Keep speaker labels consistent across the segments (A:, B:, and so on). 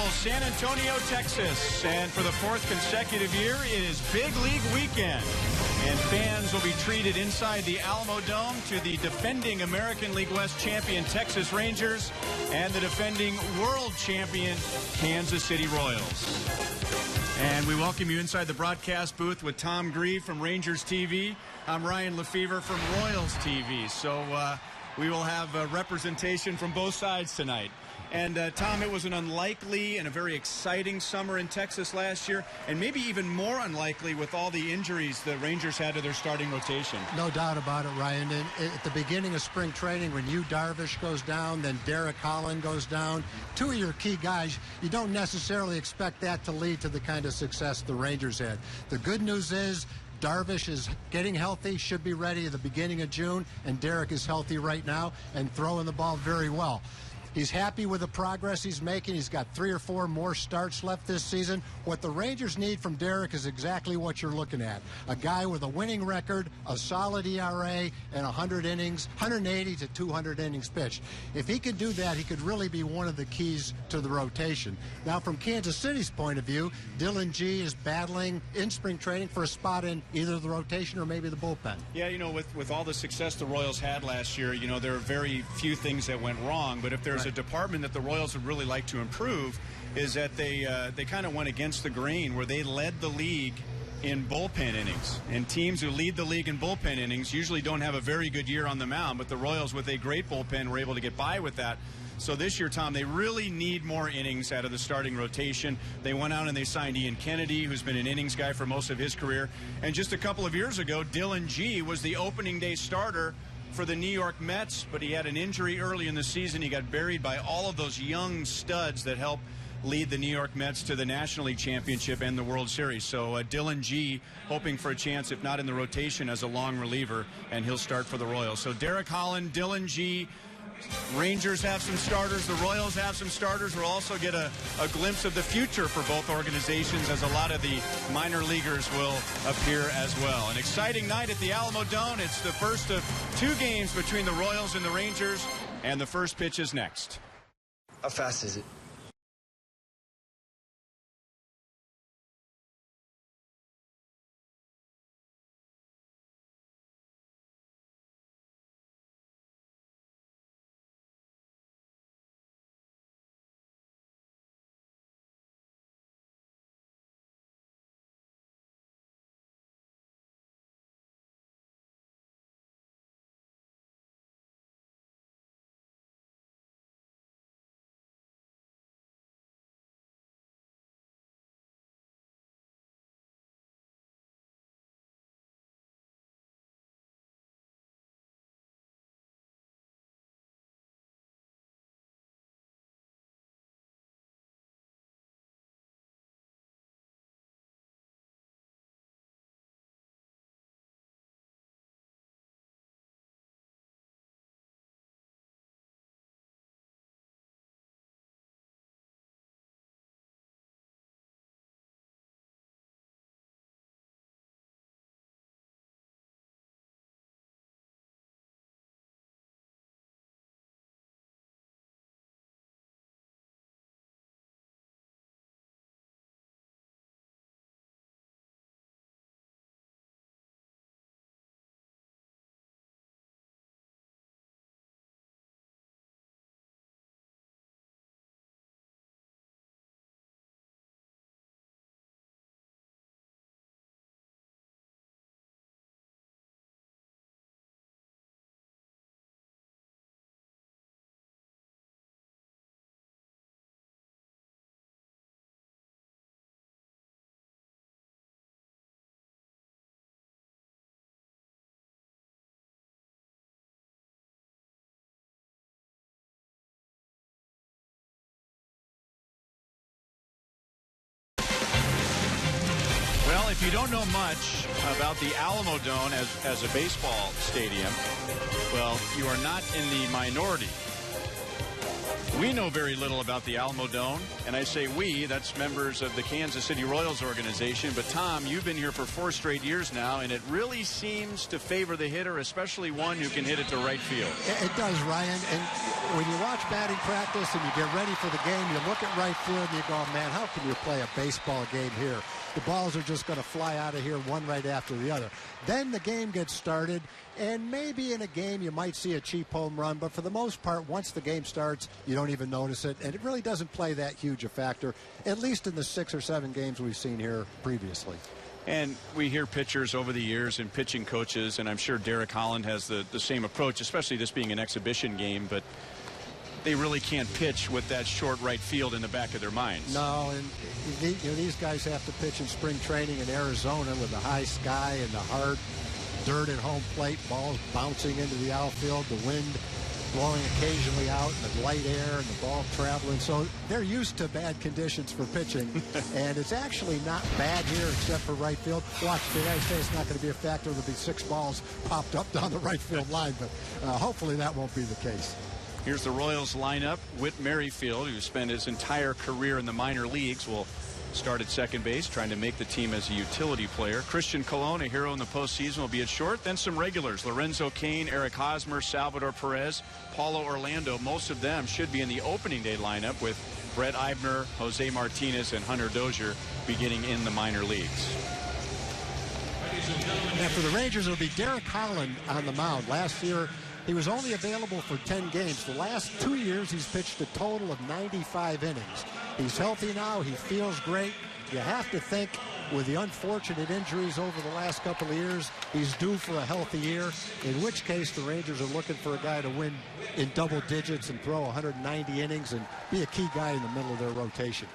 A: San Antonio, Texas. And for the fourth consecutive year, it is Big League Weekend. And fans will be treated inside the Alamo Dome to the defending American League West champion Texas Rangers and the defending world champion Kansas City Royals. And we welcome you inside the broadcast booth with Tom Grieve from Rangers TV. I'm Ryan Lefevre from Royals TV. So we will have representation from both sides tonight. And, Tom, it was an unlikely and a very exciting summer in Texas last year, and maybe even more unlikely with all the injuries the Rangers had to their starting rotation.
B: No doubt about it, Ryan. And at the beginning of spring training, when Darvish goes down, then Derek Holland goes down, two of your key guys, you don't necessarily expect that to lead to the kind of success the Rangers had. The good news is Darvish is getting healthy, should be ready at the beginning of June, and Derek is healthy right now and throwing the ball very well. He's happy with the progress he's making. He's got 3 or 4 more starts left this season. What the Rangers need from Derek is exactly what you're looking at. A guy with a winning record, a solid ERA, and 100 innings, 180 to 200 innings pitched. If he could do that, he could really be one of the keys to the rotation. Now, from Kansas City's point of view, Dylan G is battling in spring training for a spot in either the rotation or maybe the bullpen.
A: Yeah, you know, with all the success the Royals had last year, you know, there are very few things that went wrong, but if there's a department that the Royals would really like to improve is that they kind of went against the grain where they led the league in bullpen innings. And teams who lead the league in bullpen innings usually don't have a very good year on the mound, but the Royals with a great bullpen were able to get by with that. So this year, Tom, they really need more innings out of the starting rotation. They went out and they signed Ian Kennedy, who's been an innings guy for most of his career. And just a couple of years ago, Dylan G was the opening day starter for the New York Mets, but he had an injury early in the season. He got buried by all of those young studs that helped lead the New York Mets to the National League Championship and the World Series. So Dylan G hoping for a chance, if not in the rotation, as a long reliever, and he'll start for the Royals. So Derek Holland, Dylan G, Rangers have some starters, the Royals have some starters. We'll also get a glimpse of the future for both organizations as a lot of the minor leaguers will appear as well. An exciting night at the Alamo Dome. It's the first of 2 games between the Royals and the Rangers, and the first pitch is next.
C: How fast is it?
A: Well, if you don't know much about the Alamo Dome as a baseball stadium, well, you are not in the minority. We know very little about the Alamo Dome, and I say we, that's members of the Kansas City Royals organization. But Tom, you've been here for 4 straight years now, and it really seems to favor the hitter, especially one who can hit it to right field.
B: It does, Ryan. And when you watch batting practice and you get ready for the game, you look at right field and you go, man, how can you play a baseball game here? The balls are just going to fly out of here one right after the other. Then the game gets started, and maybe in a game you might see a cheap home run, but for the most part, once the game starts, you don't even notice it, and it really doesn't play that huge a factor, at least in the 6 or 7 games we've seen here previously.
A: And we hear pitchers over the years and pitching coaches, and I'm sure Derek Holland has the same approach, especially this being an exhibition game, but they really can't pitch with that short right field in the back of their minds.
B: No, and these guys have to pitch in spring training in Arizona with the high sky and the hard dirt at home plate, balls bouncing into the outfield, the wind blowing occasionally out, and the light air, and the ball traveling. So they're used to bad conditions for pitching, and it's actually not bad here except for right field. Watch, did I say it's not going to be a factor? There'll be 6 balls popped up down the right field line, but hopefully that won't be the case.
A: Here's the Royals lineup. Whit Merrifield, who spent his entire career in the minor leagues, will start at second base, trying to make the team as a utility player. Christian Colon, a hero in the postseason, will be at short. Then some regulars: Lorenzo Cain, Eric Hosmer, Salvador Perez, Paulo Orlando. Most of them should be in the opening day lineup, with Brett Eibner, Jose Martinez, and Hunter Dozier beginning in the minor leagues.
B: And for the Rangers, it'll be Derek Holland on the mound. Last year, he was only available for 10 games. The last 2 years, he's pitched a total of 95 innings. He's healthy now. He feels great. You have to think, with the unfortunate injuries over the last couple of years, he's due for a healthy year, in which case the Rangers are looking for a guy to win in double digits and throw 190 innings and be a key guy in the middle of their rotation.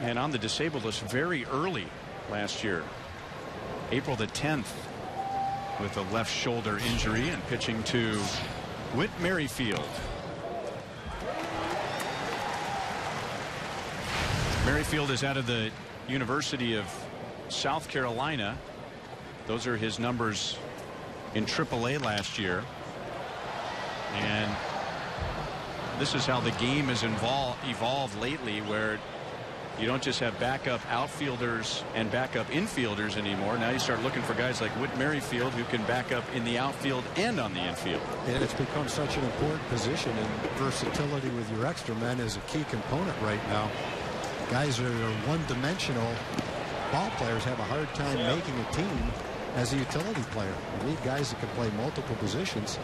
A: And on the disabled list very early last year, April the 10th, with a left shoulder injury, and pitching to Whit Merrifield. Merrifield is out of the University of South Carolina. Those are his numbers in AAA last year. And this is how the game has evolved lately, where you don't just have backup outfielders and backup infielders anymore. Now you start looking for guys like Whit Merrifield, who can back up in the outfield and on the infield. And
B: it's become such an important position, and versatility with your extra men is a key component right now. Guys that are one-dimensional ball players have a hard time making a team as a utility player. You need guys that can play multiple positions,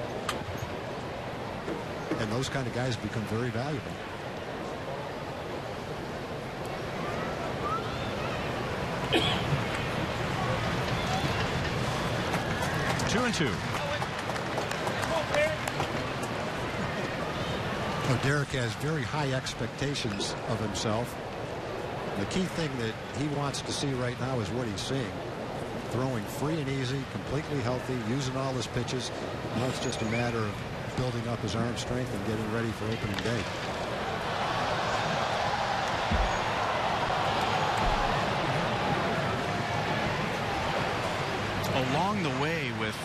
B: and those kind of guys become very valuable.
A: Two and two.
B: Oh, Derek has very high expectations of himself. The key thing that he wants to see right now is what he's seeing. Throwing free and easy, completely healthy, using all his pitches. Now it's just a matter of building up his arm strength and getting ready for opening day.
A: Along the way, with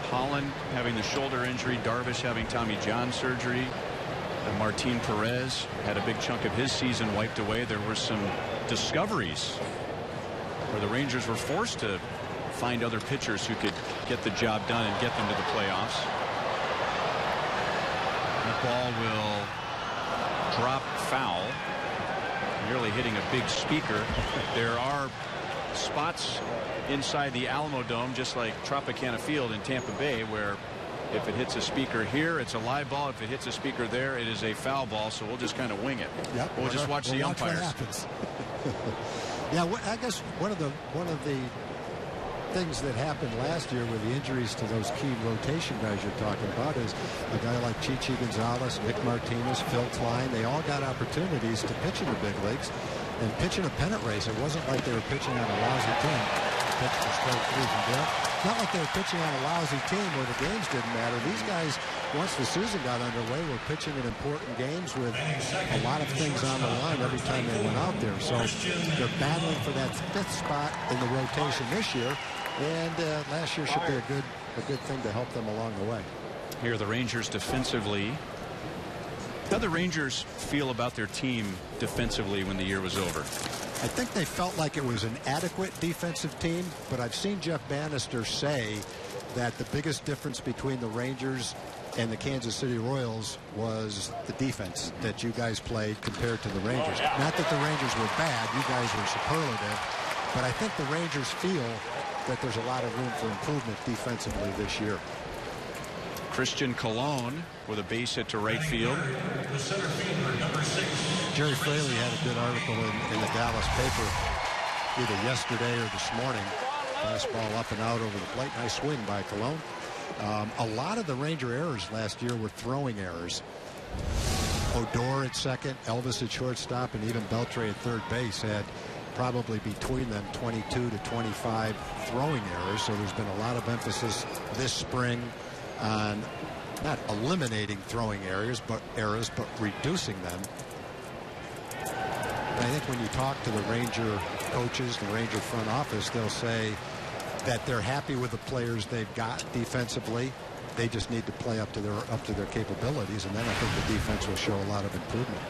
A: Holland having the shoulder injury, Darvish having Tommy John surgery, and Martin Perez had a big chunk of his season wiped away, there were some discoveries where the Rangers were forced to find other pitchers who could get the job done and get them to the playoffs. That ball will drop foul, nearly hitting a big speaker. There are spots inside the Alamo Dome, just like Tropicana Field in Tampa Bay, where if it hits a speaker here, it's a live ball. If it hits a speaker there, it is a foul ball. So we'll just kind of wing it.
B: Yep,
A: we'll just watch the umpires.
B: What happens. Yeah, I guess one of the things that happened last year with the injuries to those key rotation guys you're talking about is a guy like Chichi Gonzalez, Nick Martinez, Phil Klein. They all got opportunities to pitch in the big leagues and pitch in a pennant race. It wasn't like they were pitching on a lousy team. Pitched for straight through from there. Not like they were pitching on a lousy team where the games didn't matter. These guys, once the season got underway, were pitching in important games with a lot of things on the line every time they went out there. So they're battling for that 5th spot in the rotation this year, and last year should be a good thing to help them along the way.
A: Here the Rangers defensively. How the Rangers feel about their team defensively when the year was over?
B: I think they felt like it was an adequate defensive team, but I've seen Jeff Bannister say that the biggest difference between the Rangers and the Kansas City Royals was the defense that you guys played compared to the Rangers. Not that the Rangers were bad, you guys were superlative, but I think the Rangers feel that there's a lot of room for improvement defensively this year.
A: Christian Colon with a base hit to right field.
B: Jerry Fraley had a good article in the Dallas paper either yesterday or this morning. Fastball up and out over the plate. Nice swing by Colon. A lot of the Ranger errors last year were throwing errors. Odor at second, Elvis at shortstop, and even Beltre at third base had probably between them 22 to 25 throwing errors. So there's been a lot of emphasis this spring on not eliminating throwing errors, but reducing them. And I think when you talk to the Ranger coaches, the Ranger front office, they'll say that they're happy with the players they've got defensively. They just need to play up to their capabilities, and then I think the defense will show a lot of improvement.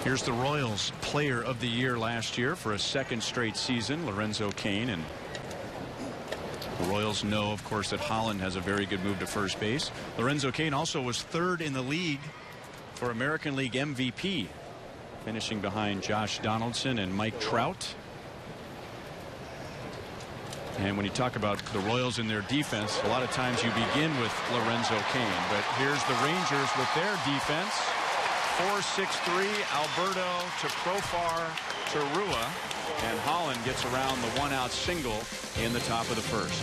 A: Here's the Royals Player of the Year last year for a second straight season, Lorenzo Cain. And the Royals know, of course, that Holland has a very good move to first base. Lorenzo Cain also was third in the league for American League MVP, finishing behind Josh Donaldson and Mike Trout. And when you talk about the Royals and their defense, a lot of times you begin with Lorenzo Cain. But here's the Rangers with their defense. 4-6-3, Alberto to Profar to Rua. And Holland gets around the one-out single in the top of the first.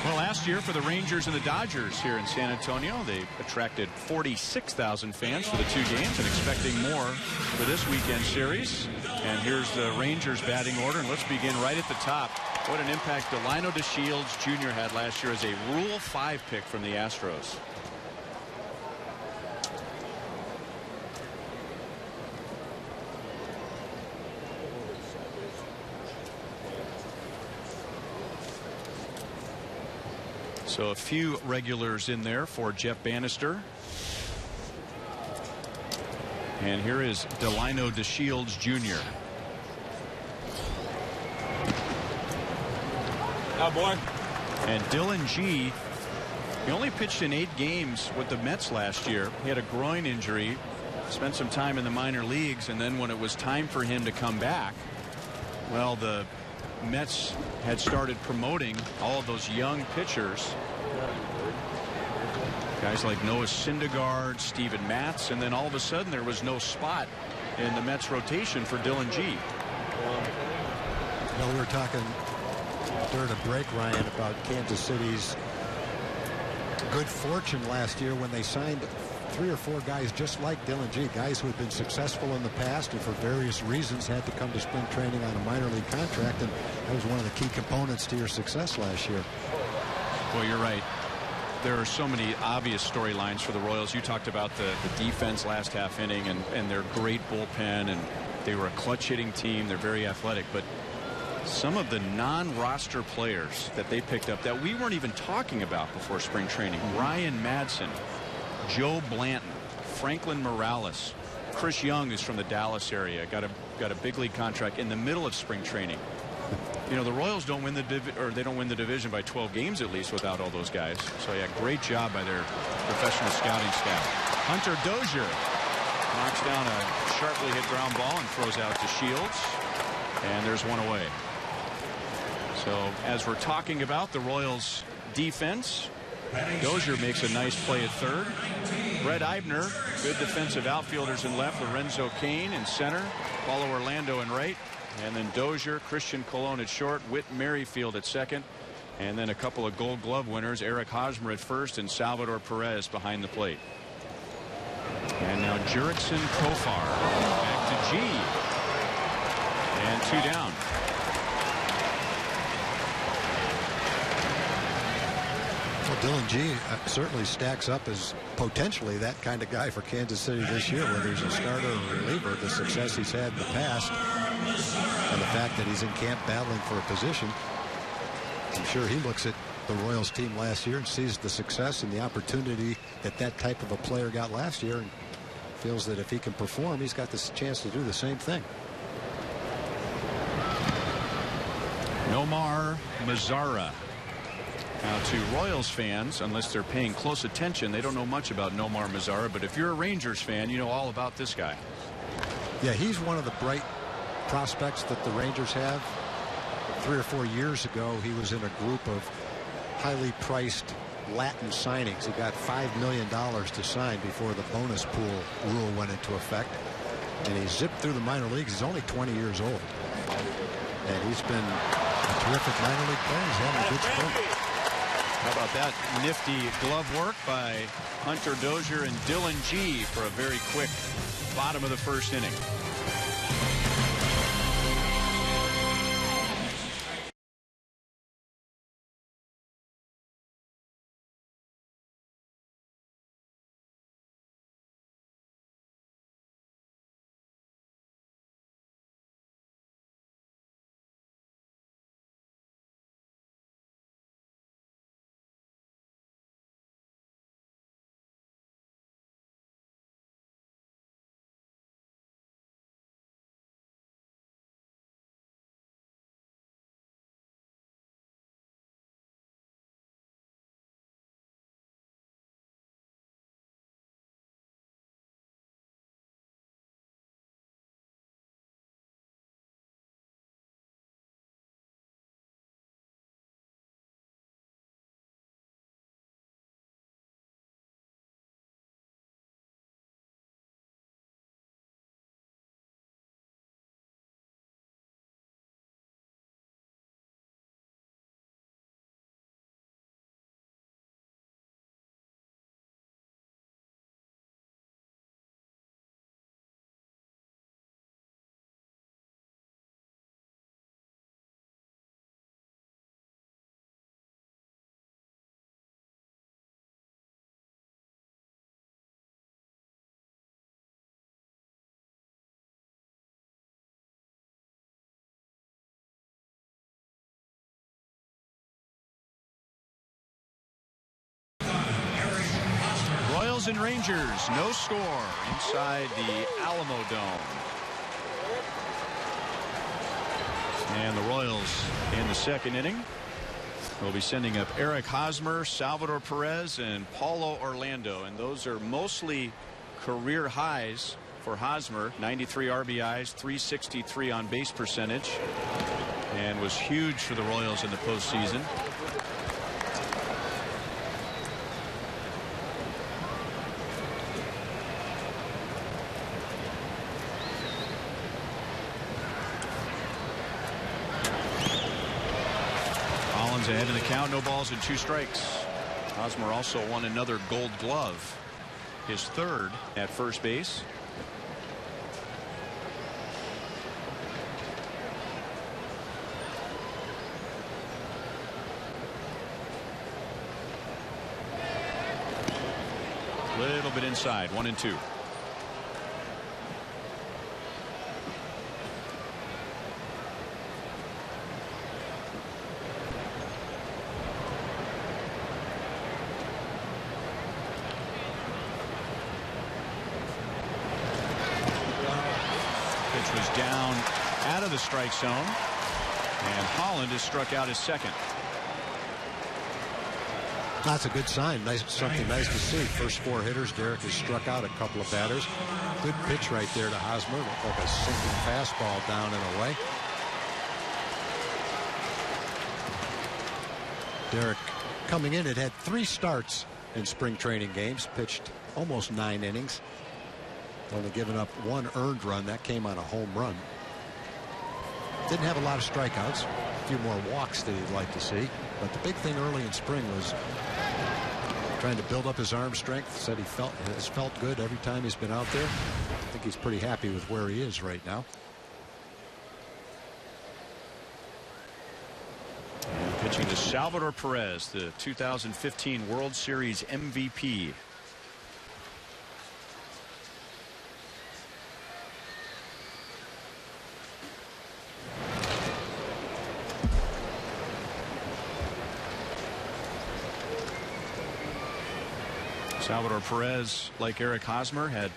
A: Well, last year for the Rangers and the Dodgers here in San Antonio, they attracted 46,000 fans for the two games and expecting more for this weekend series. And here's the Rangers batting order, and let's begin right at the top. What an impact Delino DeShields Jr. had last year as a Rule 5 pick from the Astros. So a few regulars in there for Jeff Bannister. And here is Delino DeShields Jr.
C: Oh, boy.
A: And Dylan G. He only pitched in 8 games with the Mets last year. He had a groin injury, spent some time in the minor leagues, and then when it was time for him to come back, well, the Mets had started promoting all of those young pitchers. Guys like Noah Syndergaard, Steven Matz, and then all of a sudden there was no spot in the Mets rotation for Dylan G.
B: We were talking during a break, Ryan, about Kansas City's good fortune last year when they signed 3 or 4 guys just like Dylan G, guys who have been successful in the past and for various reasons had to come to spring training on a minor league contract, and that was one of the key components to your success last year.
A: Well, you're right. There are so many obvious storylines for the Royals. You talked about the defense last half inning and their great bullpen, and they were a clutch hitting team. They're very athletic, but some of the non-roster players that they picked up that we weren't even talking about before spring training. Ryan Madsen, Joe Blanton, Franklin Morales, Chris Young, who's from the Dallas area, got a big league contract in the middle of spring training. You know, the Royals don't win they don't win the division by 12 games at least without all those guys. So yeah, great job by their professional scouting staff. Hunter Dozier knocks down a sharply hit ground ball and throws out to Shields, and there's one away. So as we're talking about the Royals defense, Dozier makes a nice play at third. Brett Eibner, good defensive outfielders in left. Lorenzo Cain in center. Paulo Orlando in right. And then Dozier, Christian Colon at short, Whit Merrifield at second, and then a couple of Gold Glove winners, Eric Hosmer at first and Salvador Perez behind the plate. And now Jurickson Profar back to G, and 2 down.
B: Well, Dylan G certainly stacks up as potentially that kind of guy for Kansas City this year, whether he's a starter or a reliever. The success he's had in the past and the fact that he's in camp battling for a position, I'm sure he looks at the Royals team last year and sees the success and the opportunity that that type of a player got last year and feels that if he can perform, he's got this chance to do the same thing.
A: Nomar Mazara. Now, to Royals fans, unless they're paying close attention, they don't know much about Nomar Mazara, but if you're a Rangers fan, you know all about this guy.
B: Yeah, he's one of the bright prospects that the Rangers have. 3 or 4 years ago, he was in a group of highly priced Latin signings. He got $5 million to sign before the bonus pool rule went into effect, and he zipped through the minor leagues. He's only 20 years old, and he's been a terrific minor league player. He's having a good spring.
A: How about that nifty glove work by Hunter Dozier and Dylan G for a very quick bottom of the first inning. And Rangers, no score inside the Alamo Dome. And the Royals in the second inning will be sending up Eric Hosmer, Salvador Perez, and Paulo Orlando. And those are mostly career highs for Hosmer. 93 RBIs, 363 on base percentage, and was huge for the Royals in the postseason. Ahead in the count, no balls and 2 strikes. Hosmer also won another Gold Glove his third at first base. Little bit inside, 1-2. Pitch was down out of the strike zone, and Holland is struck out his second.
B: That's a good sign. Something nice to see. First 4 hitters. Derek has struck out a couple of batters. Good pitch right there to Hosmer. Looked like a sinking fastball down and away. Derek coming in, it had 3 starts in spring training games. Pitched almost 9 innings. Only given up 1 earned run. That came on a home run. Didn't have a lot of strikeouts. A few more walks that he'd like to see. But the big thing early in spring was trying to build up his arm strength. Said he has felt good every time he's been out there. I think he's pretty happy with where he is right now.
A: And pitching to Salvador Perez, the 2015 World Series MVP. Salvador Perez, like Eric Hosmer, had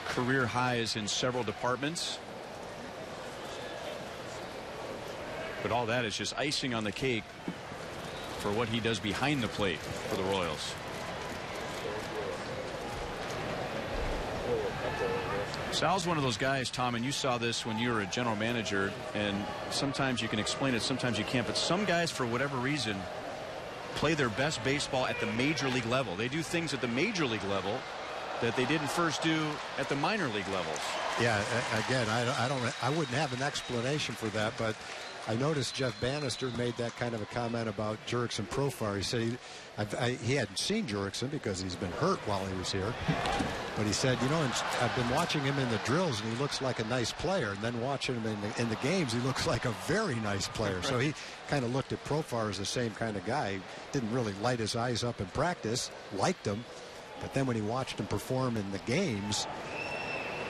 A: career highs in several departments. But all that is just icing on the cake for what he does behind the plate for the Royals. Sal's one of those guys, Tom, and you saw this when you were a general manager, and sometimes you can explain it, sometimes you can't, but some guys, for whatever reason, play their best baseball at the major league level. They do things at the major league level that they didn't first do at the minor league levels.
B: Yeah, again, I wouldn't have an explanation for that, but I noticed Jeff Bannister made that kind of a comment about Jurickson Profar. He said he hadn't seen Jurickson because he's been hurt while he was here. But he said, you know, I've been watching him in the drills, and he looks like a nice player. And then watching him in the games, he looks like a very nice player. So he kind of looked at Profar as the same kind of guy. He didn't really light his eyes up in practice, liked him. But then when he watched him perform in the games,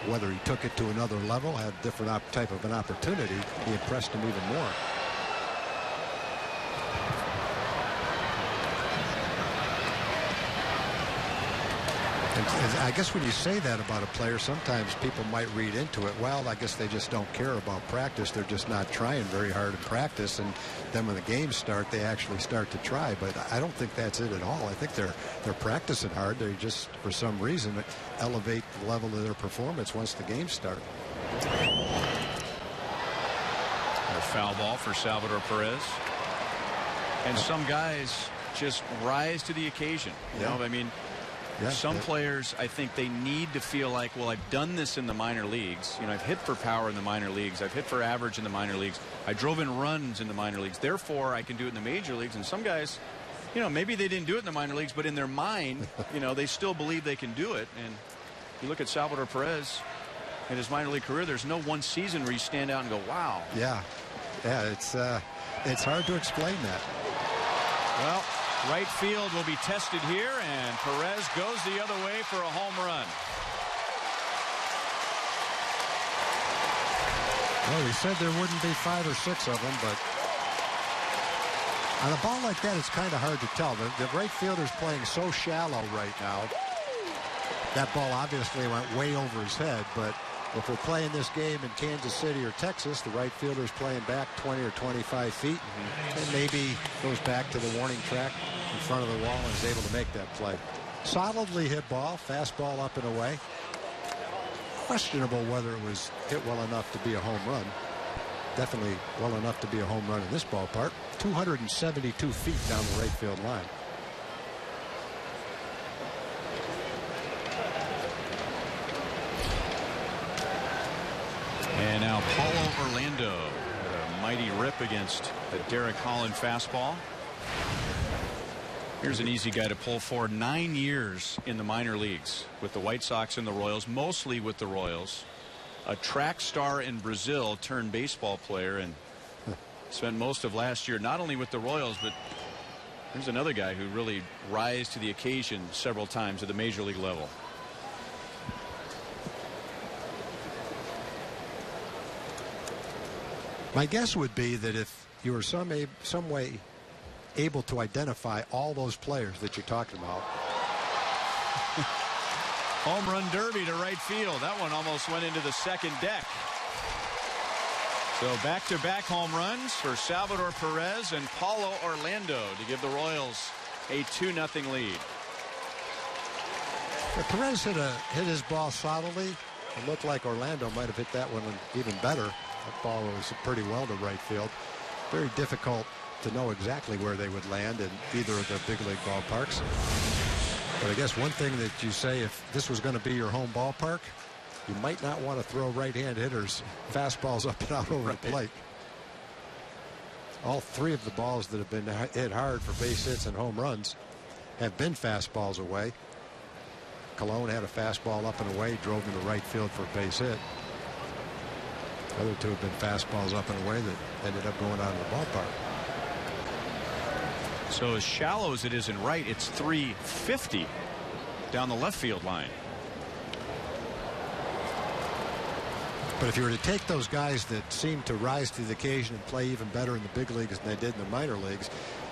B: whether he took it to another level, had a different type of an opportunity, he impressed him even more. And I guess when you say that about a player, sometimes people might read into it, well, I guess they just don't care about practice. They're just not trying very hard in practice. And then when the games start, they actually start to try. But I don't think that's it at all. I think they're practicing hard. They just, for some reason, elevate the level of their performance once the games start.
A: A foul ball for Salvador Perez. And some guys just rise to the occasion. You know, I mean, some players, I think they need to feel like, well, I've done this in the minor leagues. You know, I've hit for power in the minor leagues. I've hit for average in the minor leagues. I drove in runs in the minor leagues. Therefore, I can do it in the major leagues. And some guys, you know, maybe they didn't do it in the minor leagues, but in their mind, you know, they still believe they can do it. And you look at Salvador Perez in his minor league career, there's no one season where you stand out and go, wow.
B: Yeah, it's hard to explain that.
A: Well, right field will be tested here, and Perez goes the other way for a home run.
B: Well, we said there wouldn't be 5 or 6 of them, but on a ball like that, it's kind of hard to tell. The right fielder's playing so shallow right now. That ball obviously went way over his head, but if we're playing this game in Kansas City or Texas, the right fielder's playing back 20 or 25 feet, and maybe goes back to the warning track in front of the wall and is able to make that play. Solidly hit ball, fastball up and away. Questionable whether it was hit well enough to be a home run. Definitely well enough to be a home run in this ballpark. 272 feet down the right field line.
A: And now Paulo Orlando with a mighty rip against the Derek Holland fastball. Here's an easy guy to pull for. 9 years in the minor leagues with the White Sox and the Royals, mostly with the Royals. A track star in Brazil turned baseball player, and spent most of last year not only with the Royals, but there's another guy who really rise to the occasion several times at the major league level.
B: My guess would be that if you were some way able to identify all those players that you're talking about.
A: Home run derby to right field. That one almost went into the second deck. So back-to-back home runs for Salvador Perez and Paulo Orlando to give the Royals a 2-0 lead.
B: Perez hit his ball solidly. It looked like Orlando might have hit that one even better. That ball was pretty well to right field. Very difficult to know exactly where they would land in either of the big league ballparks. But I guess one thing that you say, if this was going to be your home ballpark, you might not want to throw right-hand hitters fastballs up and out over the plate. All three of the balls that have been hit hard for base hits and home runs have been fastballs away. Colon had a fastball up and away, drove into right field for a base hit. The other two have been fastballs up and away that ended up going out of the ballpark.
A: So as shallow as it is in right, it's 350 down the left field line.
B: But if you were to take those guys that seem to rise to the occasion and play even better in the big leagues than they did in the minor leagues,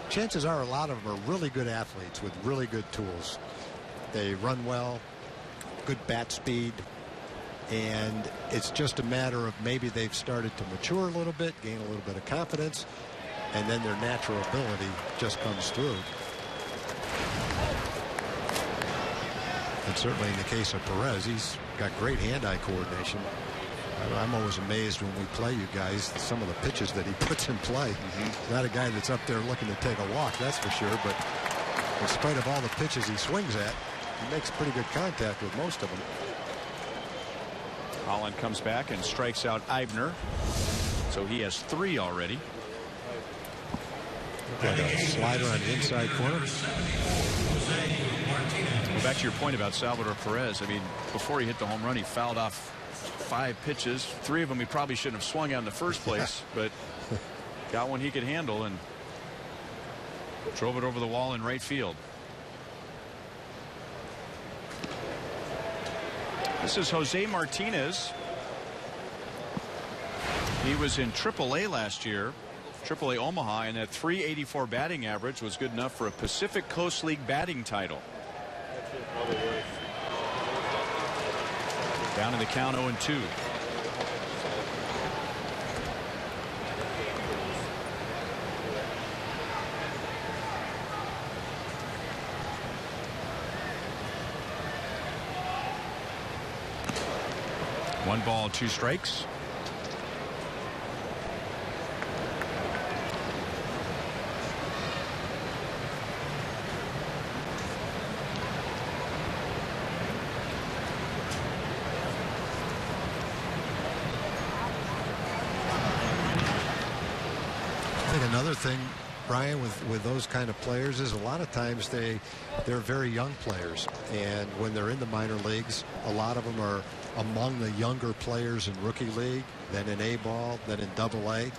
B: chances are a lot of them are really good athletes with really good tools. They run well, good bat speed, and it's just a matter of maybe they've started to mature a little bit, gain a little bit of confidence, and then their natural ability just comes through. And certainly in the case of Perez, he's got great hand-eye coordination. I'm always amazed when we play you guys, some of the pitches that he puts in play. Not a guy that's up there looking to take a walk, that's for sure, but in spite of all the pitches he swings at, he makes pretty good contact with most of them.
A: Holland comes back and strikes out Eibner, so he has 3 already.
B: Got a slider on the inside corner.
A: Well, back to your point about Salvador Perez, I mean, before he hit the home run, he fouled off 5 pitches. 3 of them he probably shouldn't have swung out in the first place, but got one he could handle and drove it over the wall in right field. This is Jose Martinez. He was in AAA last year, AAA Omaha, and that .384 batting average was good enough for a Pacific Coast League batting title. Down in the count, 0-2. One ball, 2 strikes.
B: Another thing, Brian, with those kind of players is a lot of times they're very young players, and when they're in the minor leagues, a lot of them are among the younger players in rookie league, then in A-ball, then in AA.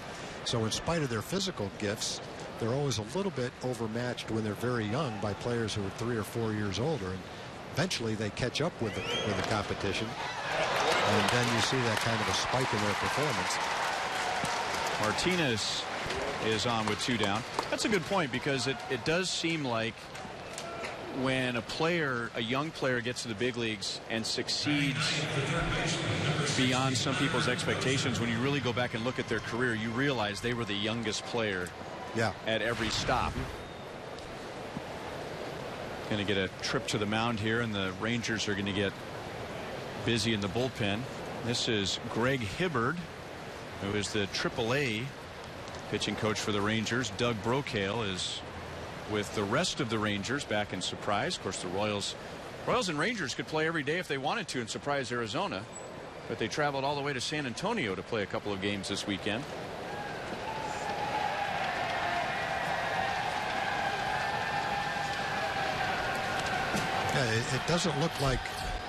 B: So in spite of their physical gifts, they're always a little bit overmatched when they're very young by players who are 3 or 4 years older, and eventually they catch up with the competition, and then you see that kind of a spike in their performance.
A: Martinez is on with 2 down. That's a good point, because it does seem like when a young player gets to the big leagues and succeeds beyond some people's expectations, when you really go back and look at their career, you realize they were the youngest player at every stop. Going to get a trip to the mound here, and the Rangers are going to get busy in the bullpen. This is Greg Hibbard, who is the AAA pitching coach for the Rangers. Doug Brocail is with the rest of the Rangers back in Surprise. Of course, the Royals and Rangers could play every day if they wanted to in Surprise, Arizona, but they traveled all the way to San Antonio to play a couple of games this weekend.
B: It doesn't look like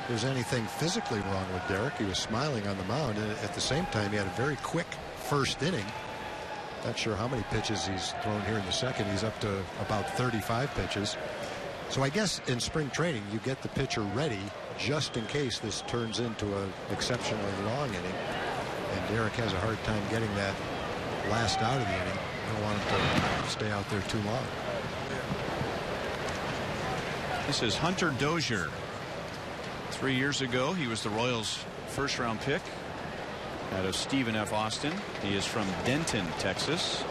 B: there's anything physically wrong with Derek. He was smiling on the mound, and at the same time, he had a very quick first inning. Not sure how many pitches he's thrown here in the second. He's up to about 35 pitches. So I guess in spring training, you get the pitcher ready just in case this turns into an exceptionally long inning. And Derek has a hard time getting that last out of the inning. You don't want him to stay out there too long.
A: This is Hunter Dozier. 3 years ago, he was the Royals' first-round pick out of Stephen F. Austin. He is from Denton, Texas.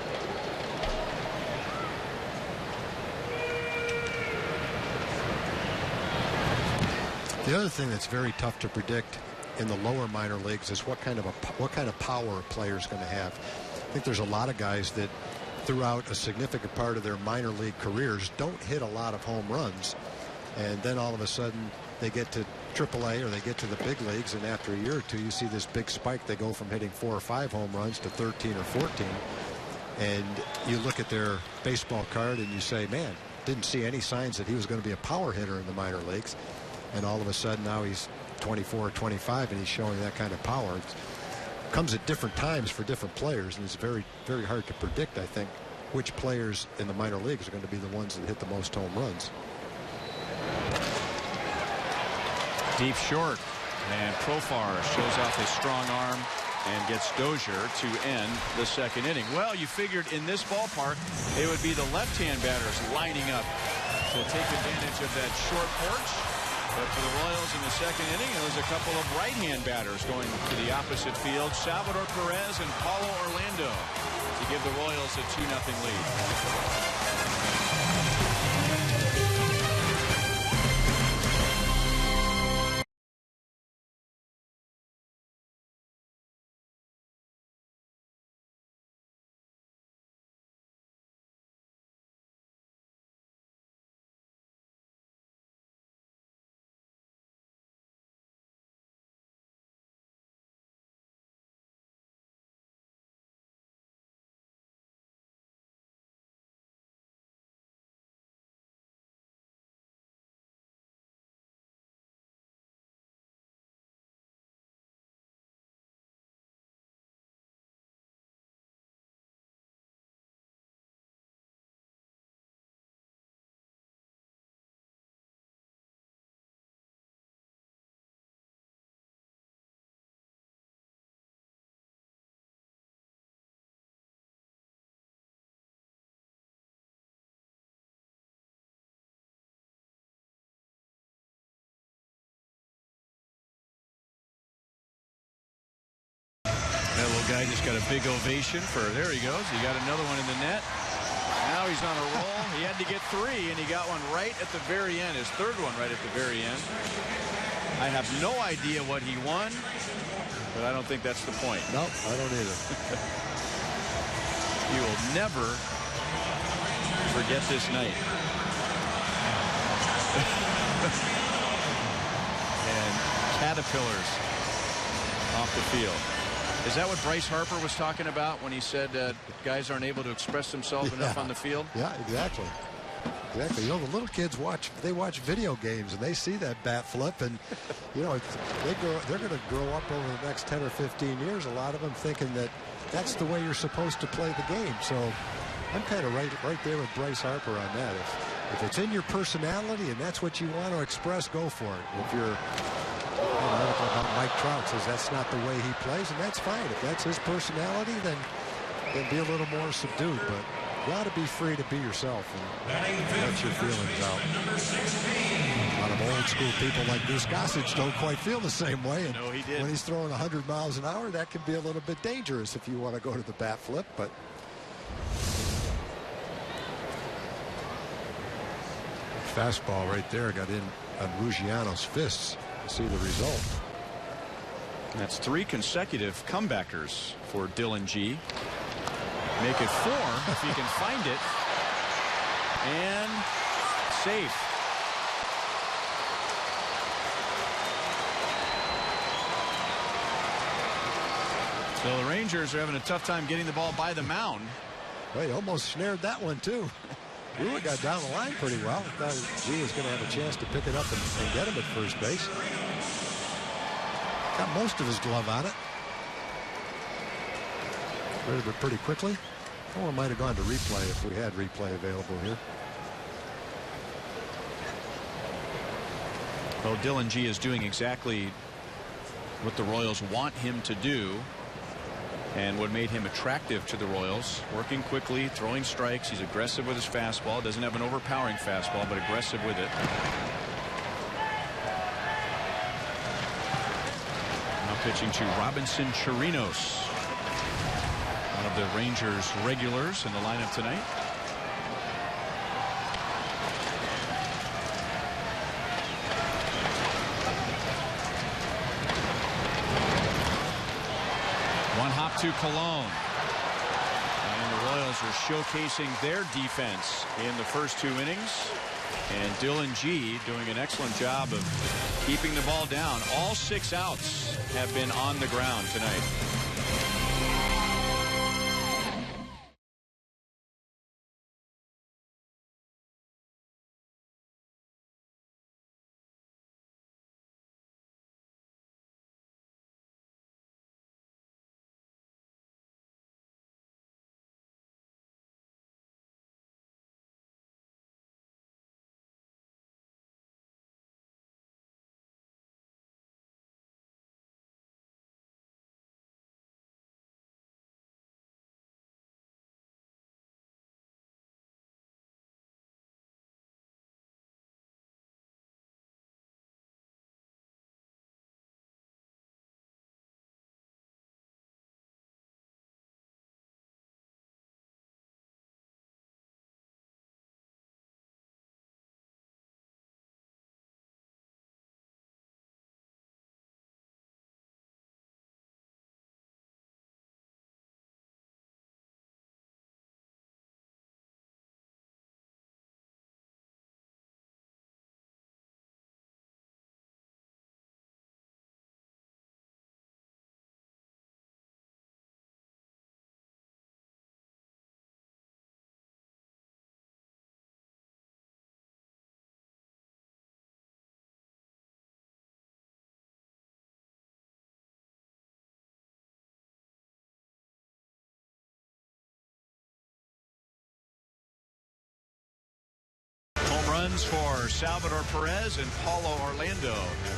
B: The other thing that's very tough to predict in the lower minor leagues is what kind of power a player is going to have. I think there's a lot of guys that throughout a significant part of their minor league careers don't hit a lot of home runs, and then all of a sudden they get to AAA or they get to the big leagues, and after a year or two you see this big spike. They go from hitting 4 or 5 home runs to 13 or 14, and you look at their baseball card and you say, man, didn't see any signs that he was going to be a power hitter in the minor leagues, and all of a sudden now he's 24 or 25 and he's showing that kind of power. It comes at different times for different players, and it's very, very hard to predict, I think, which players in the minor leagues are going to be the ones that hit the most home runs.
A: Deep short, and Profar shows off his strong arm and gets Dozier to end the second inning. Well, you figured in this ballpark it would be the left-hand batters lining up to take advantage of that short porch. But for the Royals in the second inning, it was a couple of right-hand batters going to the opposite field. Salvador Perez and Paulo Orlando to give the Royals a 2-0 lead. That little guy just got a big ovation for, there he goes. He got another one in the net. Now he's on a roll. He had to get 3, and he got one right at the very end, his third one right at the very end. I have no idea what he won, but I don't think that's the point.
B: No, I don't either.
A: You will never forget this night. And caterpillars off the field. Is that what Bryce Harper was talking about when he said guys aren't able to express themselves enough on the field?
B: Yeah, exactly. Exactly. You know, the little kids watch video games, and they see that bat flip, and you know, they're going to grow up over the next 10 or 15 years, a lot of them thinking that that's the way you're supposed to play the game. So I'm kind of right there with Bryce Harper on that. If it's in your personality and that's what you want to express, go for it. If you're an article about Mike Trout says that's not the way he plays, and that's fine. If that's his personality, then be a little more subdued. But you ought to be free to be yourself and let your feelings out. A lot of old school people like Goose Gossage don't quite feel the same way. And
A: no, he did.
B: When he's throwing 100 miles an hour, that can be a little bit dangerous if you want to go to the bat flip. But fastball right there got in on Ruggiano's fists. See the result.
A: That's 3 consecutive comebackers for Dylan G. Make it 4 if he can find it. And safe. So the Rangers are having a tough time getting the ball by the mound.
B: Well, he almost snared that one too.
C: Brewer got down the line pretty well. Thought G was going to have a chance to pick it up and get him at first base. Got most of his glove on it. Rid of it pretty quickly. Oh, it might have gone to replay if we had replay available here.
A: Well, Dylan G is doing exactly what the Royals want him to do, and what made him attractive to the Royals. Working quickly, throwing strikes. He's aggressive with his fastball. Doesn't have an overpowering fastball, but aggressive with it. Now pitching to Robinson Chirinos, one of the Rangers regulars in the lineup tonight. One hop to Cologne. And the Royals are showcasing their defense in the first 2 innings. And Dylan G doing an excellent job of keeping the ball down. All 6 outs have been on the ground tonight. Runs for Salvador Perez and Paulo Orlando,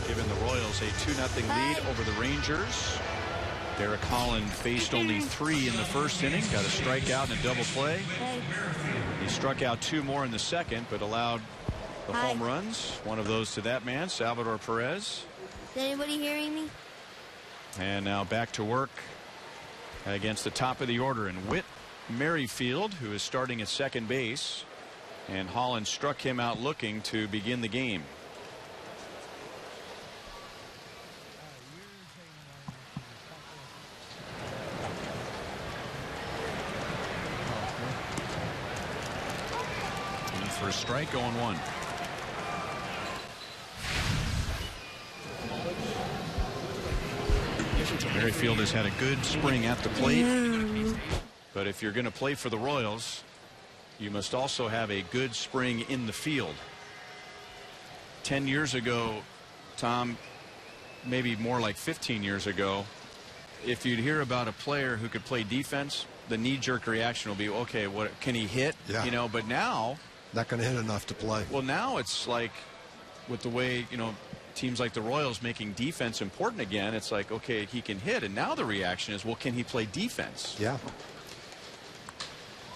A: giving the Royals a 2-0 lead over the Rangers. Derek Holland faced only 3 in the first inning, got a strikeout and a double play. He struck out 2 more in the second, but allowed the home runs. One of those to that man, Salvador Perez.
D: Is anybody hearing me?
A: And now back to work against the top of the order in Whit Merrifield, who is starting at second base. And Holland struck him out looking to begin the game. And for a strike, going 1. Merrifield has had a good spring at the plate. But if you're going to play for the Royals, you must also have a good spring in the field. 10 years ago, Tom, maybe more like 15 years ago, if you'd hear about a player who could play defense, the knee-jerk reaction will be, okay, what can he hit?
C: Yeah.
A: You know, but now,
C: not going to hit enough to play.
A: Well, now it's like, with the way, you know, teams like the Royals making defense important again, it's like, okay, he can hit, and now the reaction is, well, can he play defense?
C: Yeah.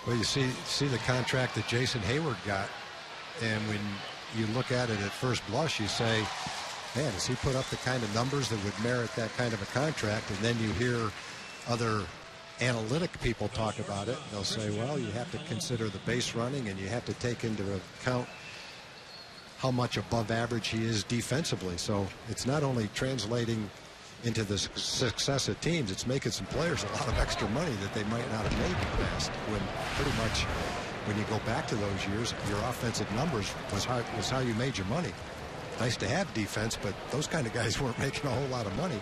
C: Well, you see the contract that Jason Hayward got, and when you look at it at first blush, you say, man, does he put up the kind of numbers that would merit that kind of a contract? And then you hear other analytic people talk about it. They'll say, well, you have to consider the base running, and you have to take into account how much above average he is defensively. So it's not only translating into the success of teams, it's making some players a lot of extra money that they might not have made in the past. When pretty much, when you go back to those years, your offensive numbers was how you made your money. Nice to have defense, but those kind of guys weren't making a whole lot of money.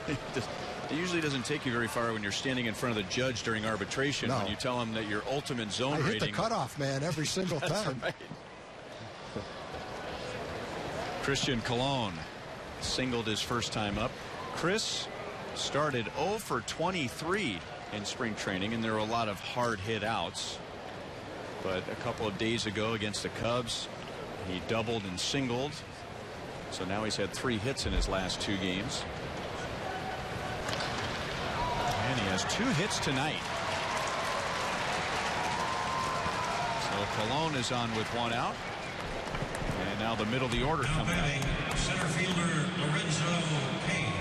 A: It usually doesn't take you very far when you're standing in front of the judge during arbitration.
C: No.
A: When you tell him that your ultimate zone
C: I
A: rating.
C: hit the cutoff, man, every single time.
A: Right. Christian Colon singled his first time up. Chris started 0 for 23 in spring training, and there were a lot of hard hit outs. But a couple of days ago against the Cubs, he doubled and singled. So now he's had 3 hits in his last 2 games. And he has 2 hits tonight. So Colon is on with 1 out. And now the middle of the order coming up.
E: Center fielder Lorenzo Cain.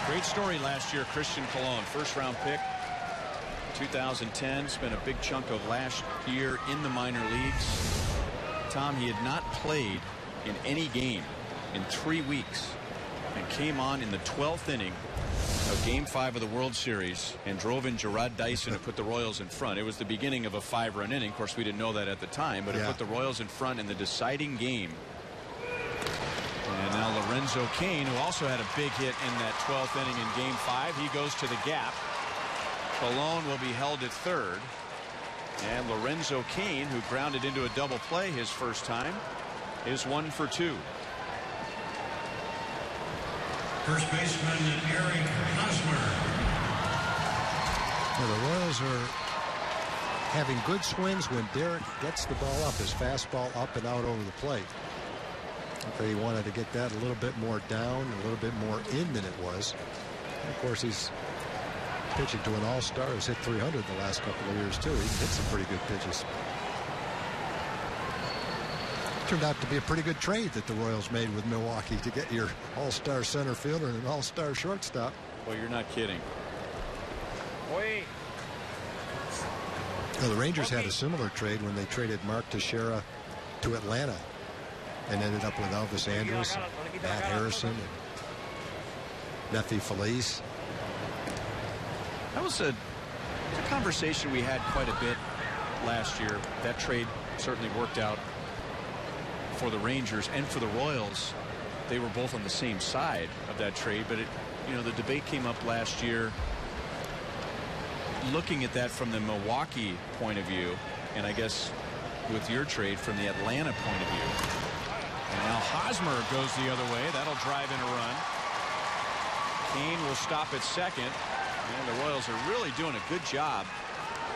A: Great story last year, Christian Colon, first-round pick, 2010. Spent a big chunk of last year in the minor leagues. Tom, he had not played in any game in 3 weeks and came on in the 12th inning of Game 5 of the World Series and drove in Gerard Dyson to put the Royals in front. It was the beginning of a 5-run inning. Of course, we didn't know that at the time, but it put the Royals in front in the deciding game. And now Lorenzo Cain, who also had a big hit in that 12th inning in Game 5, he goes to the gap. Colon will be held at third. And Lorenzo Cain, who grounded into a double play his first time, is 1 for 2.
E: First baseman Eric Hosmer.
C: Now the Royals are having good swings when Derek gets the ball up, his fastball up and out over the plate. Okay, he wanted to get that a little bit more down, a little bit more in than it was. And of course, he's pitching to an all-star who's hit 300 the last couple of years too. He can hit some pretty good pitches. Turned out to be a pretty good trade that the Royals made with Milwaukee to get your all-star center fielder and an all-star shortstop.
A: Well, you're not kidding. Wait.
C: Well, the Rangers had a similar trade when they traded Mark Teixeira to Atlanta and ended up with Elvis Andrus, Matt Harrison, and Nefi Feliz.
A: That was a conversation we had quite a bit last year. That trade certainly worked out for the Rangers and for the Royals. They were both on the same side of that trade, but the debate came up last year looking at that from the Milwaukee point of view, and I guess with your trade from the Atlanta point of view. And now Hosmer goes the other way. That'll drive in a run. Cain will stop at second, and the Royals are really doing a good job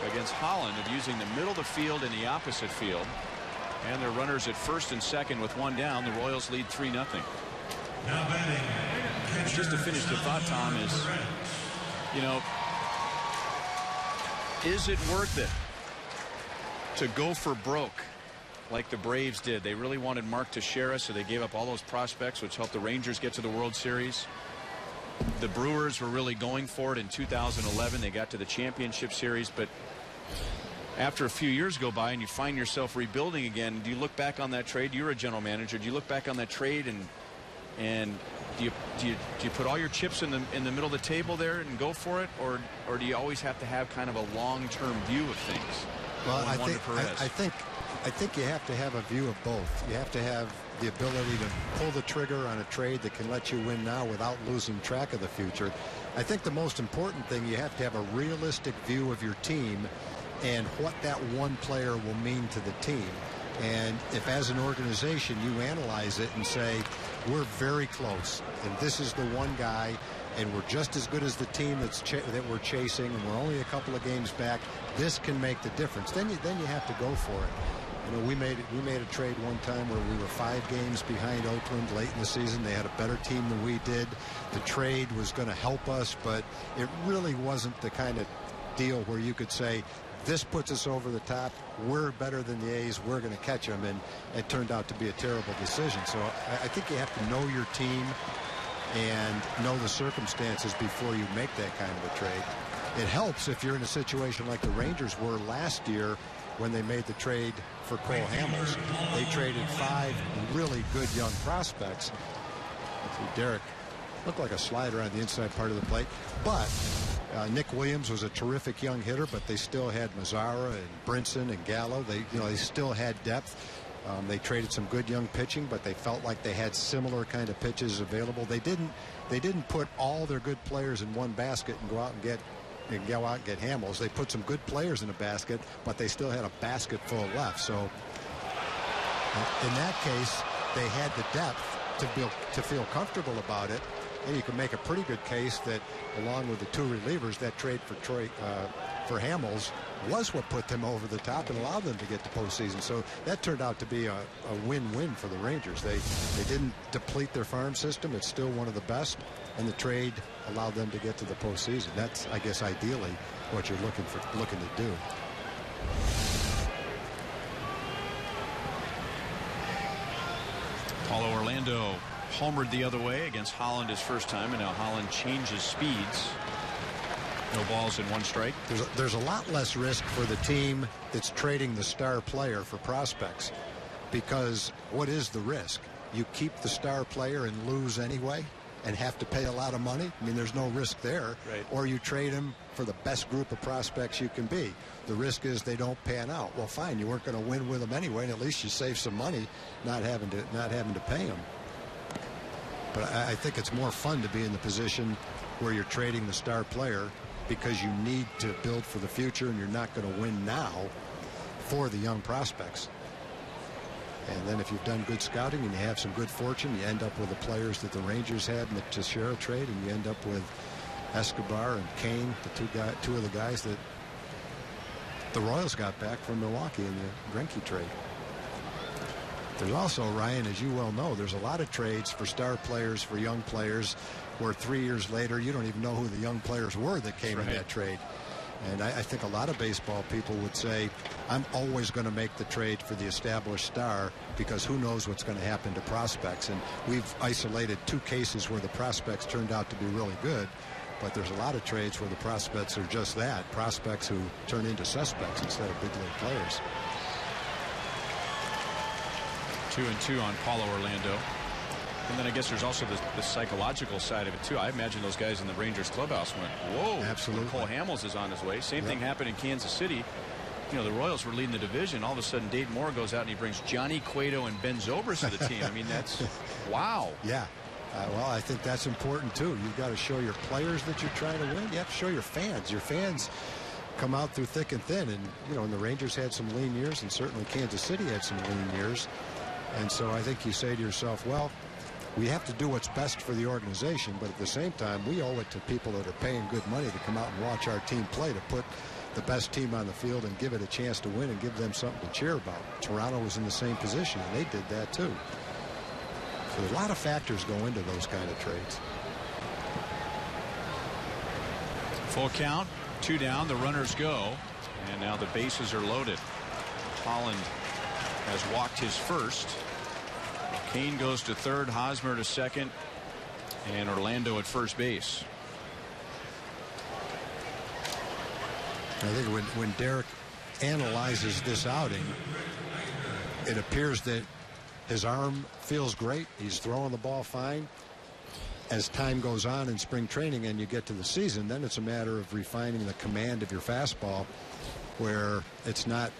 A: against Holland of using the middle of the field and the opposite field. And their runners at first and second with 1 down. The Royals lead 3-0.
E: Now batting.
A: Just to finish the thought, Tom, is it worth it to go for broke like the Braves did? They really wanted Mark Teixeira, so they gave up all those prospects, which helped the Rangers get to the World Series. The Brewers were really going for it in 2011. They got to the championship series, but after a few years go by and you find yourself rebuilding again, do you look back on that trade? You're a general manager. Do you look back on that trade and do you put all your chips in the middle of the table there and go for it, or do you always have to have kind of a long-term view of things?
C: Well, I think you have to have a view of both. You have to have the ability to pull the trigger on a trade that can let you win now without losing track of the future. I think the most important thing, you have to have a realistic view of your team and what that one player will mean to the team. And if as an organization you analyze it and say, we're very close and this is the one guy and we're just as good as the team that we're chasing and we're only a couple of games back, this can make the difference, then you have to go for it. We made a trade one time where we were 5 games behind Oakland late in the season. They had a better team than we did. The trade was going to help us, but it really wasn't the kind of deal where you could say, this puts us over the top. We're better than the A's. We're going to catch them. And it turned out to be a terrible decision. So I think you have to know your team and know the circumstances before you make that kind of a trade. It helps if you're in a situation like the Rangers were last year when they made the trade for Cole Hamels. They traded 5 really good young prospects. Derek looked like a slider on the inside part of the plate, but Nick Williams was a terrific young hitter, but they still had Mazzara and Brinson and Gallo. They still had depth. They traded some good young pitching, but they felt like they had similar kind of pitches available. They didn't put all their good players in one basket and go out and get Hamels. They put some good players in a basket, but they still had a basket full left. So in that case, they had the depth to feel comfortable about it. And you can make a pretty good case that, along with the two relievers, that trade for Hamels was what put them over the top and allowed them to get to postseason. So that turned out to be a win-win for the Rangers. They didn't deplete their farm system. It's still one of the best, and the trade allowed them to get to the postseason. That's, I guess, ideally what you're looking to do.
A: Paulo Orlando homered the other way against Holland his first time, and now Holland changes speeds. No balls and 1 strike.
C: There's a lot less risk for the team that's trading the star player for prospects, because what is the risk? You keep the star player and lose anyway and have to pay a lot of money. I mean, there's no risk there.
A: Right.
C: Or you trade him for the best group of prospects you can be. The risk is they don't pan out. Well, fine, you weren't going to win with them anyway, and at least you save some money not having to pay them. But I think it's more fun to be in the position where you're trading the star player, because you need to build for the future, and you're not going to win now for the young prospects. And then if you've done good scouting and you have some good fortune, you end up with the players that the Rangers had in the Teixeira trade, and you end up with Escobar and Kane, the two of the guys that the Royals got back from Milwaukee in the Greinke trade. There's also, Ryan, as you well know, there's a lot of trades for star players, for young players, where 3 years later you don't even know who the young players were that came in that trade. And I think a lot of baseball people would say, I'm always going to make the trade for the established star, because who knows what's going to happen to prospects. And we've isolated 2 cases where the prospects turned out to be really good, but there's a lot of trades where the prospects are just that, prospects who turn into suspects instead of big league players.
A: 2-2 on Paulo Orlando. And then I guess there's also the psychological side of it too. I imagine those guys in the Rangers clubhouse went, whoa,
C: absolutely.
A: Cole Hamels is on his way. Same thing happened in Kansas City. You know, the Royals were leading the division. All of a sudden, Dayton Moore goes out and he brings Johnny Cueto and Ben Zobrist to the team. I mean, that's wow.
C: Yeah. Well, I think that's important too. You've got to show your players that you're trying to win. You have to show your fans. Your fans come out through thick and thin. And, you know, and the Rangers had some lean years, and certainly Kansas City had some lean years. And so I think you say to yourself, well, we have to do what's best for the organization, but at the same time, we owe it to people that are paying good money to come out and watch our team play, to put the best team on the field and give it a chance to win and give them something to cheer about. Toronto was in the same position, and they did that too. So a lot of factors go into those kind of trades.
A: Full count, 2 down, the runners go, and now the bases are loaded. Holland has walked his first. Kane goes to third, Hosmer to second, and Orlando at first base.
C: I think when Derek analyzes this outing, it appears that his arm feels great. He's throwing the ball fine. As time goes on in spring training and you get to the season, then it's a matter of refining the command of your fastball, where it's not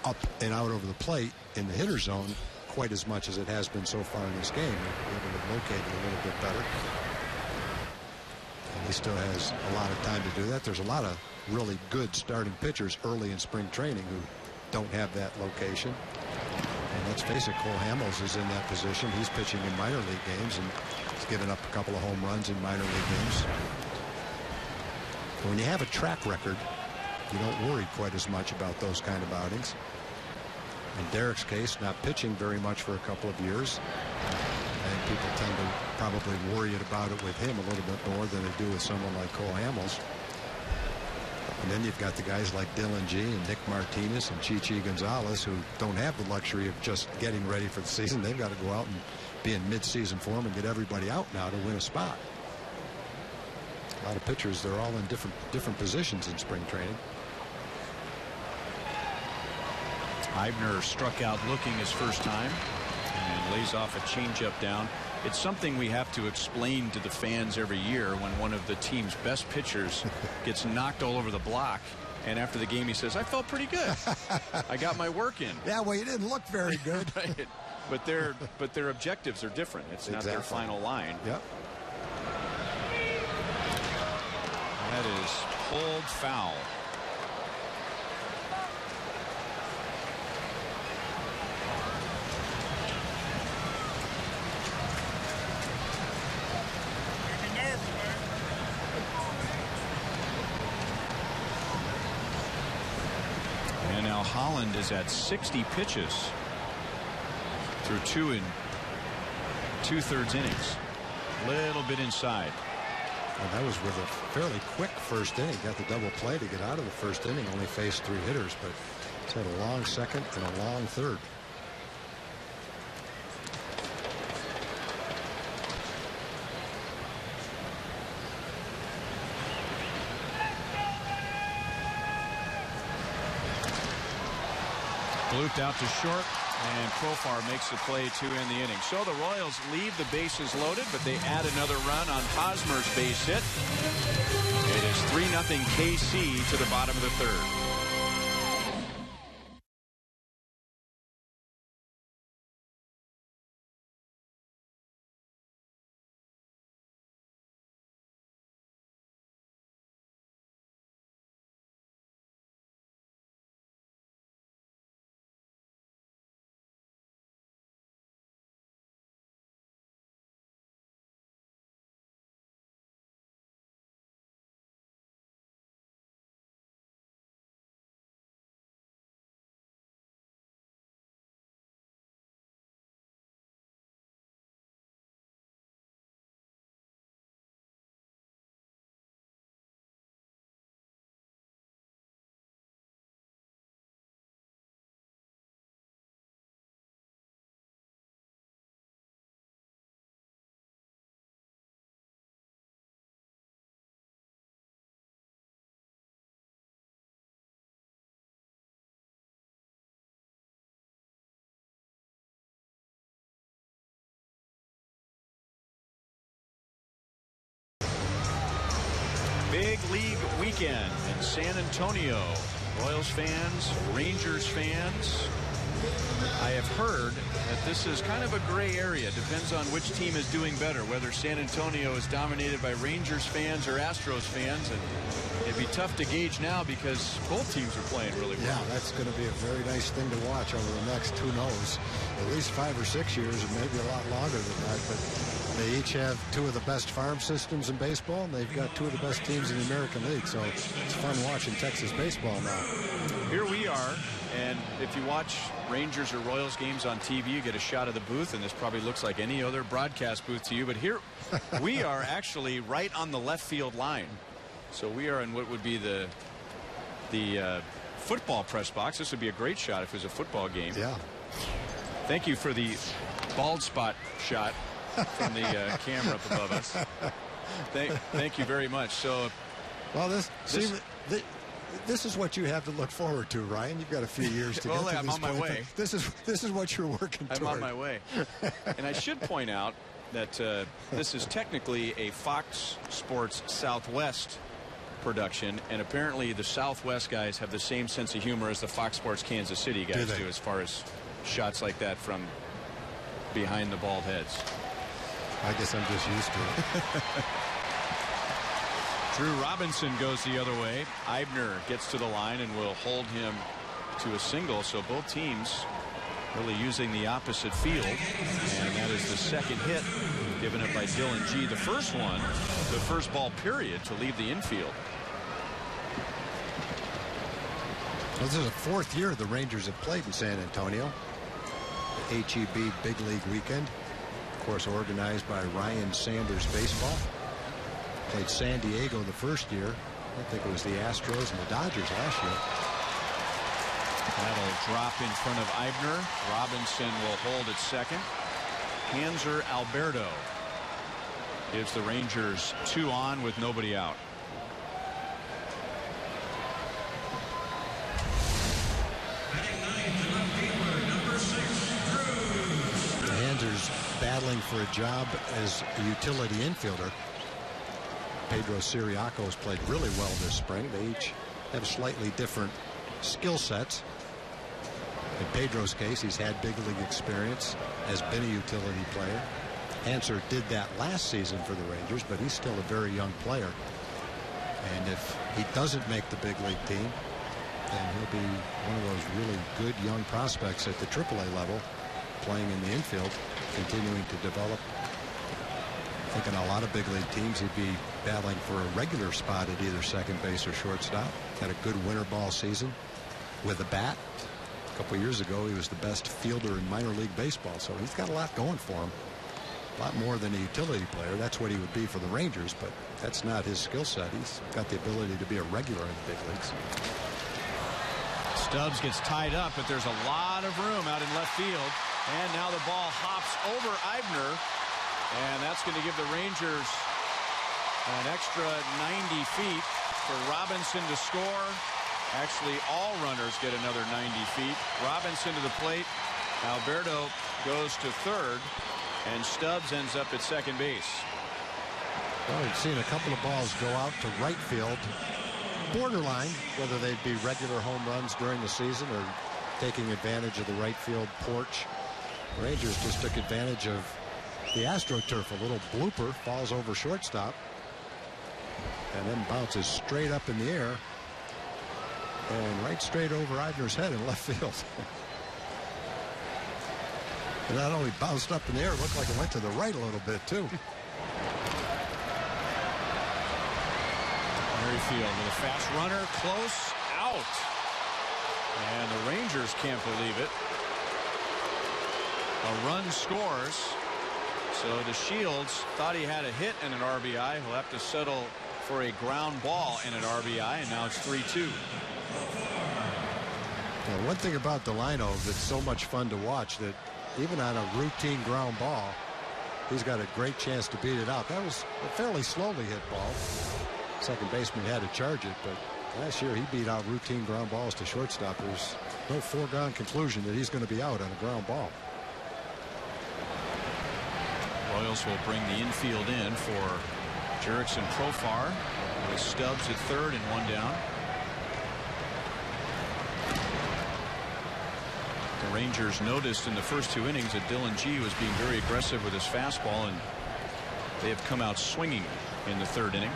C: up and out over the plate in the hitter zone quite as much as it has been so far in this game. We're able to locate it a little bit better. And he still has a lot of time to do that. There's a lot of really good starting pitchers early in spring training who don't have that location. And let's face it, Cole Hamels is in that position. He's pitching in minor league games, and he's given up a couple of home runs in minor league games. But when you have a track record, you don't worry quite as much about those kind of outings. In Derek's case, not pitching very much for a couple of years. I think people tend to probably worry about it with him a little bit more than they do with someone like Cole Hamels. And then you've got the guys like Dylan G and Nick Martinez and Chichi Gonzalez, who don't have the luxury of just getting ready for the season. They've got to go out and be in mid-season form and get everybody out now to win a spot. A lot of pitchers, they're all in different positions in spring training.
A: Eibner struck out looking his first time and lays off a changeup down. It's something we have to explain to the fans every year when one of the team's best pitchers gets knocked all over the block And after the game, he says, I felt pretty good. I got my work in.
C: Yeah, well, you didn't look very good.
A: Right. But their objectives are different. It's not their final line.
C: Yep.
A: That is pulled foul. And now Holland is at 60 pitches through 2 2/3 innings. Little bit inside.
C: And that was with a fairly quick first inning. Got the double play to get out of the first inning. Only faced 3 hitters, but it's had a long second and a long third.
A: Looped out to short, and Profar makes the play to end the inning. So the Royals leave the bases loaded, but they add another run on Hosmer's base hit. It is 3-0 KC to the bottom of the third. Big league weekend in San Antonio. Royals fans, Rangers fans. I have heard that this is kind of a gray area. Depends on which team is doing better, whether San Antonio is dominated by Rangers fans or Astros fans. And it'd be tough to gauge now because both teams are playing really well.
C: Yeah, that's going to be a very nice thing to watch over the next, who knows, at least 5 or 6 years, and maybe a lot longer than that. But they each have 2 of the best farm systems in baseball, and they've got 2 of the best teams in the American League. So it's fun watching Texas baseball now.
A: Here we are, and if you watch Rangers or Royals games on TV, you get a shot of the booth, and this probably looks like any other broadcast booth to you. But here we are actually right on the left field line. So we are in what would be the football press box. This would be a great shot if it was a football game.
C: Yeah.
A: Thank you for the bald spot shot from the camera up above us. Thank you very much. So,
C: well, this is what you have to look forward to, Ryan. You've got a few years to
A: well,
C: get to
A: I'm
C: this
A: on my
C: point.
A: way.
C: This is what you're working toward.
A: I'm on my way. And I should point out that this is technically a Fox Sports Southwest production, and apparently the Southwest guys have the same sense of humor as the Fox Sports Kansas City guys do as far as shots like that from behind the bald heads.
C: I guess I'm just used to it.
A: Drew Robinson goes the other way. Eibner gets to the line and will hold him to a single. So both teams really using the opposite field. And that is the second hit given up by Dylan G. The first one, the first ball period to leave the infield.
C: Well, this is the 4th year the Rangers have played in San Antonio. The HEB Big League Weekend, of course, organized by Ryan Sanders Baseball. Played San Diego the first year. I think it was the Astros and the Dodgers last year.
A: That'll drop in front of Eibner. Robinson will hold at second. Hanser Alberto gives the Rangers 2 on with nobody out.
C: Hanser's battling for a job as a utility infielder. Pedro Siriaco has played really well this spring. They each have slightly different skill sets. In Pedro's case, he's had big league experience, has been a utility player. Hanser did that last season for the Rangers, but he's still a very young player. And if he doesn't make the big league team, then he'll be one of those really good young prospects at the AAA level, playing in the infield, continuing to develop. I think in a lot of big league teams, he'd be battling for a regular spot at either second base or shortstop. Had a good winter ball season with a bat. A couple years ago, he was the best fielder in minor league baseball, so he's got a lot going for him. A lot more than a utility player. That's what he would be for the Rangers, but that's not his skill set. He's got the ability to be a regular in the big leagues.
A: Stubbs gets tied up, but there's a lot of room out in left field. And now the ball hops over Eibner. And that's going to give the Rangers an extra 90 feet for Robinson to score. Actually, all runners get another 90 feet. Robinson to the plate. Alberto goes to third. And Stubbs ends up at second base.
C: Well, we've seen a couple of balls go out to right field. Borderline, whether they'd be regular home runs during the season or taking advantage of the right field porch. The Rangers just took advantage of the AstroTurf. A little blooper, falls over shortstop, and then bounces straight up in the air and right straight over Eibner's head in left field. And not only bounced up in the air, it looked like it went to the right a little bit too.
A: Merrifield with a fast runner, close, out. And the Rangers can't believe it. A run scores. So the Shields thought he had a hit and an RBI. He'll have to settle for a ground ball and an RBI, and now it's 3-2.
C: Well, one thing about Delino that's so much fun to watch, that even on a routine ground ball, he's got a great chance to beat it out. That was a fairly slowly hit ball. Second baseman had to charge it, but last year he beat out routine ground balls to shortstop. There's no foregone conclusion that he's going to be out on a ground ball.
A: Royals will bring the infield in for Jerickson Profar with Stubbs at third and one down. The Rangers noticed in the first two innings that Dylan G was being very aggressive with his fastball, and they have come out swinging in the third inning.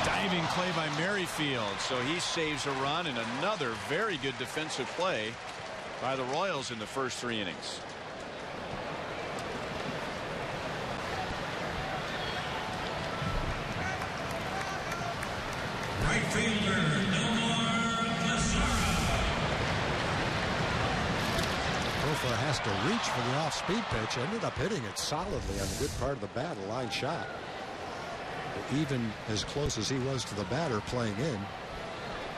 A: Diving play by Merrifield, so he saves a run, and another very good defensive play by the Royals in the first three innings.
E: Right fielder,
C: Profar has to reach for the off-speed pitch. Ended up hitting it solidly on the good part of the bat, a line shot. But even as close as he was to the batter playing in,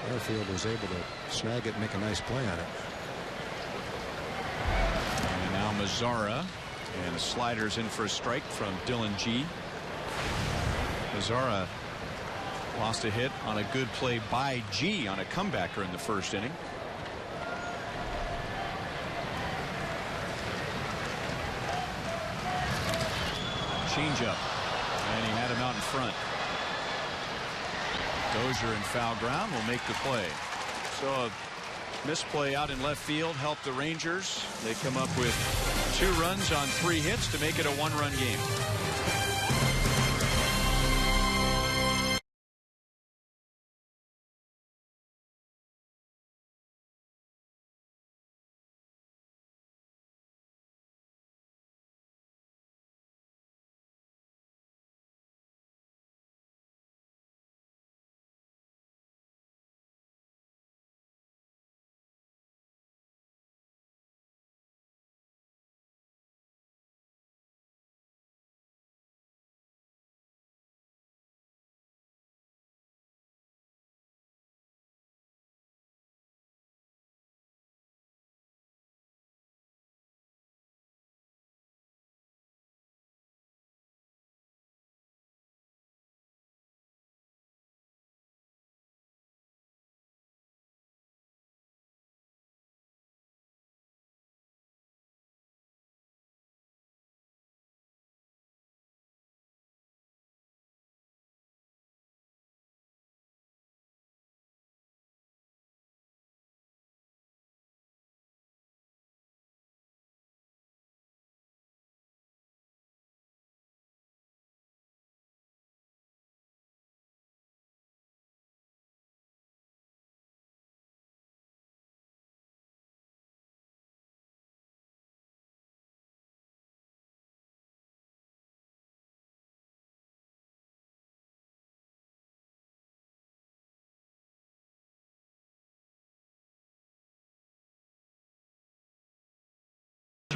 C: Merrifield was able to snag it and make a nice play on it.
A: And now Mazzara, and the slider's in for a strike from Dylan G. Mazzara lost a hit on a good play by G on a comebacker in the first inning. Changeup, and he had him out in front. Dozier in foul ground will make the play. So a misplay out in left field helped the Rangers. They come up with 2 runs on 3 hits to make it a 1-run game.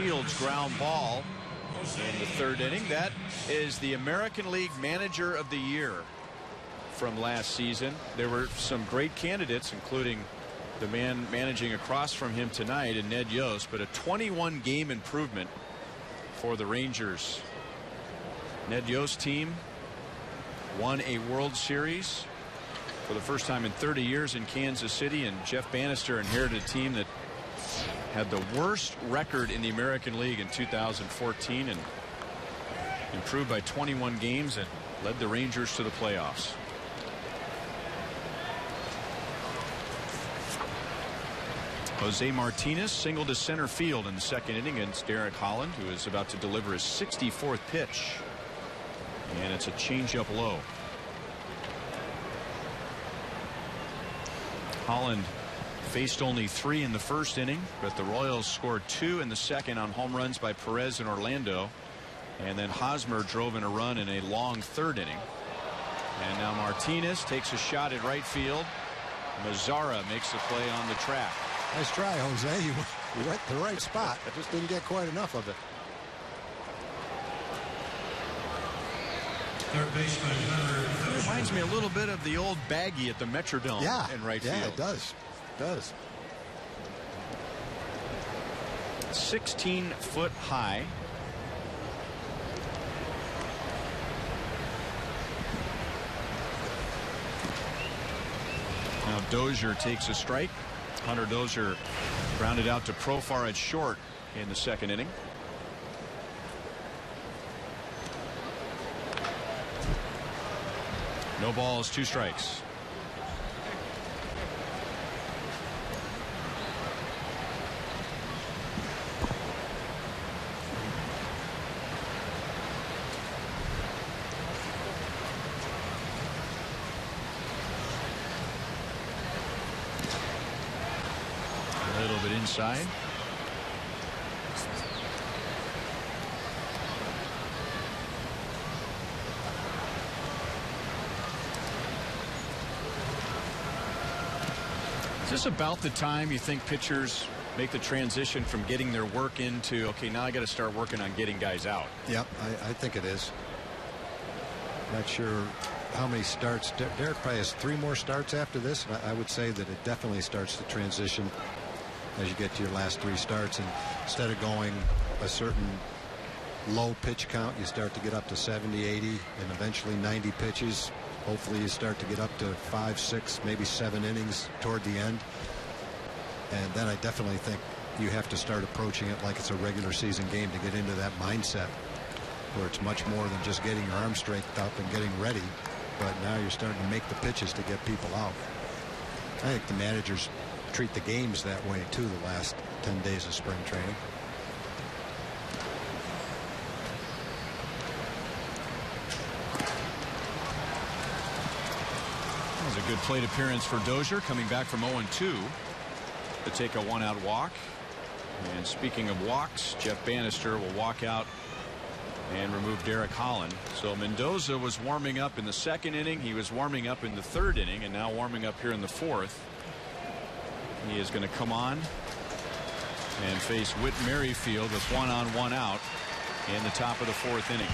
A: Shields ground ball in the third inning. That is the American League Manager of the Year from last season. There were some great candidates, including the man managing across from him tonight in Ned Yost, but a 21 game improvement for the Rangers. Ned Yost's team won a World Series for the first time in 30 years in Kansas City, and Jeff Bannister inherited a team that had the worst record in the American League in 2014 and improved by 21 games and led the Rangers to the playoffs. Jose Martinez singled to center field in the second inning against Derek Holland, who is about to deliver his 64th pitch. And it's a changeup low. Holland faced only 3 in the first inning, but the Royals scored 2 in the second on home runs by Perez and Orlando. And then Hosmer drove in a run in a long third inning. And now Martinez takes a shot at right field. Mazzara makes the play on the track.
C: Nice try, Jose. You went to the right spot. Just didn't get quite enough of it.
E: Third baseman,
A: It reminds me a little bit of the old Baggy at the Metrodome in right field.
C: Yeah, it does. It does.
A: 16-foot high. Now Dozier takes a strike. Hunter Dozier grounded out to Profar at short in the second inning. No balls, 2 strikes. A little bit inside. Is this about the time you think pitchers make the transition from getting their work into, okay, now I got to start working on getting guys out?
C: Yep, I think it is. Not sure how many starts. Derek probably has 3 more starts after this. I would say that it definitely starts to transition as you get to your last 3 starts. And instead of going a certain low pitch count, you start to get up to 70, 80, and eventually 90 pitches. Hopefully you start to get up to 5, 6, maybe 7 innings toward the end. And then I definitely think you have to start approaching it like it's a regular season game to get into that mindset where it's much more than just getting your arm strength up and getting ready. But now you're starting to make the pitches to get people out. I think the managers treat the games that way too the last 10 days of spring training.
A: That was a good plate appearance for Dozier, coming back from 0-2 to take a 1-out walk. And speaking of walks, Jeff Bannister will walk out and remove Derek Holland. So Mendoza was warming up in the second inning. He was warming up in the third inning, and now warming up here in the fourth. He is going to come on and face Whit Merrifield with 1 on, 1 out in the top of the fourth inning.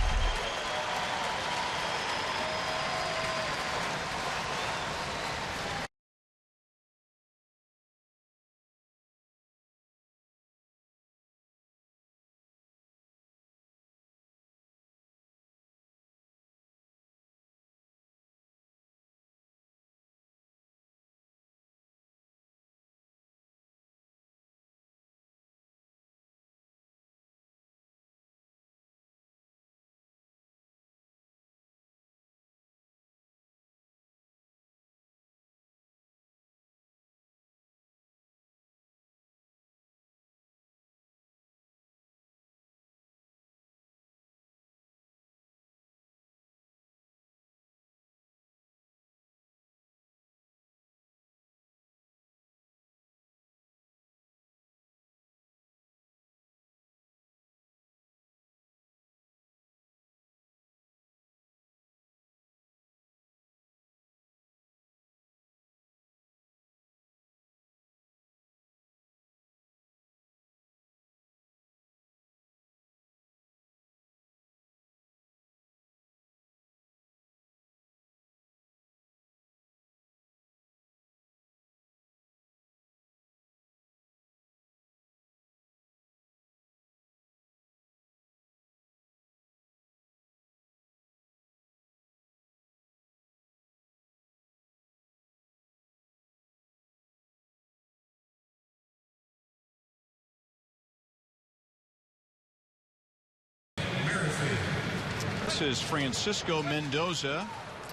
A: This is Francisco Mendoza,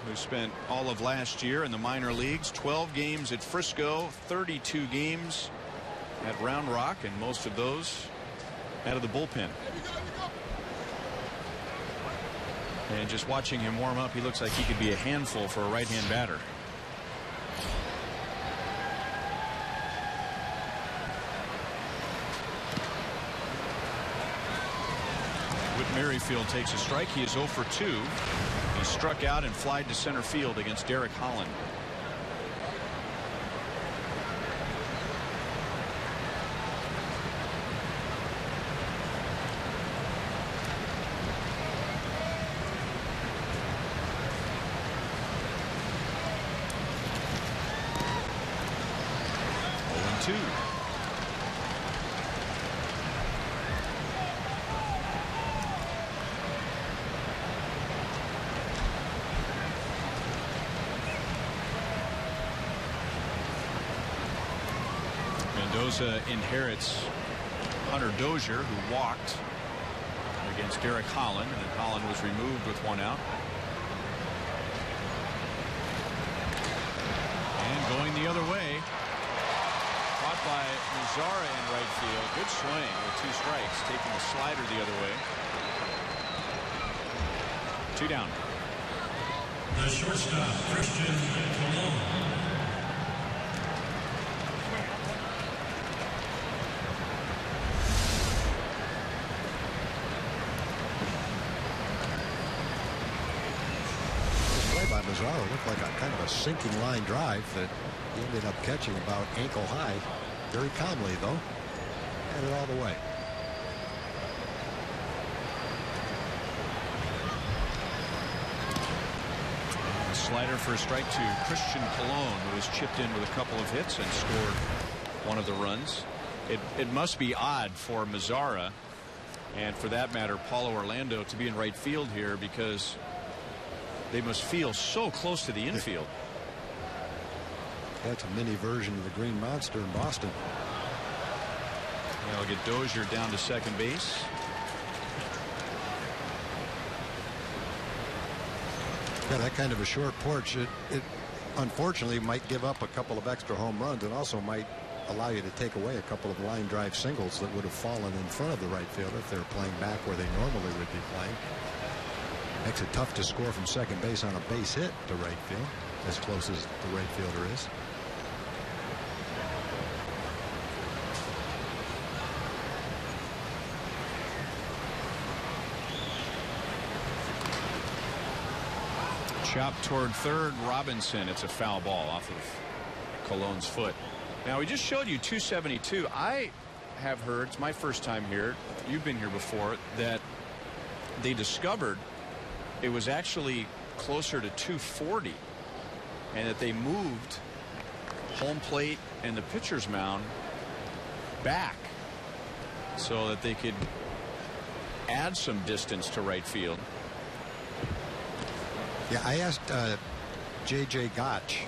A: who spent all of last year in the minor leagues. 12 games at Frisco, 32 games at Round Rock, and most of those out of the bullpen. And just watching him warm up, he looks like he could be a handful for a right-hand batter. Whit Merrifield takes a strike. He is 0 for 2. He struck out and flied to center field against Derek Holland. Mendoza inherits Hunter Dozier, who walked against Derek Holland, and Holland was removed with 1 out. And going the other way, caught by Mazara in right field. Good swing with 2 strikes, taking the slider the other way. 2 down.
E: The shortstop, Christian Colon.
C: Mazara looked like a kind of a sinking line drive that he ended up catching about ankle high. Very calmly, though. Had it all the way.
A: A slider for a strike to Christian Colon, who was chipped in with a couple of hits and scored one of the runs. It must be odd for Mazara, and for that matter, Paulo Orlando, to be in right field here, because they must feel so close to the infield.
C: That's a mini version of the Green Monster in Boston.
A: They'll get Dozier down to second base.
C: Yeah, that kind of a short porch, it unfortunately might give up a couple of extra home runs, and also might allow you to take away a couple of line drive singles that would have fallen in front of the right fielder if they're playing back where they normally would be playing. Makes it tough to score from second base on a base hit to right field, as close as the right fielder is.
A: Chop toward third. Robinson. It's a foul ball off of Colon's foot. Now, we just showed you 272. I have heard, it's my first time here, you've been here before, that they discovered it was actually closer to 240, and that they moved home plate and the pitcher's mound back so that they could add some distance to right field.
C: Yeah, I asked J.J. Gotch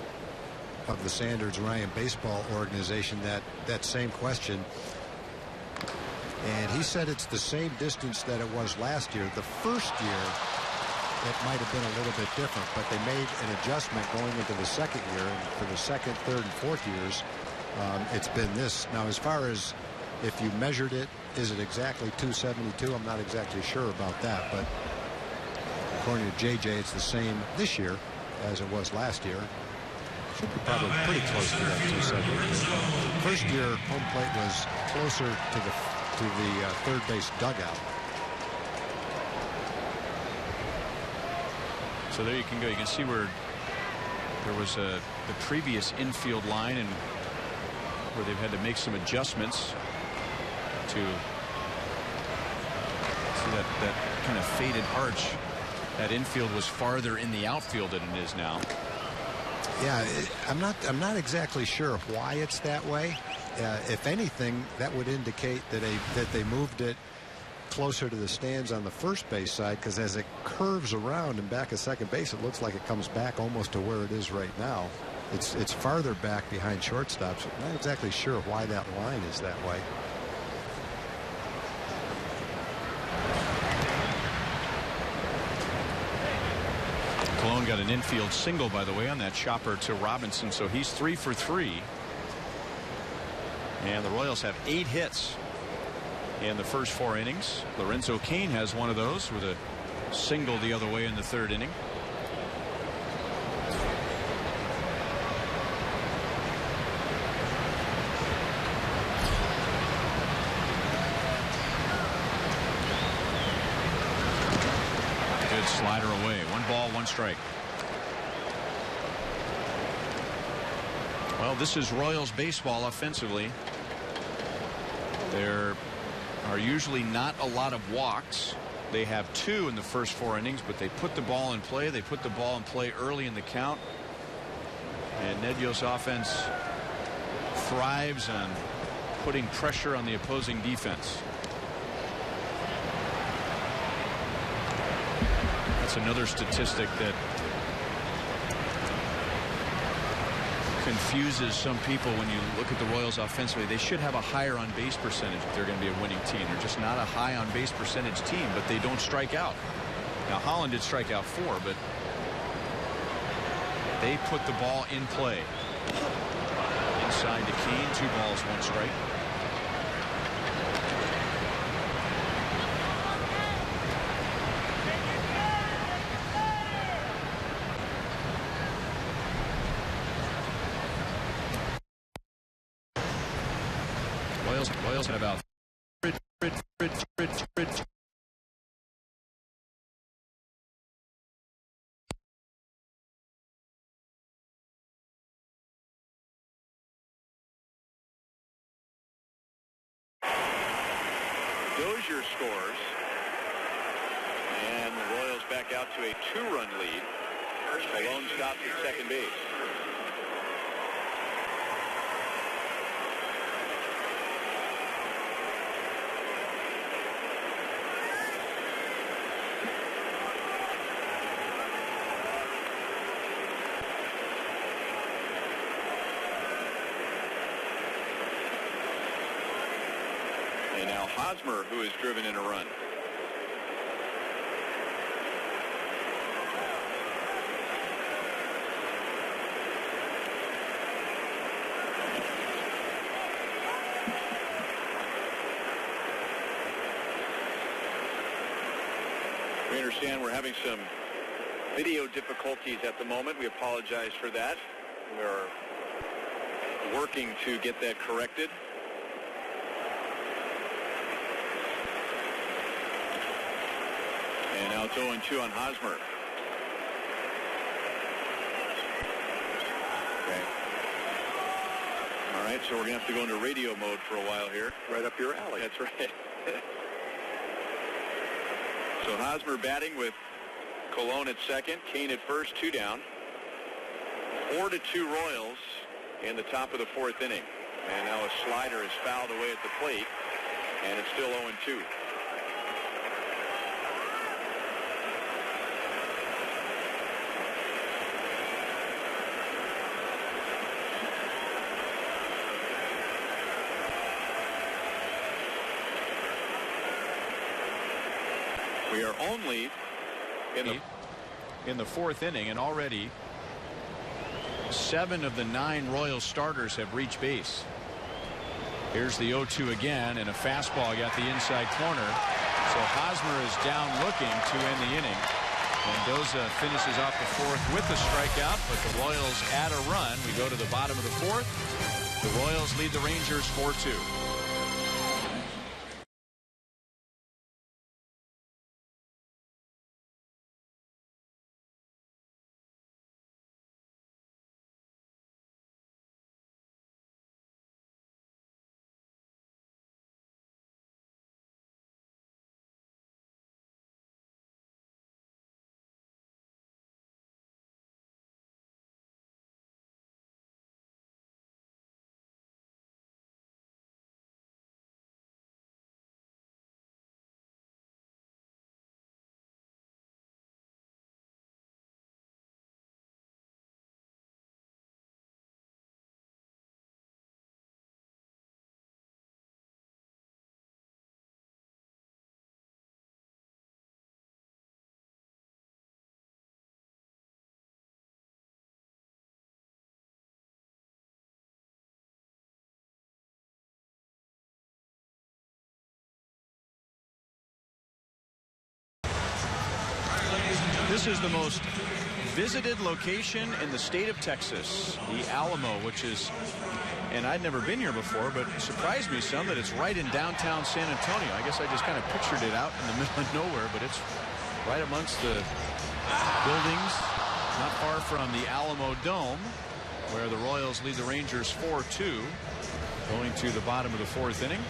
C: of the Sanders Ryan Baseball Organization that same question, and he said it's the same distance that it was last year. The first year it might have been a little bit different, but they made an adjustment going into the second year, and for the second, third, and fourth years, it's been this. Now, as far as if you measured it, is it exactly 272? I'm not exactly sure about that, but according to JJ, it's the same this year as it was last year. Should be probably pretty close to that 272. First year, home plate was closer to the third base dugout.
A: So there you can go. You can see where there was the previous infield line, and where they've had to make some adjustments to see that kind of faded arch. That infield was farther in the outfield than it is now.
C: Yeah, I'm not exactly sure why it's that way. If anything, that would indicate that they moved it closer to the stands on the first base side, because as it curves around and back of second base, it looks like it comes back almost to where it is right now. It's farther back behind shortstop, so I'm not exactly sure why that line is that way.
A: Colon got an infield single, by the way, on that chopper to Robinson, so he's 3 for 3. And the Royals have 8 hits in the first 4 innings. Lorenzo Cain has one of those with a single the other way in the 3rd inning. Slider away. 1 ball, 1 strike. Well, this is Royals baseball offensively. There are usually not a lot of walks. They have 2 in the first 4 innings, but they put the ball in play. They put the ball in play early in the count. And Nedyo's offense thrives on putting pressure on the opposing defense. That's another statistic that confuses some people when you look at the Royals offensively. They should have a higher on base percentage if they're going to be a winning team. They're just not a high on base percentage team, but they don't strike out. Now Holland did strike out 4, but they put the ball in play. Inside to Cain, 2 balls, 1 strike. Royals had about
F: Dozier scores, and the Royals back out to a 2-run lead. Colon stops at second base. Hosmer, who has driven in a run. We understand we're having some video difficulties at the moment. We apologize for that. We're working to get that corrected. And now it's 0-2 on Hosmer. Okay. All right, so we're going to have to go into radio mode for a while here.
G: Right up your alley.
F: That's right. So Hosmer batting with Colon at second, Cain at first, 2 down. 4-2 Royals in the top of the 4th inning. And now a slider is fouled away at the plate, and it's still 0-2. We are only
A: in the 4th inning, and already 7 of the 9 Royal starters have reached base. Here's the 0-2 again, and a fastball got the inside corner. So Hosmer is down looking to end the inning. Mendoza finishes off the 4th with a strikeout, but the Royals add a run. We go to the bottom of the 4th. The Royals lead the Rangers 4-2. This is the most visited location in the state of Texas, the Alamo, which is, and I'd never been here before, but it surprised me some that it's right in downtown San Antonio. I guess I just kind of pictured it out in the middle of nowhere, but it's right amongst the buildings, not far from the Alamo Dome, where the Royals lead the Rangers 4-2, going to the bottom of the 4th inning.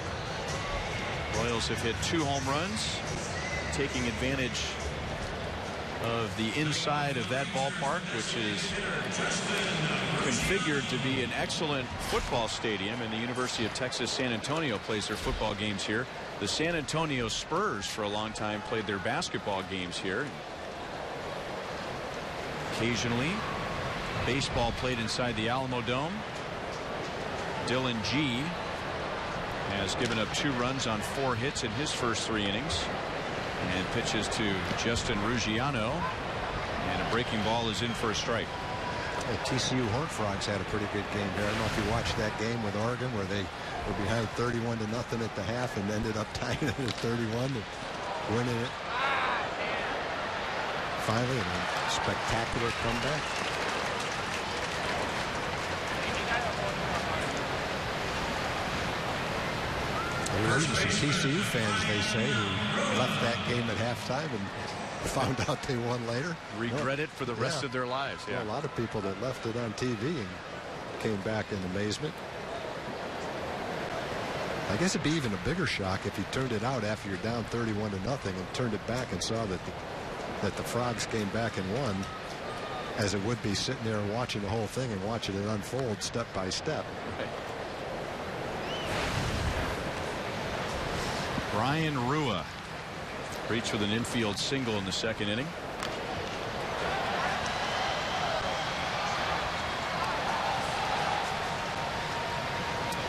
A: Royals have hit 2 home runs, taking advantage of the inside of that ballpark, which is configured to be an excellent football stadium, and the University of Texas San Antonio plays their football games here. The San Antonio Spurs for a long time played their basketball games here. Occasionally baseball played inside the Alamo Dome. Dylan G has given up 2 runs on 4 hits in his first 3 innings. And pitches to Justin Ruggiano, and a breaking ball is in for a strike.
C: TCU Horned Frogs had a pretty good game here. I don't know if you watched that game with Oregon where they were behind 31-0 at the half and ended up tying it at 31 and winning it finally in a spectacular comeback. There were even some TCU fans, they say, who left that game at halftime and found out they won later.
A: Regret it for the rest of their lives. Yeah.
C: A lot of people that left it on TV and came back in amazement. I guess it'd be even a bigger shock if you turned it out after you're down 31-0 and turned it back and saw that the Frogs came back and won, as it would be sitting there and watching the whole thing and watching it unfold step by step.
A: Right. Brian Rua reached with an infield single in the 2nd inning.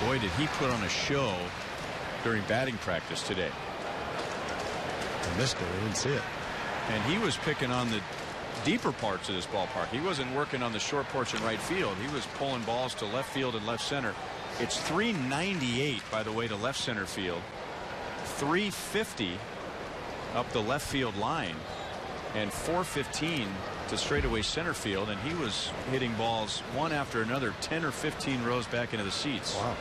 A: Boy, did he put on a show during batting practice today.
C: I missed it. I didn't see it.
A: And he was picking on the deeper parts of this ballpark. He wasn't working on the short porch in right field. He was pulling balls to left field and left center. It's 398, by the way, to left center field. 350 up the left field line, and 415 to straightaway center field, and he was hitting balls one after another 10 or 15 rows back into the seats.
C: Wow.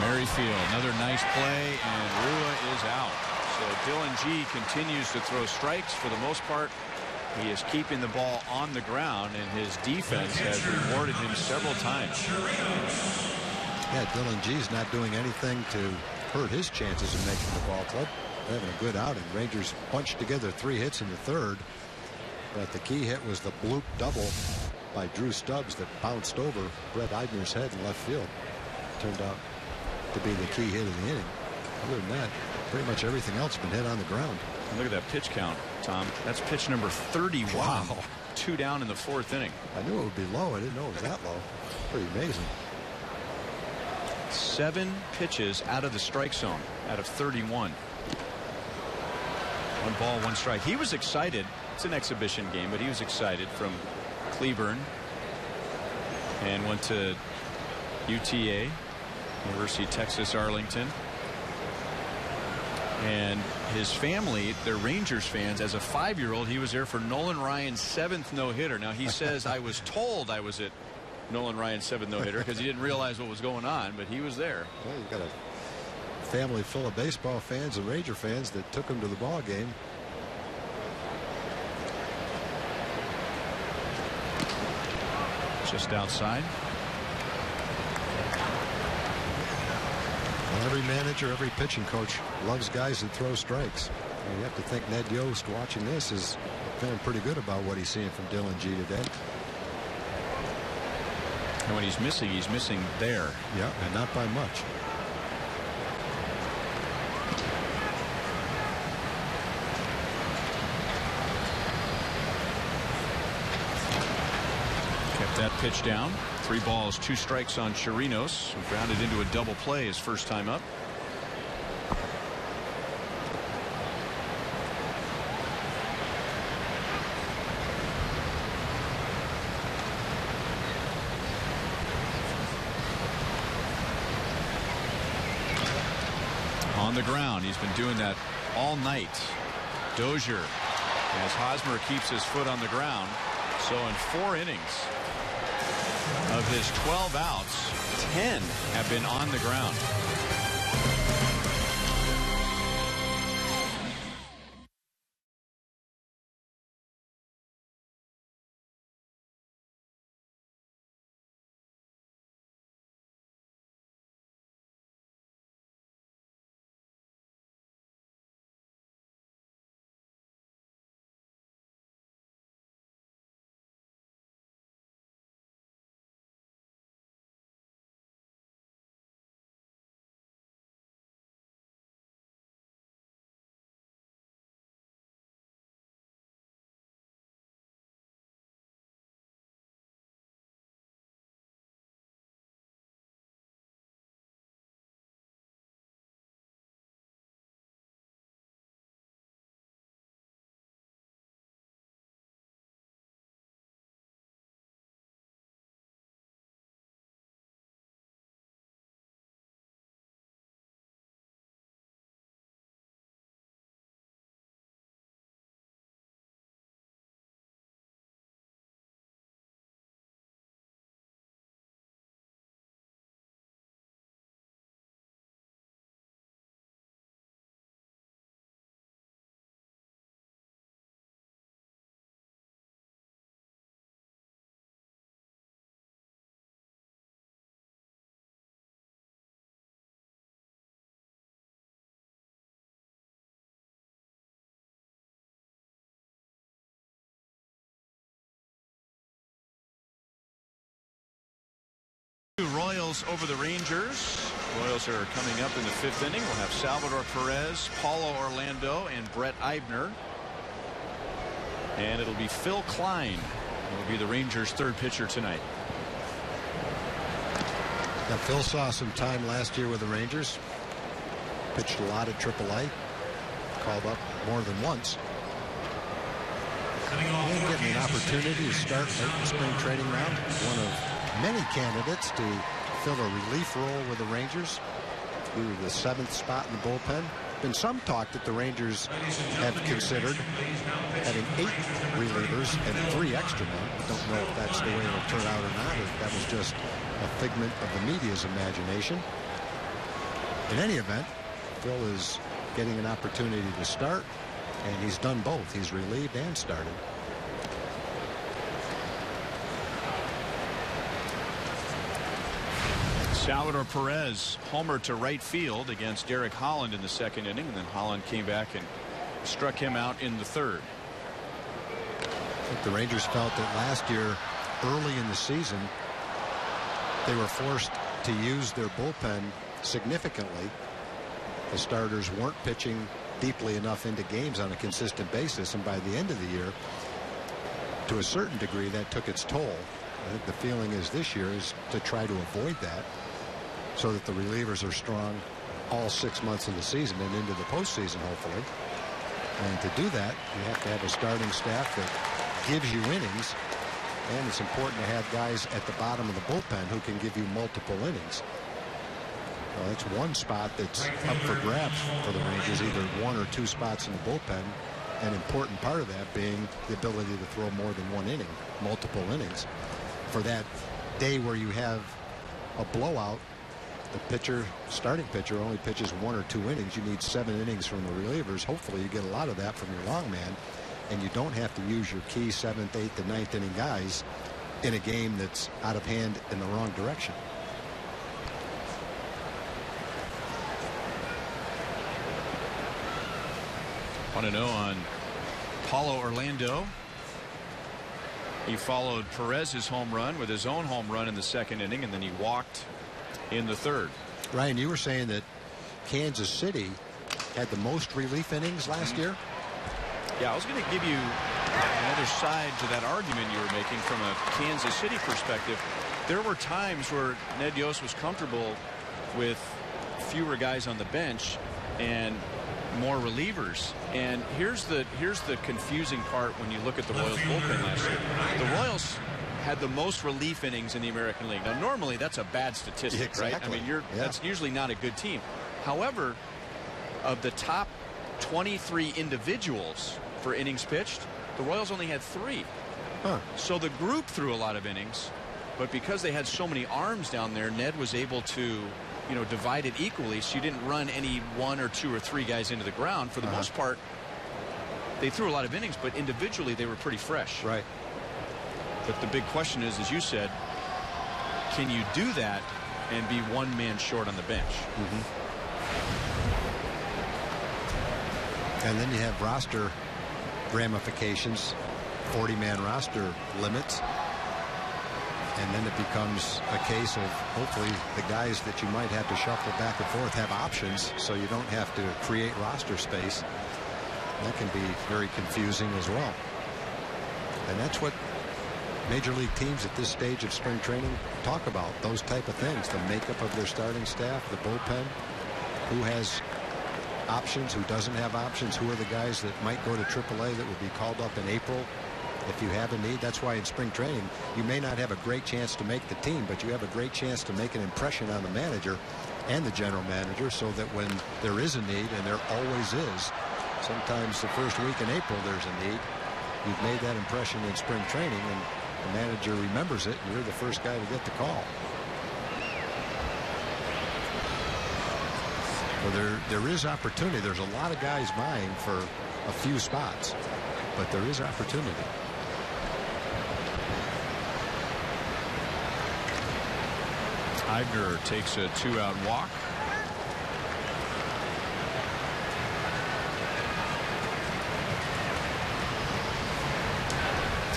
A: Merrifield, another nice play, and Rua is out. So Dylan G continues to throw strikes. For the most part, he is keeping the ball on the ground, and his defense has rewarded him several times.
C: Yeah, Dylan G's not doing anything to hurt his chances of making the ball club. They're having a good outing. Rangers bunched together 3 hits in the 3rd, but the key hit was the bloop double by Drew Stubbs that bounced over Brett Eidner's head in left field. Turned out to be the key hit of the inning. Other than that, pretty much everything else has been hit on the ground.
A: And look at that pitch count, Tom. That's pitch number 31.
C: Wow.
A: 2 down in the 4th inning.
C: I knew it would be low. I didn't know it was that low. Pretty amazing.
A: 7 pitches out of the strike zone out of 31. 1 ball, 1 strike. He was excited. It's an exhibition game, but he was excited from Cleburne and went to UTA, University of Texas Arlington. And his family, they're Rangers fans. As a 5-year-old, he was there for Nolan Ryan's 7th no-hitter. Now, he says, I was told I was at Nolan Ryan's 7th no-hitter because he didn't realize what was going on, but he was there.
C: Well, you got a family full of baseball fans and Ranger fans that took him to the ball game.
A: Just outside.
C: Well, every manager, every pitching coach loves guys that throw strikes. You have to think Ned Yost, watching this, is feeling pretty good about what he's seeing from Dylan G today.
A: And when he's missing there.
C: Yeah, and not by much.
A: Kept that pitch down. 3 balls, 2 strikes on Chirinos, who grounded into a double play his first time up. On the ground. He's been doing that all night. Dozier, as Hosmer keeps his foot on the ground. So in 4 innings of his 12 outs, 10 have been on the ground. Royals over the Rangers. Royals are coming up in the 5th inning. We'll have Salvador Perez, Paulo Orlando, and Brett Eibner. And it'll be Phil Klein. Will be the Rangers' 3rd pitcher tonight.
C: Now, Phil saw some time last year with the Rangers. Pitched a lot at AAA. Called up more than once. And getting an opportunity to start late in the spring training round. One of many candidates to fill a relief role with the Rangers through the 7th spot in the bullpen. Been some talk that the Rangers have considered having 8 relievers and 3 extra men. Don't know if that's the way it'll turn out or not, or if that was just a figment of the media's imagination. In any event, Phil is getting an opportunity to start, and he's done both. He's relieved and started.
A: Salvador Perez homer to right field against Derek Holland in the 2nd inning, and then Holland came back and struck him out in the 3rd.
C: I think the Rangers felt that last year, early in the season, they were forced to use their bullpen significantly. The starters weren't pitching deeply enough into games on a consistent basis, and by the end of the year, to a certain degree, that took its toll. I think the feeling is this year is to try to avoid that, so that the relievers are strong all 6 months of the season and into the postseason, hopefully. And to do that, you have to have a starting staff that gives you innings, and it's important to have guys at the bottom of the bullpen who can give you multiple innings. Well, that's one spot that's up for grabs for the Rangers, either 1 or 2 spots in the bullpen. An important part of that being the ability to throw more than 1 inning, multiple innings. For that day where you have a blowout, the starting pitcher only pitches 1 or 2 innings. You need 7 innings from the relievers. Hopefully you get a lot of that from your long man, and you don't have to use your key 7th, 8th, and 9th inning guys in a game that's out of hand in the wrong direction.
A: Want to know on Paulo Orlando. He followed Perez's home run with his own home run in the 2nd inning, and then he walked in the 3rd.
C: Ryan, you were saying that Kansas City had the most relief innings last year.
A: Yeah, I was going to give you another side to that argument you were making from a Kansas City perspective. There were times where Ned Yost was comfortable with fewer guys on the bench and more relievers. And here's the confusing part when you look at the Royals bullpen last year. The Royals had the most relief innings in the American League. Now, normally that's a bad statistic,
C: exactly.
A: right? I mean, that's usually not a good team. However, of the top 23 individuals for innings pitched, the Royals only had 3. So the group threw a lot of innings, but because they had so many arms down there, Ned was able to, divide it equally, so you didn't run any 1 or 2 or 3 guys into the ground. For the most part, they threw a lot of innings, but individually they were pretty fresh.
C: Right.
A: But the big question is, as you said, can you do that and be 1 man short on the bench?
C: And then you have roster ramifications, 40-man roster limits. And then it becomes a case of hopefully the guys that you might have to shuffle back and forth have options so you don't have to create roster space. That can be very confusing as well. And that's what major league teams at this stage of spring training talk about, those type of things, the makeup of their starting staff, the bullpen, who has options, who doesn't have options, who are the guys that might go to AAA that would be called up in April if you have a need. That's why in spring training you may not have a great chance to make the team, but you have a great chance to make an impression on the manager and the general manager, so that when there is a need, and there always is, sometimes the first week in April there's a need, you've made that impression in spring training and the manager remembers it and you're the first guy to get the call. Well, there is opportunity. There's a lot of guys vying for a few spots, but there is opportunity.
A: Eibner takes a 2-out walk.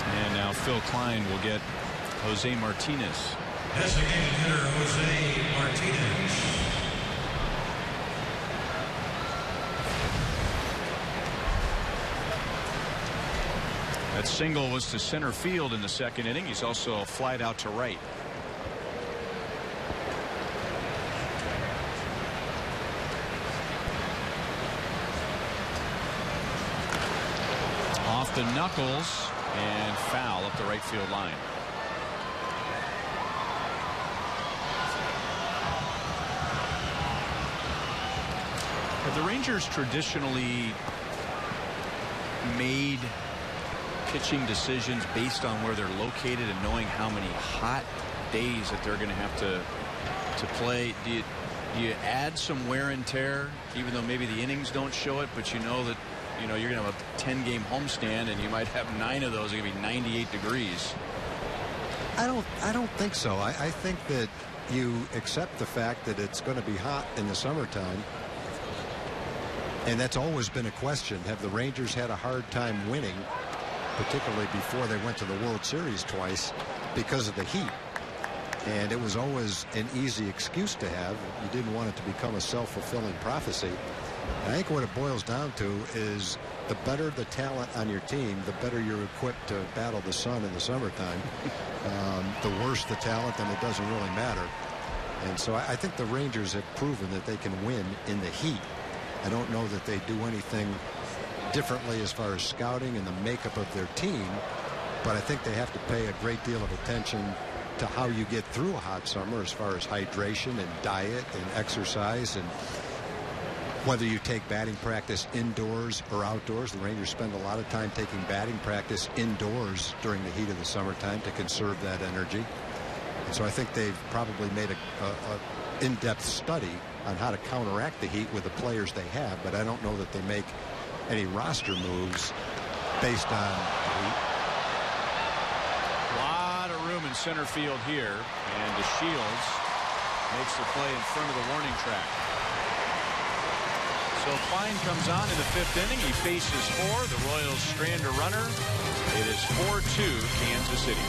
A: And now Phil Klein will get Jose Martinez.
E: Designated hitter Jose Martinez.
A: That single was to center field in the second inning. He's also flied out to right. Off the knuckles and foul up the right field line. Have the Rangers traditionally made pitching decisions based on where they're located and knowing how many hot days that they're going to have to play? Do you add some wear and tear, even though maybe the innings don't show it, but you know that you're going to have a 10-game homestand and you might have 9 of those are going to be 98 degrees?
C: I don't think so. I think that you accept the fact that it's going to be hot in the summertime, and that's always been a question. Have the Rangers had a hard time winning, particularly before they went to the World Series twice, because of the heat? And it was always an easy excuse to have. You didn't want it to become a self-fulfilling prophecy. And I think what it boils down to is the better the talent on your team, the better you're equipped to battle the sun in the summertime. The worse the talent, then it doesn't really matter. And so I think the Rangers have proven that they can win in the heat. I don't know that they do anything differently as far as scouting and the makeup of their team, but I think they have to pay a great deal of attention to how you get through a hot summer as far as hydration and diet and exercise, and whether you take batting practice indoors or outdoors. The Rangers spend a lot of time taking batting practice indoors during the heat of the summertime to conserve that energy. And so I think they've probably made a in-depth study on how to counteract the heat with the players they have, but I don't know that they make any roster moves based on the heat.
A: A lot of room in center field here, and DeShields makes the play in front of the warning track. So Klein comes on in the 5th inning. He faces 4. The Royals strand a runner. It is 4-2 Kansas City.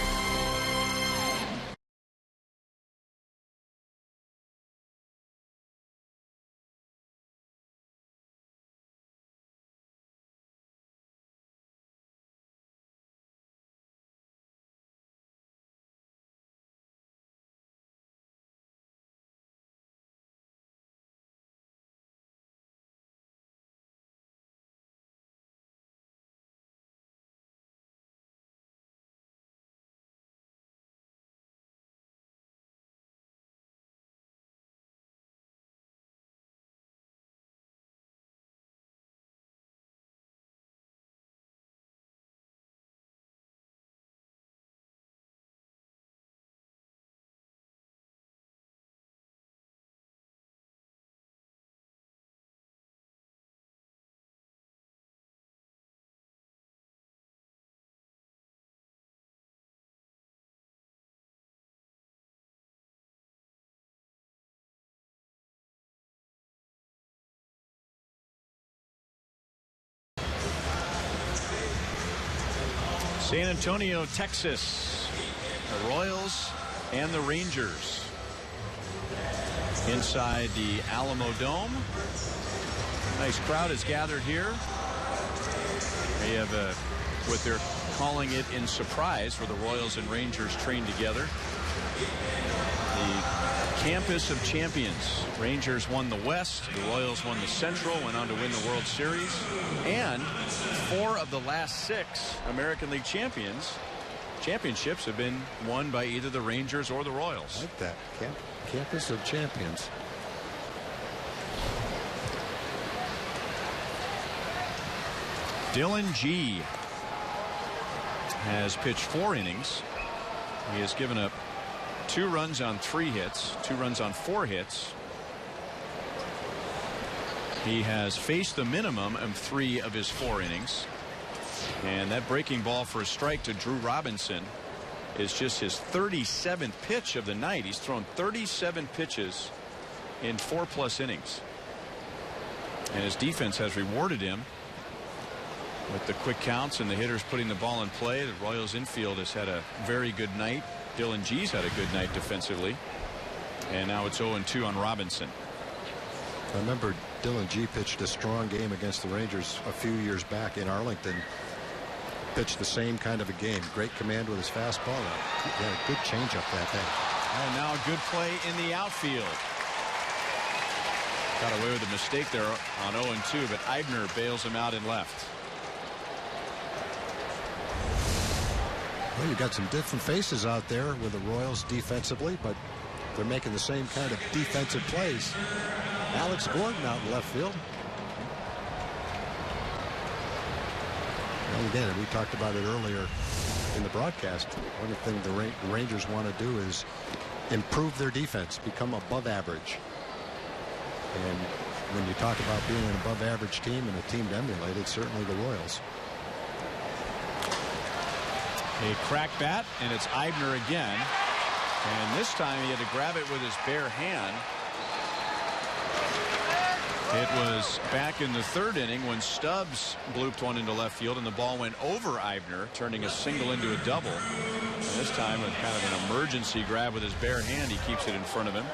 A: San Antonio, Texas. The Royals and the Rangers inside the Alamo Dome. Nice crowd is gathered here. They have what they're calling it in surprise, where the Royals and Rangers train together. The Campus of Champions. Rangers won the West. The Royals won the Central, went on to win the World Series. And 4 of the last 6 American League championships have been won by either the Rangers or the Royals.
C: I like that. Campus of Champions.
A: Dylan G has pitched 4 innings. He has given up 2 runs on 3 hits, 2 runs on 4 hits. He has faced the minimum of 3 of his 4 innings. And that breaking ball for a strike to Drew Robinson is just his 37th pitch of the night. He's thrown 37 pitches in 4+ innings. And his defense has rewarded him with the quick counts and the hitters putting the ball in play. The Royals infield has had a very good night. Dylan G's had a good night defensively. And now it's 0-2 on Robinson.
C: I remember Dylan G pitched a strong game against the Rangers a few years back in Arlington. Pitched the same kind of a game. Great command with his fastball. He had a good changeup that day.
A: And now a good play in the outfield. Got away with a mistake there on 0-2, but Eibner bails him out in left.
C: Well, you got some different faces out there with the Royals defensively, but they're making the same kind of defensive plays. Alex Gordon out in left field. And again, we talked about it earlier in the broadcast. One of the things the Rangers want to do is improve their defense, become above average. And when you talk about being an above average team and a team to emulate, it's certainly the Royals.
A: A crack bat, and it's Eibner again. And this time he had to grab it with his bare hand. It was back in the 3rd inning when Stubbs blooped one into left field, and the ball went over Eibner, turning a single into a double. And this time, with kind of an emergency grab with his bare hand, he keeps it in front of him.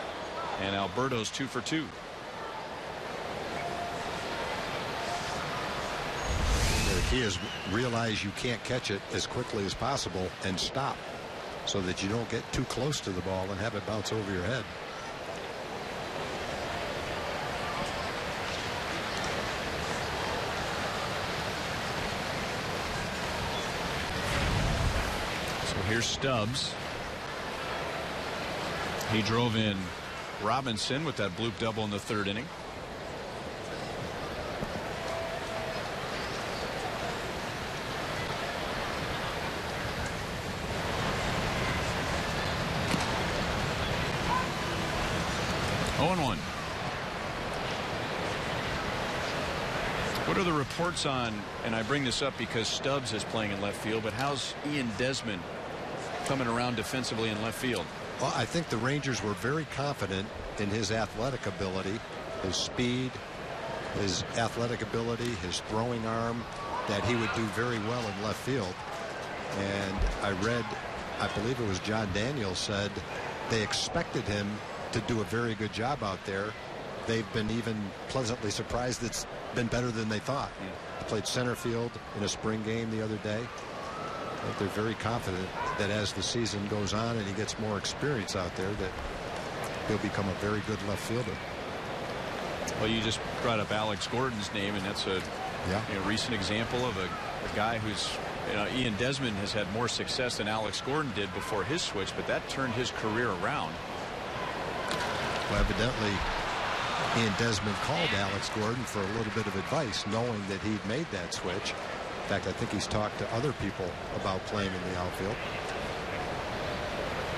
A: And Alberto's 2 for 2.
C: He has realized you can't catch it as quickly as possible and stop so that you don't get too close to the ball and have it bounce over your head.
A: So here's Stubbs. He drove in Robinson with that bloop double in the 3rd inning. What are the reports on, and I bring this up because Stubbs is playing in left field, but how's Ian Desmond coming around defensively in left field?
C: Well, I think the Rangers were very confident in his athletic ability, his speed, his athletic ability, his throwing arm, that he would do very well in left field. And I read, I believe it was John Daniels said, they expected him to do a very good job out there. They've been even pleasantly surprised it's been better than they thought. He played center field in a spring game the other day. But they're very confident that as the season goes on and he gets more experience out there, that he'll become a very good left fielder.
A: Well, you just brought up Alex Gordon's name, and that's a recent example of a guy who's, Ian Desmond has had more success than Alex Gordon did before his switch, but that turned his career around.
C: Well, evidently Ian Desmond called Alex Gordon for a little bit of advice, knowing that he'd made that switch. In fact, I think he's talked to other people about playing in the outfield.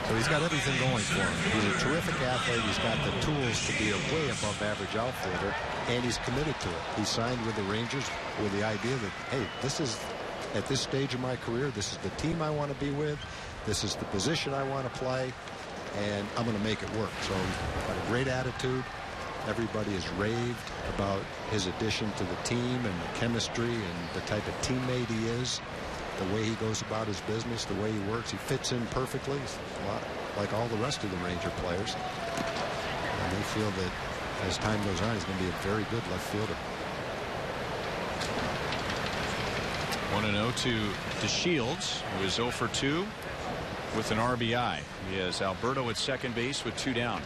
C: So he's got everything going for him. He's a terrific athlete. He's got the tools to be a way above average outfielder, and he's committed to it. He signed with the Rangers with the idea that, hey, this is, at this stage of my career, this is the team I want to be with. This is the position I want to play, and I'm going to make it work. So he's got a great attitude. Everybody has raved about his addition to the team and the chemistry and the type of teammate he is. the way he goes about his business, the way he works. He fits in perfectly, a lot like all the rest of the Ranger players. And they feel that as time goes on, he's going to be a very good left fielder.
A: 1-0 to DeShields, who is 0 for 2 with an RBI. He has Alberto at second base with 2 down.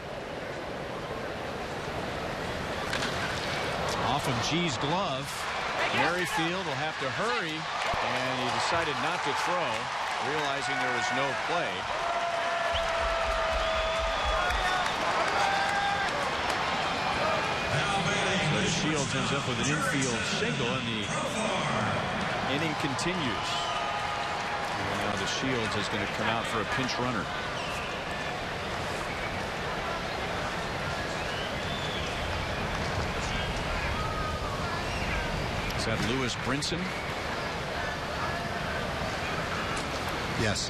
A: Off of G's glove. Merrifield will have to hurry, and he decided not to throw, realizing there was no play. So Shields ends up with an infield single, and the inning continues. And now the Shields is going to come out for a pinch runner. Is that Lewis Brinson?
C: Yes.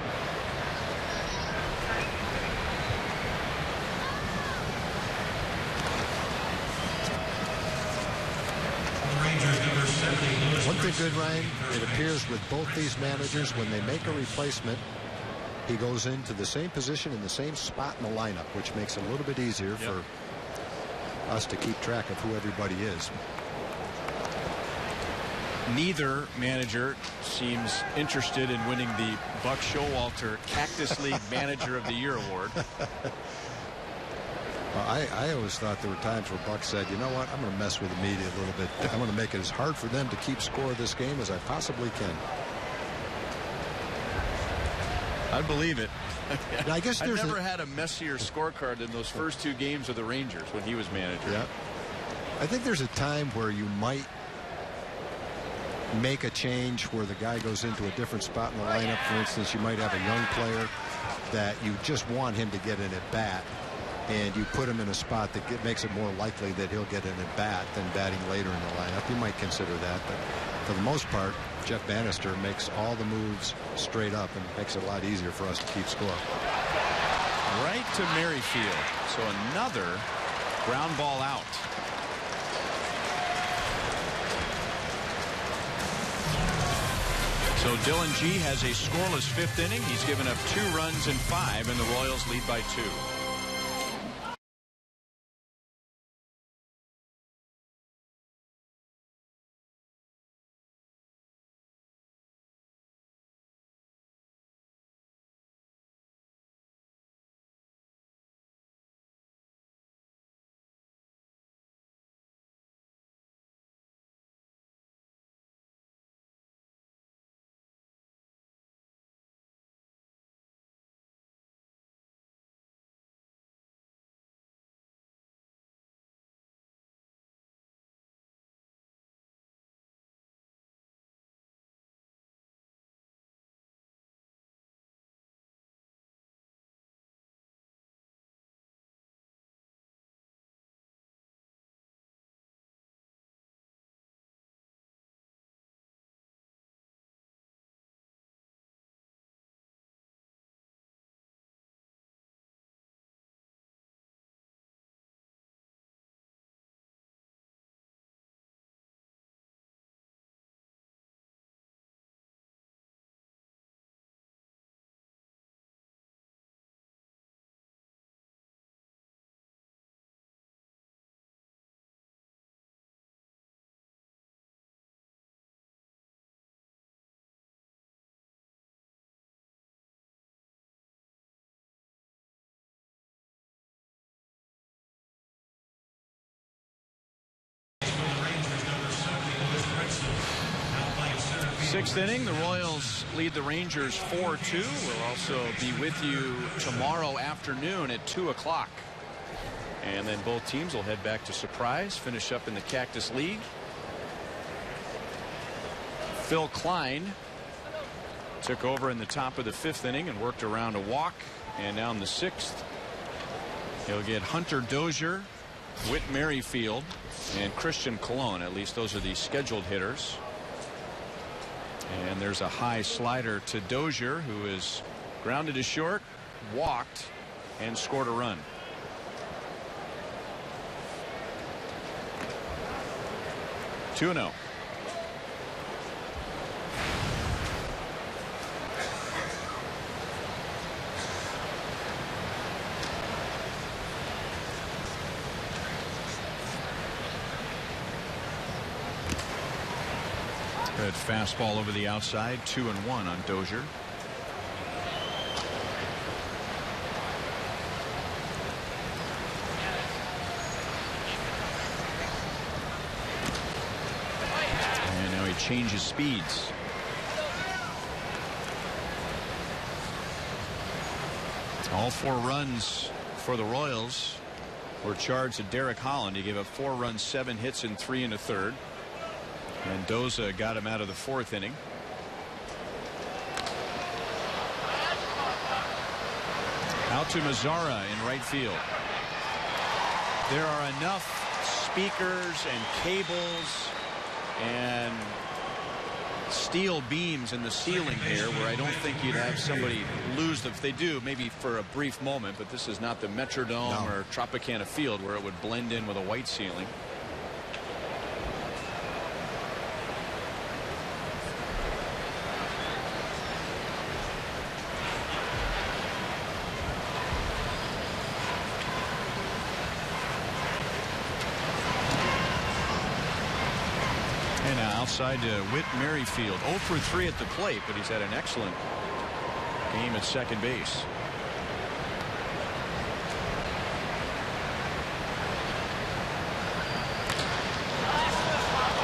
C: One thing good, Ryan, it appears with both these managers, when they make a replacement, he goes into the same position in the same spot in the lineup, which makes it a little bit easier for us to keep track of who everybody is.
A: Neither manager seems interested in winning the Buck Showalter Cactus League Manager of the Year award.
C: Well, I always thought there were times where Buck said, you know what, I'm going to mess with the media a little bit. I'm going to make it as hard for them to keep score of this game as I possibly can.
A: I believe it.
C: I guess
A: I've never had a messier scorecard than those first 2 games of the Rangers when he was manager.
C: Yeah. I think there's a time where you might make a change where the guy goes into a different spot in the lineup. For instance, you might have a young player that you just want him to get an at bat, and you put him in a spot that makes it more likely that he'll get an at bat than batting later in the lineup. You might consider that, but for the most part, Jeff Bannister makes all the moves straight up and makes it a lot easier for us to keep score.
A: Right to Merrifield. So another ground ball out. So Dylan G has a scoreless 5th inning. He's given up 2 runs in 5, and the Royals lead by 2. Sixth inning, the Royals lead the Rangers 4-2. We'll also be with you tomorrow afternoon at 2 o'clock. And then both teams will head back to Surprise, finish up in the Cactus League. Phil Klein took over in the top of the 5th inning and worked around a walk. And now in the 6th, he'll get Hunter Dozier, Whit Merrifield, and Christian Colon. At least those are the scheduled hitters. And there's a high slider to Dozier, who is grounded to short, walked, and scored a run. Good fastball over the outside. 2-1 on Dozier. And now he changes speeds. All 4 runs for the Royals were charged to Derek Holland. He gave up 4 runs, 7 hits, and 3 1/3. Mendoza got him out of the 4th inning. Out to Mazzara in right field. There are enough speakers and cables and steel beams in the ceiling here where I don't think you'd have somebody lose them. If they do, maybe for a brief moment, but this is not the Metrodome or Tropicana Field where it would blend in with a white ceiling. Outside to Whit Merrifield. 0 for 3 at the plate, but he's had an excellent game at second base.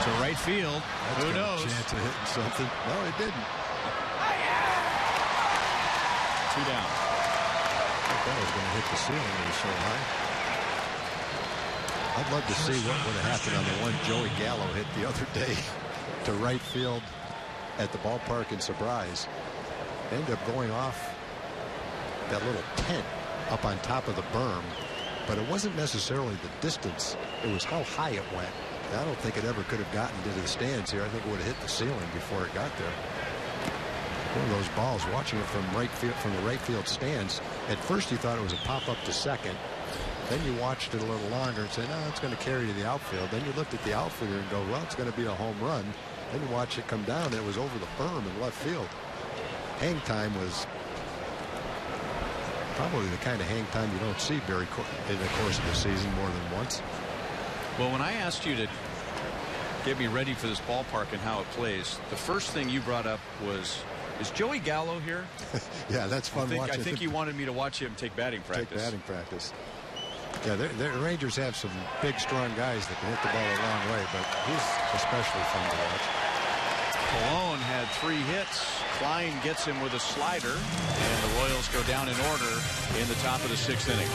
A: To right field.
C: That's
A: Who knows?
C: A chance of hitting something. No, it didn't.
A: 2 down.
C: I thought that was going to hit the ceiling. It was so high. I'd love to see what would have happened on the one Joey Gallo hit the other day to right field at the ballpark in Surprise. Ended up going off that little tent up on top of the berm, but it wasn't necessarily the distance. It was how high it went. I don't think it ever could have gotten to the stands here. I think it would have hit the ceiling before it got there. One of those balls, watching it from right field, from the right field stands, at first you thought it was a pop up to second. Then you watched it a little longer and said, no, it's going to carry to the outfield. Then you looked at the outfielder and go, well, it's going to be a home run. Then you watch it come down, and it was over the berm in left field. Hang time was probably the kind of hang time you don't see very in the course of the season more than once.
A: Well, when I asked you to get me ready for this ballpark and how it plays, the first thing you brought up was, is Joey Gallo here?
C: Yeah, that's fun watching.
A: I think you wanted me to watch him take batting practice.
C: Take batting practice. Yeah, the Rangers have some big, strong guys that can hit the ball a long way, but he's especially fun to watch.
A: Colon had 3 hits. Klein gets him with a slider, and the Royals go down in order in the top of the 6th inning.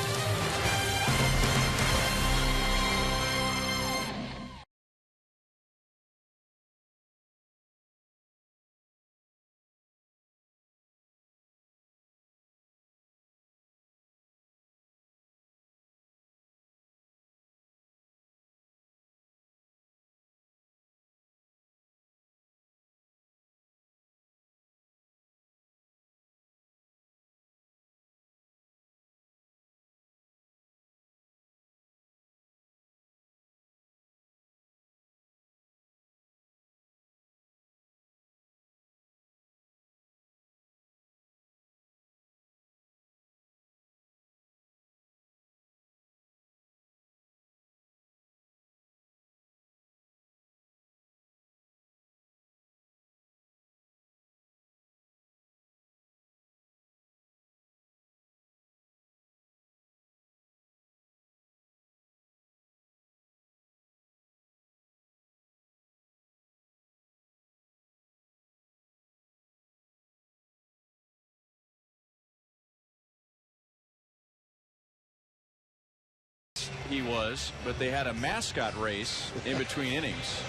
A: He was, but they had a mascot race in between innings,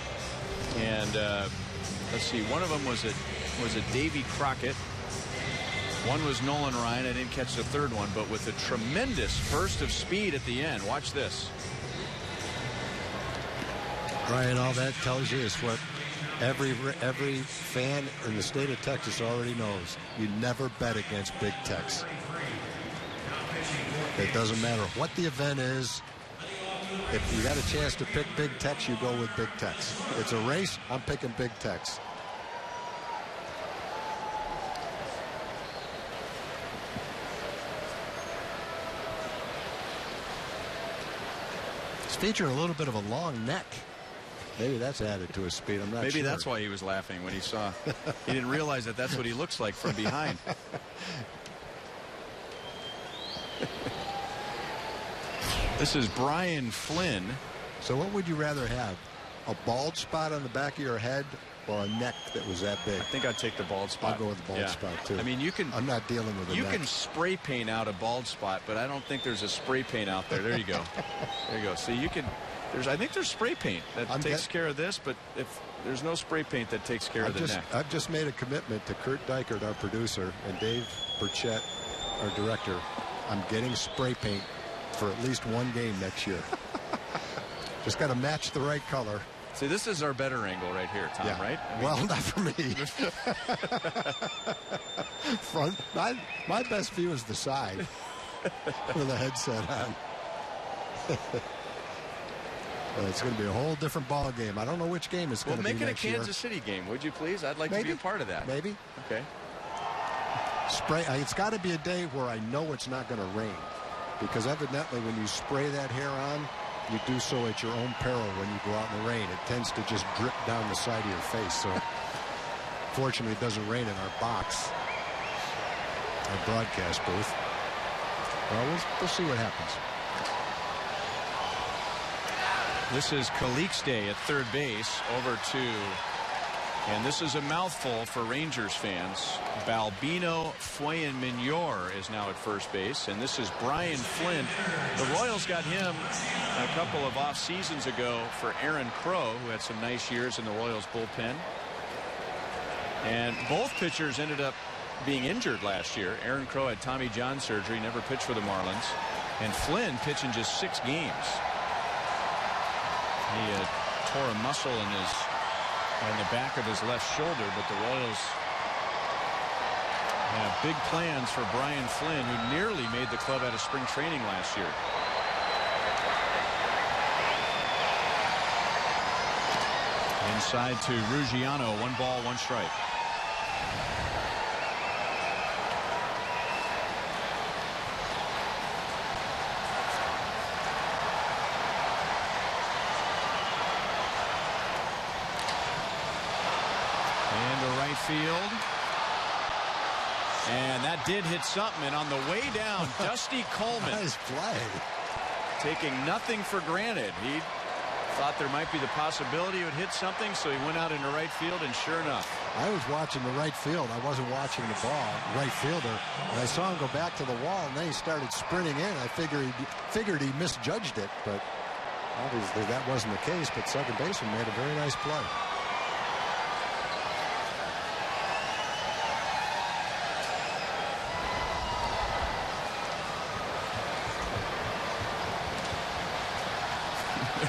A: and let's see, one of them was a Davy Crockett, one was Nolan Ryan. I didn't catch the third one, but with a tremendous burst of speed at the end. Watch this.
C: Ryan, all that tells you is what every fan in the state of Texas already knows. You never bet against Big Tex. It doesn't matter what the event is. If you got a chance to pick Big Tex, you go with Big Tex. It's a race, I'm picking Big Tex. It's featuring a little bit of a long neck. Maybe that's added to his speed. I'm not sure.
A: Maybe that's why he was laughing when he saw. He didn't realize that that's what he looks like from behind. This is Brian Flynn.
C: So what would you rather have? A bald spot on the back of your head or a neck that was that big?
A: I think I'd take the bald spot.
C: I'll go with the bald spot too.
A: I mean, you can.
C: I'm not dealing with it.
A: You can spray paint out a bald spot, but I don't think there's a spray paint out there. There you go. There you go. See, you can. I think there's spray paint that takes care of this, but if there's no spray paint that takes care of the neck.
C: I've just made a commitment to Kurt Dykert, our producer, and Dave Burchett, our director. I'm getting spray paint for at least one game next year. Just got to match the right color.
A: See, this is our better angle right here, Tom, right? I mean,
C: well, not for me. Front. My best view is the side with a headset on. It's going to be a whole different ball game. I don't know which game it's going to be next year.
A: Well, make it a Kansas City game, would you please? I'd like to be a part of that.
C: Maybe.
A: Okay.
C: Spray. It's got to be a day where I know it's not going to rain, because evidently when you spray that hair on, you do so at your own peril when you go out in the rain. It tends to just drip down the side of your face. So fortunately it doesn't rain in our box, our broadcast booth. Well, we'll see what happens.
A: This is Calixte at third base, over to, and this is a mouthful for Rangers fans. Balbino Fuenminor is now at first base, and this is Brian Flynn. The Royals got him a couple of off seasons ago for Aaron Crow, who had some nice years in the Royals bullpen. And both pitchers ended up being injured last year. Aaron Crow had Tommy John surgery, never pitched for the Marlins, and Flynn pitched in just 6 games. He tore a muscle in the back of his left shoulder, but the Royals have big plans for Brian Flynn, who nearly made the club out of spring training last year. Inside to Ruggiano, 1 ball, 1 strike. Field, and that did hit something, and on the way down, Dusty Coleman,
C: nice play,
A: taking nothing for granted. He thought there might be the possibility it would hit something, so he went out into right field, and sure enough.
C: I was watching the right field. I wasn't watching the ball, right fielder, and I saw him go back to the wall, and then he started sprinting in. I figured he misjudged it, but obviously that wasn't the case. But second baseman made a very nice play.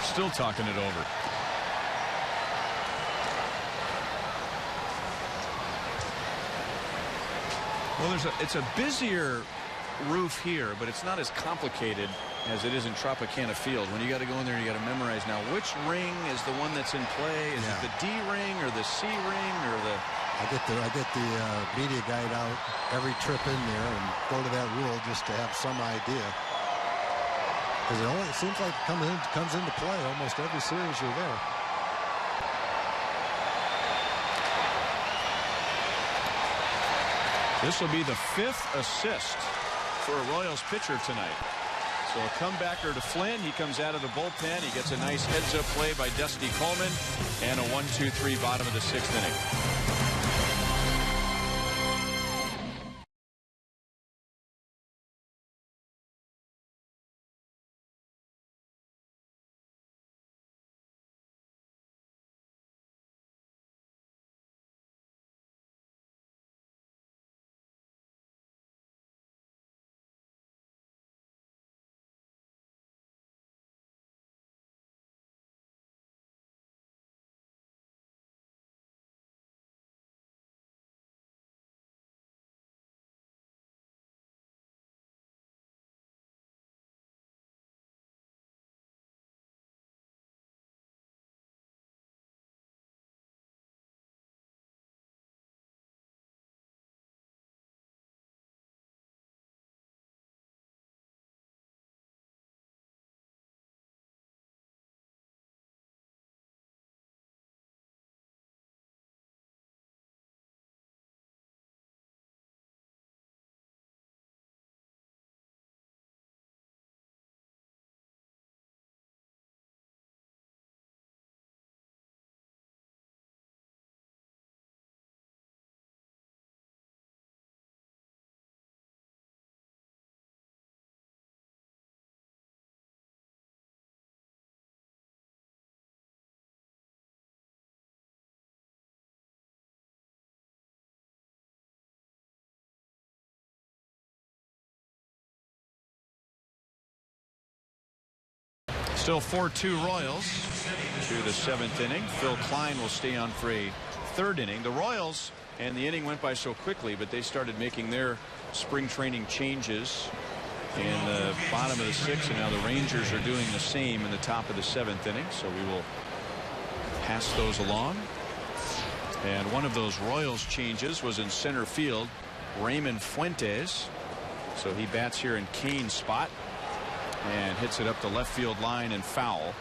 A: Still talking it over. Well, it's a busier roof here, but it's not as complicated as it is in Tropicana Field. When you got to go in there, you got to memorize now which ring is the one that's in play. Is it the D ring or the C ring or the?
C: I get the media guide out every trip in there and go to that rule just to have some idea. Because it seems like it comes into play almost every series you're there.
A: This will be the 5th assist for a Royals pitcher tonight. So a comebacker to Flynn. He comes out of the bullpen. He gets a nice heads-up play by Dusty Coleman, and a 1-2-3 bottom of the 6th inning. Still 4-2 Royals to the 7th inning. Phil Klein will stay on for a 3rd inning. The Royals, and the inning went by so quickly, but they started making their spring training changes in the bottom of the 6th, and now the Rangers are doing the same in the top of the 7th inning. So we will pass those along. And one of those Royals changes was in center field. Raymond Fuentes. So he bats here in Kane's spot and hits it up the left field line and foul.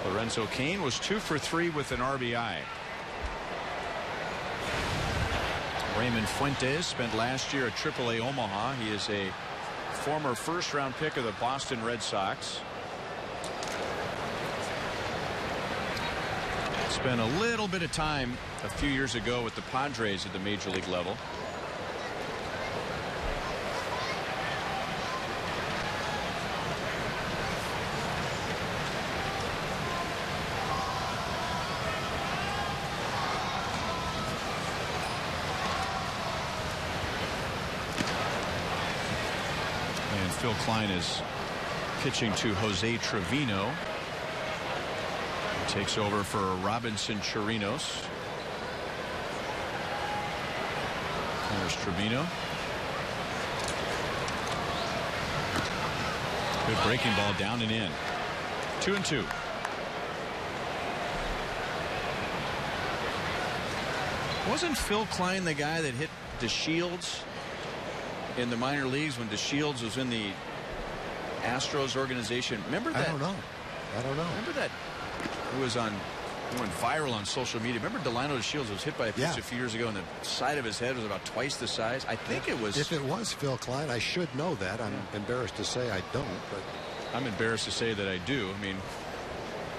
A: Lorenzo Cain was 2 for 3 with an RBI. Raymond Fuentes spent last year at AAA Omaha. He is a former 1st-round pick of the Boston Red Sox. Spent a little bit of time a few years ago with the Padres at the major league level. And Phil Klein is pitching to Jose Trevino. Takes over for Robinson Chirinos. There's Trevino. Good breaking ball down and in. 2-2. Wasn't Phil Klein the guy that hit DeShields in the minor leagues when DeShields was in the Astros organization? Remember that?
C: I don't know.
A: Remember that? Who was on, went viral on social media. Remember Delino DeShields was hit by a pitch a few years ago, and the side of his head was about twice the size. I think it was.
C: If it was Phil Klein, I should know that. I'm embarrassed to say I don't, but
A: I'm embarrassed to say that I do. I mean,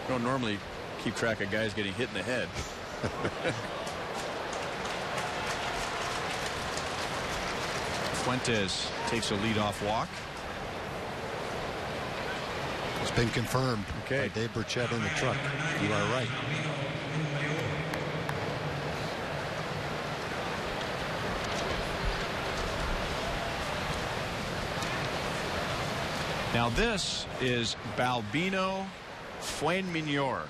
A: I don't normally keep track of guys getting hit in the head. Fuentes takes a leadoff walk.
C: It's been confirmed by Dave Burchett in the truck. You are right.
A: Now this is Balbino Fuenminor.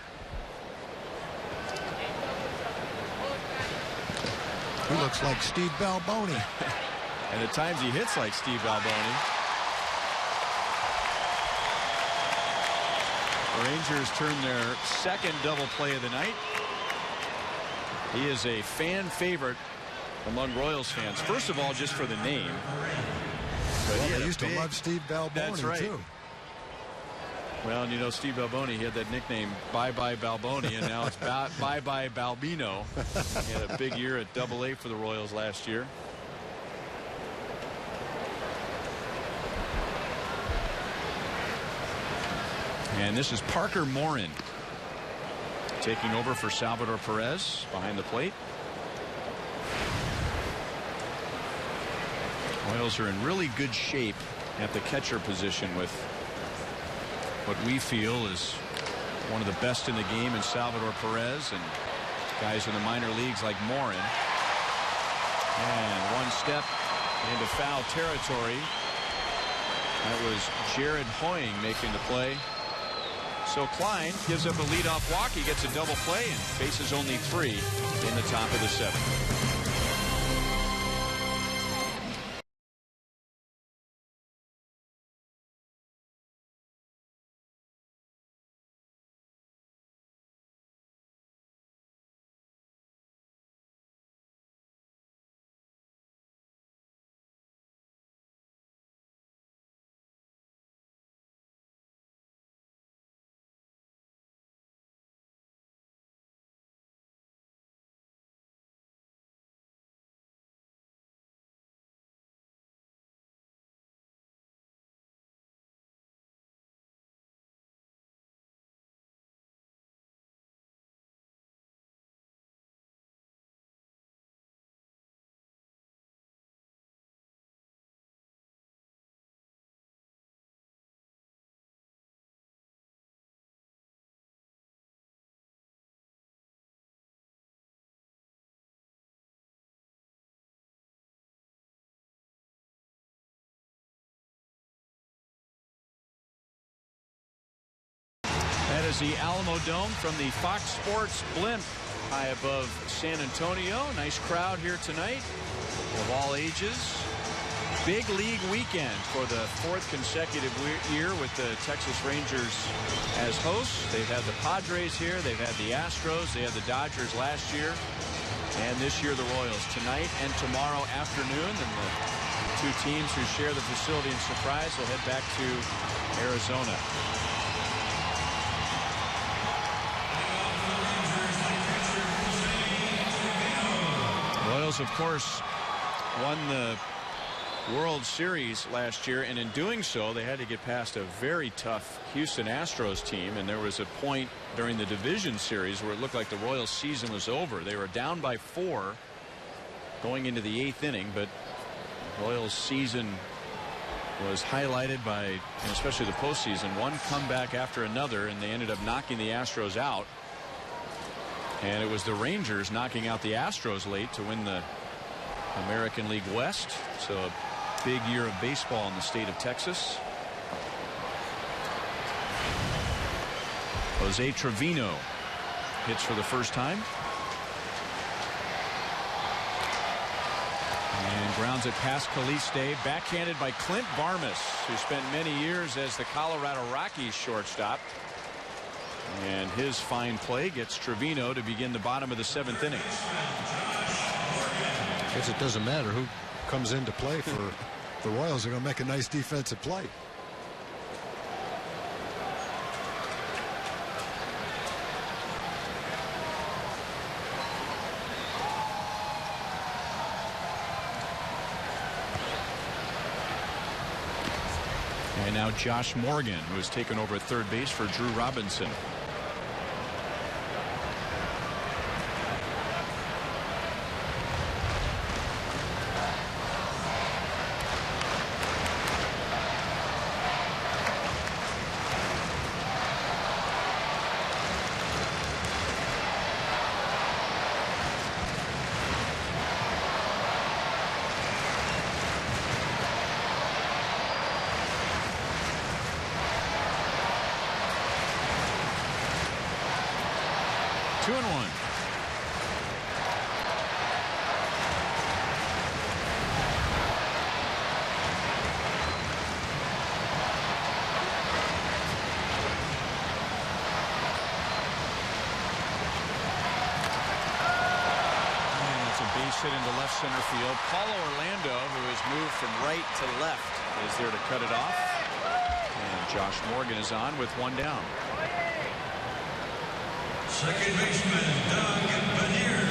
C: He looks like Steve Balboni.
A: And at times he hits like Steve Balboni. The Rangers turn their 2nd double play of the night. He is a fan favorite among Royals fans. First of all, just for the name. But
C: well, they used to love Steve Balboni,
A: that's right.
C: too.
A: Well, and you know, Steve Balboni, he had that nickname, Bye Bye Balboni, and now it's Bye Bye Balbino. He had a big year at Double-A for the Royals last year. And this is Parker Morin taking over for Salvador Perez behind the plate. Royals are in really good shape at the catcher position with what we feel is one of the best in the game in Salvador Perez and guys in the minor leagues like Morin. And one step into foul territory. That was Jared Hoying making the play. So Klein gives up a leadoff walk. He gets a double play and faces only 3 in the top of the 7th.
G: is the Alamo Dome from the Fox Sports blimp high above San Antonio. Nice crowd here tonight of all ages. Big league weekend for the 4th consecutive year with the Texas Rangers as hosts. They've had the Padres here. They've had the Astros. They had the Dodgers last year. And this year the Royals tonight and tomorrow afternoon. And the two teams who share the facility in Surprise will head back to Arizona. Royals, of course, won the World Series last year, and in doing so they had to get past a very tough Houston Astros team, and there was a point during the division series where it looked like the Royals season was over. They were down by 4 going into the 8th inning, but Royals season was highlighted by, and especially the postseason, one comeback after another, and they ended up knocking the Astros out. And it was the Rangers knocking out the Astros late to win the American League West. So a big year of baseball in the state of Texas. Jose Trevino hits for the first time. And grounds it past Caliste, backhanded by Clint Barmas, who spent many years as the Colorado Rockies shortstop. And his fine play gets Trevino to begin the bottom of the 7th inning.
C: I guess it doesn't matter who comes into play for the Royals. Are going to make a nice defensive play.
G: And now Josh Morgan, who has taken over at third base for Drew Robinson. Hit into left center field. Paulo Orlando, who has moved from right to left, is there to cut it off. And Josh Morgan is on with one down.
E: Second baseman Doug Benier.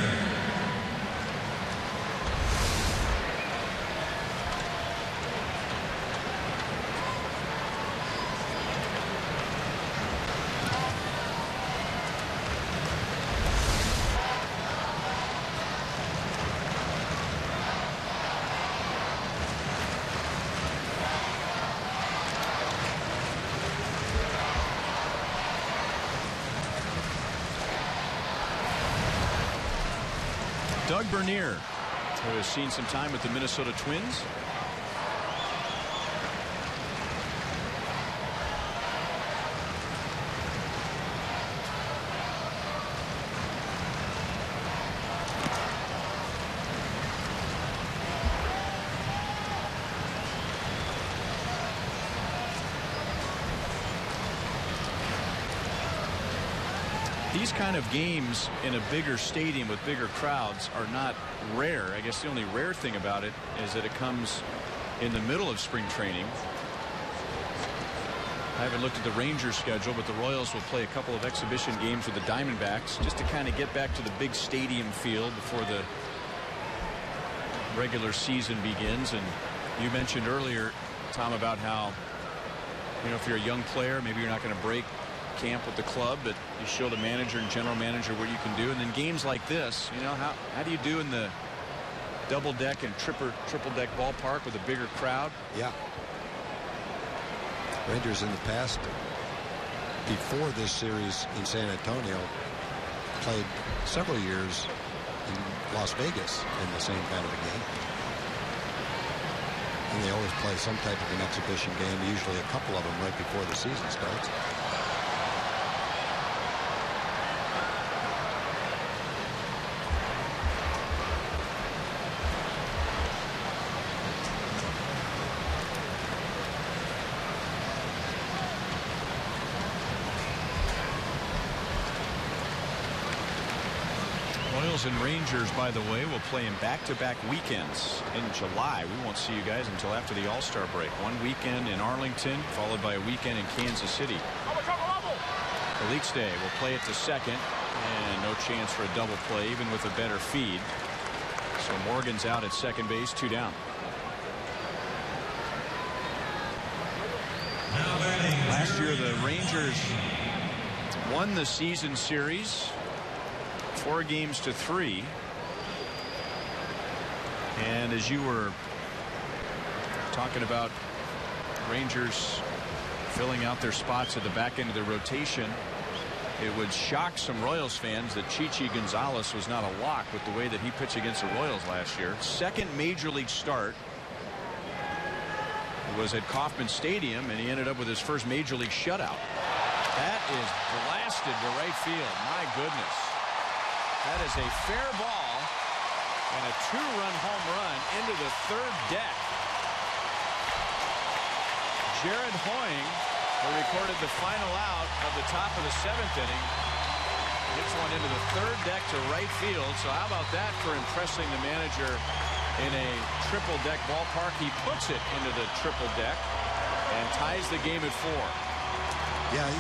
G: Doug Bernier, who has seen some time with the Minnesota Twins. These kind of games in a bigger stadium with bigger crowds are not rare. I guess the only rare thing about it is that it comes in the middle of spring training. I haven't looked at the Rangers schedule, but the Royals will play a couple of exhibition games with the Diamondbacks just to kind of get back to the big stadium feel before the regular season begins. And you mentioned earlier, Tom, about how, you know, if you're a young player, maybe you're not going to break camp with the club, but you show the manager and general manager what you can do. And then games like this, you know, how do you do in the double deck and triple deck ballpark with a bigger crowd?
C: Yeah. Rangers in the past, before this series in San Antonio, played several years in Las Vegas in the same kind of a game. And they always play some type of an exhibition game, usually a couple of them right before the season starts.
G: Royals and Rangers, by the way, will play in back-to-back weekends in July. We won't see you guys until after the All-Star break. One weekend in Arlington, followed by a weekend in Kansas City. The Leaks Day will play it to second, and no chance for a double play, even with a better feed. So Morgan's out at second base, 2 down. Last year, the Rangers won the season series 4-3. And as you were talking about Rangers filling out their spots at the back end of the rotation, it would shock some Royals fans that Chichi Gonzalez was not a lock with the way that he pitched against the Royals last year. Second major league start was at Kauffman Stadium, and he ended up with his first major league shutout. That is blasted to right field. My goodness. That is a fair ball and a 2-run home run into the third deck. Jared Hoying, who recorded the final out of the top of the 7th inning, hits one into the third deck to right field. So how about that for impressing the manager in a triple deck ballpark? He puts it into the triple deck and ties the game at 4.
C: Yeah,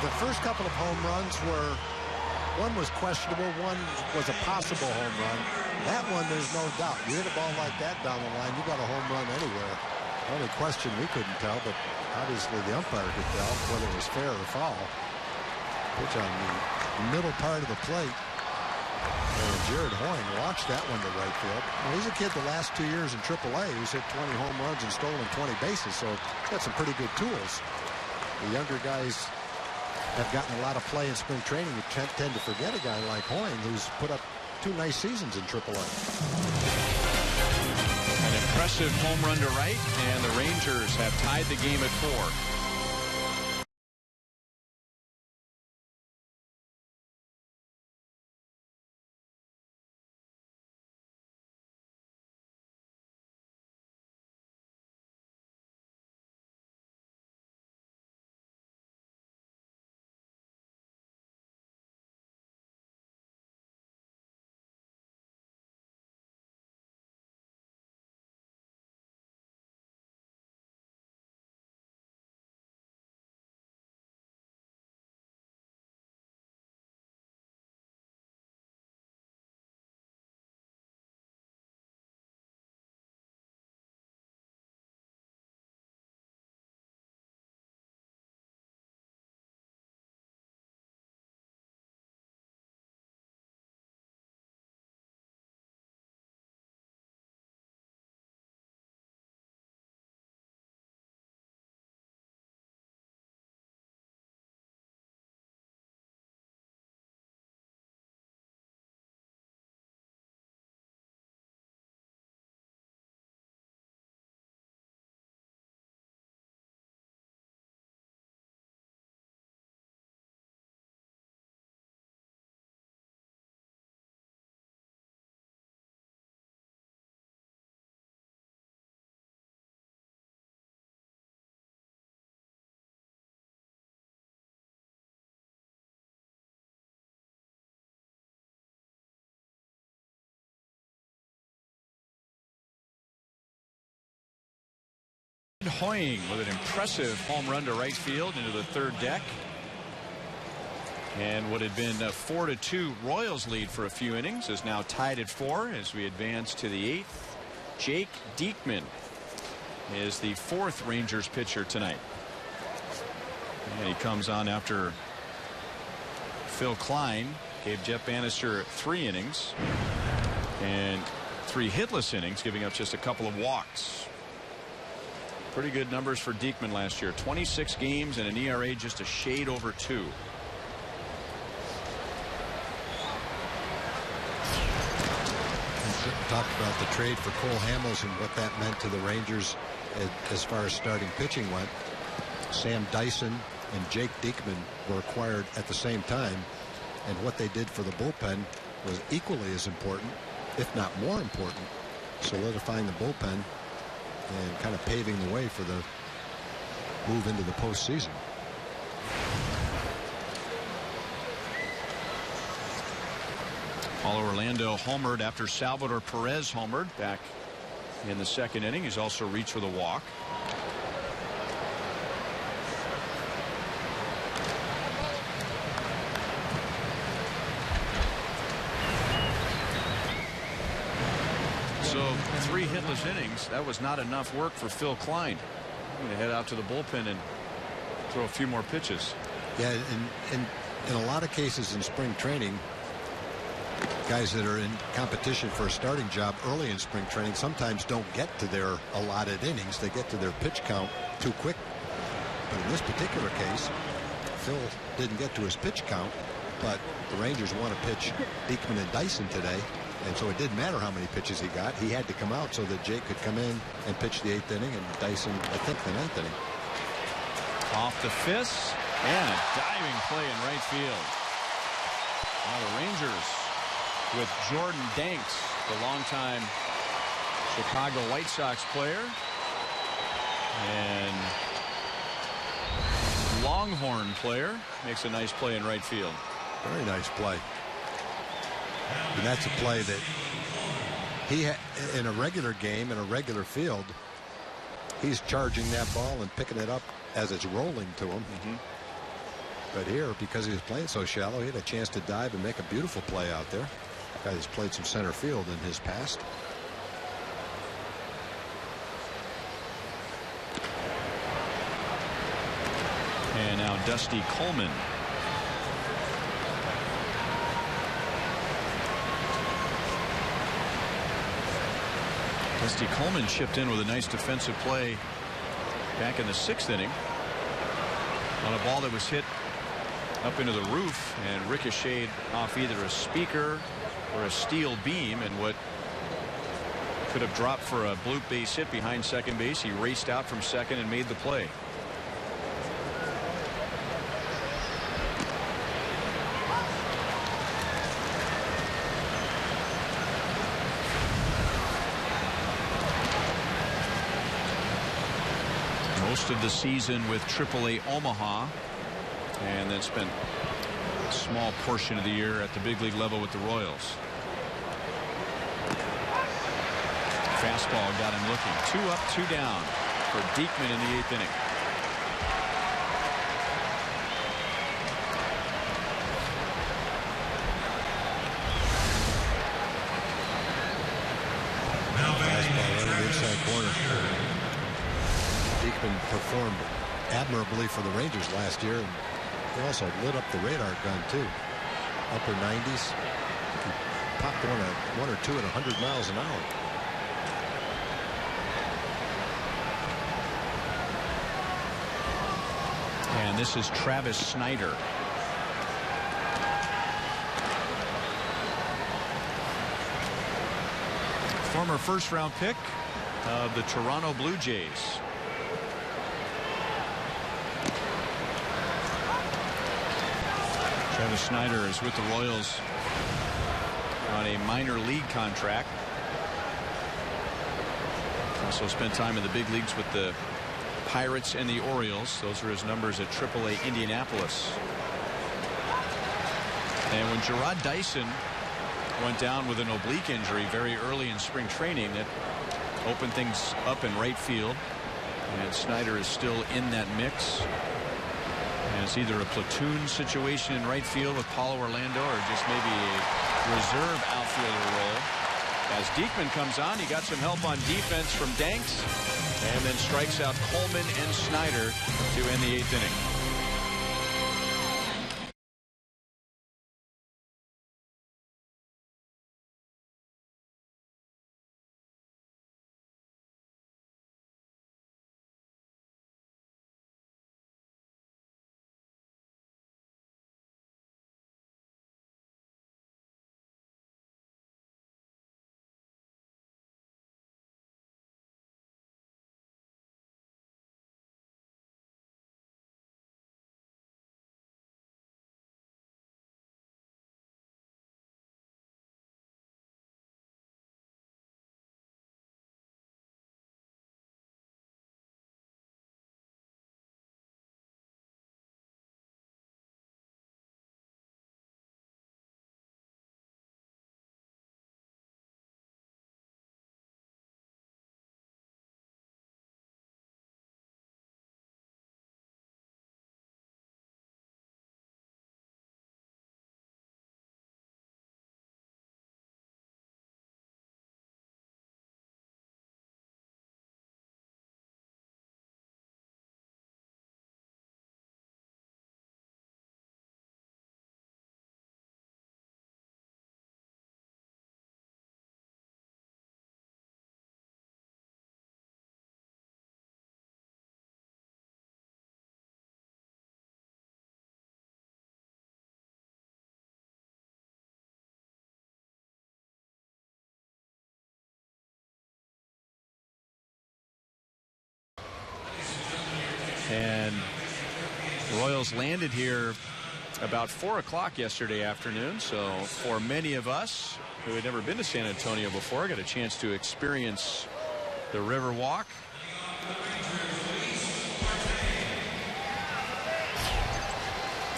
C: the first couple of home runs were, one was questionable, one was a possible home run. That one, there's no doubt. You hit a ball like that down the line, you got a home run anywhere. The only question we couldn't tell, but obviously the umpire could tell whether it was fair or foul. Pitch on the middle part of the plate. And Jared Hoying launched that one to right field. Well, he's a kid the last 2 years in AAA who's hit 20 home runs and stolen 20 bases, so he's got some pretty good tools. The younger guys have gotten a lot of play in spring training. You tend to forget a guy like Hoying, who's put up 2 nice seasons in AAA.
G: An impressive home run to right, and the Rangers have tied the game at 4. Hoying with an impressive home run to right field into the third deck. And what had been a 4-2 Royals lead for a few innings is now tied at 4 as we advance to the 8th. Jake Diekman is the 4th Rangers pitcher tonight. And he comes on after Phil Klein gave Jeff Bannister 3 innings and 3 hitless innings, giving up just a couple of walks. Pretty good numbers for Diekman last year. 26 games and an ERA just a shade over 2.
C: Talked about the trade for Cole Hamels and what that meant to the Rangers as far as starting pitching went. Sam Dyson and Jake Diekman were acquired at the same time, and what they did for the bullpen was equally as important, if not more important, solidifying the bullpen and kind of paving the way for the move into the postseason.
G: Paulo Orlando homered after Salvador Perez homered back in the second inning. He's also reached for the walk. So 3 hitless innings. That was not enough work for Phil Klein. I'm going to head out to the bullpen and throw a few more pitches.
C: Yeah, and in a lot of cases in spring training, guys that are in competition for a starting job early in spring training sometimes don't get to their allotted innings. They get to their pitch count too quick. But in this particular case, Phil didn't get to his pitch count, but the Rangers want to pitch Diekman and Dyson today. And so it didn't matter how many pitches he got. He had to come out so that Jake could come in and pitch the 8th inning, and Dyson, I think, the 9th inning.
G: Off the fist, and a diving play in right field. Now the Rangers with Jordan Danks, the longtime Chicago White Sox player, and Longhorn player, makes a nice play in right field.
C: Very nice play. And that's a play that he in a regular game, in a regular field, he's charging that ball and picking it up as it's rolling to him. But here, because he was playing so shallow, he had a chance to dive and make a beautiful play out there. Guy who's played some center field in his past.
G: And now Dusty Coleman. Dusty Coleman chipped in with a nice defensive play back in the 6th inning on a ball that was hit up into the roof and ricocheted off either a speaker or a steel beam, and what could have dropped for a bloop base hit behind second base. He raced out from second and made the play. Most of the season with AAA Omaha, and then spent a small portion of the year at the big league level with the Royals. Fastball got him looking. 2 up, 2 down for Diekman in the 8th inning.
C: Fastball right in the inside corner. Diekman performed admirably for the Rangers last year, and he also lit up the radar gun too. Upper 90s. He popped one or two at 100 miles an hour.
G: And this is Travis Snider. Former first-round pick of the Toronto Blue Jays. Travis Snider is with the Royals on a minor league contract. Also spent time in the big leagues with the Pirates and the Orioles. Those are his numbers at AAA Indianapolis. And when Gerard Dyson went down with an oblique injury very early in spring training, that opened things up in right field. And Snider is still in that mix. And it's either a platoon situation in right field with Paulo Orlando or just maybe a reserve outfielder role. As Diekman comes on, he got some help on defense from Danks, and then strikes out Coleman and Snider to end the 8th inning. And the Royals landed here about 4 o'clock yesterday afternoon. So for many of us who had never been to San Antonio before, got a chance to experience the River Walk.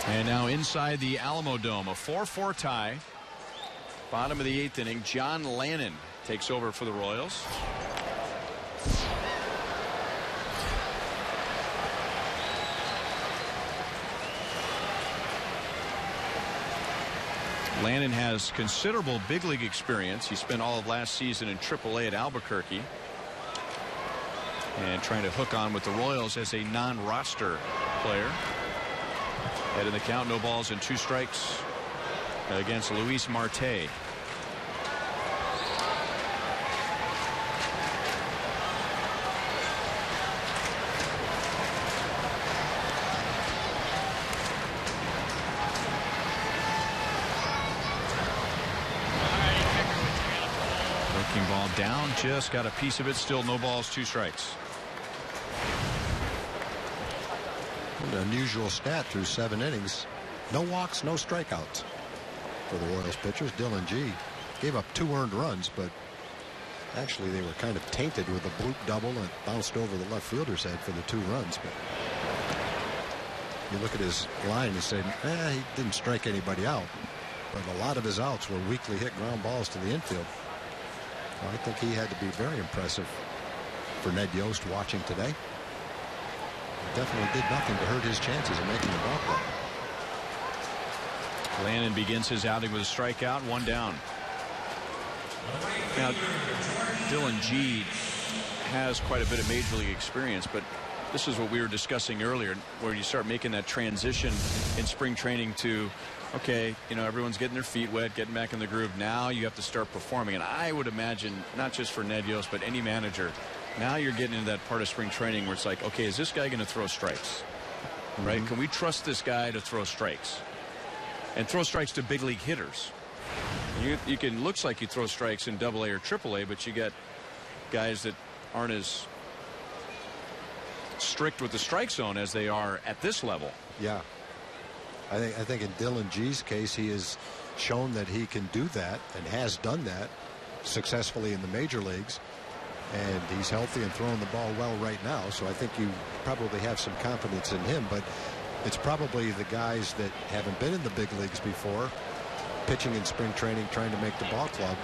G: And now inside the Alamo Dome, a 4-4 tie. Bottom of the 8th inning, John Lannon takes over for the Royals. Lannon has considerable big league experience. He spent all of last season in AAA at Albuquerque. And trying to hook on with the Royals as a non-roster player. Head in the count, no balls and 2 strikes against Luis Marte. Breaking ball down, just got a piece of it, still no balls, 2 strikes.
C: An unusual stat through 7 innings. No walks, no strikeouts for the Royals pitchers. Dylan G gave up 2 earned runs, but actually they were kind of tainted with a bloop double and bounced over the left fielder's head for the 2 runs. But you look at his line and say, he didn't strike anybody out. But a lot of his outs were weakly hit ground balls to the infield. Well, I think he had to be very impressive for Ned Yost watching today. Definitely did nothing to hurt his chances of making the ball club.
G: Lannon begins his outing with a strikeout, 1 down. Now, Dylan G has quite a bit of major league experience, but this is what we were discussing earlier, where you start making that transition in spring training to, okay, everyone's getting their feet wet, getting back in the groove. Now you have to start performing. And I would imagine, not just for Ned Yost, but any manager, now you're getting into that part of spring training where it's like, okay, is this guy going to throw strikes? Right? Can we trust this guy to throw strikes? And throw strikes to big league hitters. You can, looks like you throw strikes in AA or AAA, but you got guys that aren't as strict with the strike zone as they are at this level.
C: Yeah. I think in Dylan G's case, he has shown that he can do that and has done that successfully in the major leagues. And he's healthy and throwing the ball well right now. So I think you probably have some confidence in him. But it's probably the guys that haven't been in the big leagues before, pitching in spring training, trying to make the ball club,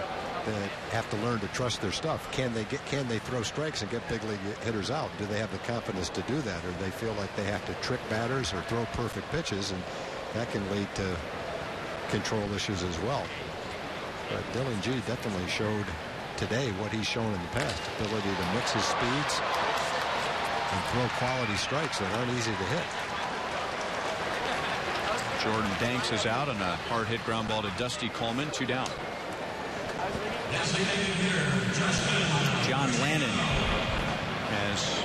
C: that have to learn to trust their stuff. Can they throw strikes and get big league hitters out? Do they have the confidence to do that? Or do they feel like they have to trick batters or throw perfect pitches? And that can lead to control issues as well. But Dylan G definitely showed today what he's shown in the past, ability to mix his speeds and throw quality strikes that aren't easy to hit.
G: Jordan Danks is out on a hard hit ground ball to Dusty Coleman, 2 down. John Lannon has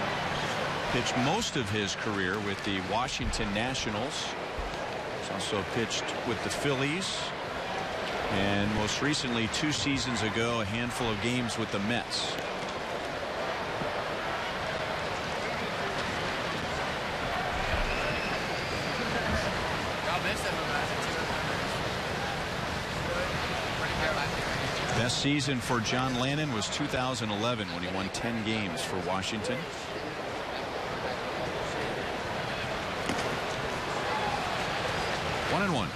G: pitched most of his career with the Washington Nationals. He's also pitched with the Phillies. And most recently, 2 seasons ago, a handful of games with the Mets. Best season for John Lannon was 2011 when he won 10 games for Washington. One and one.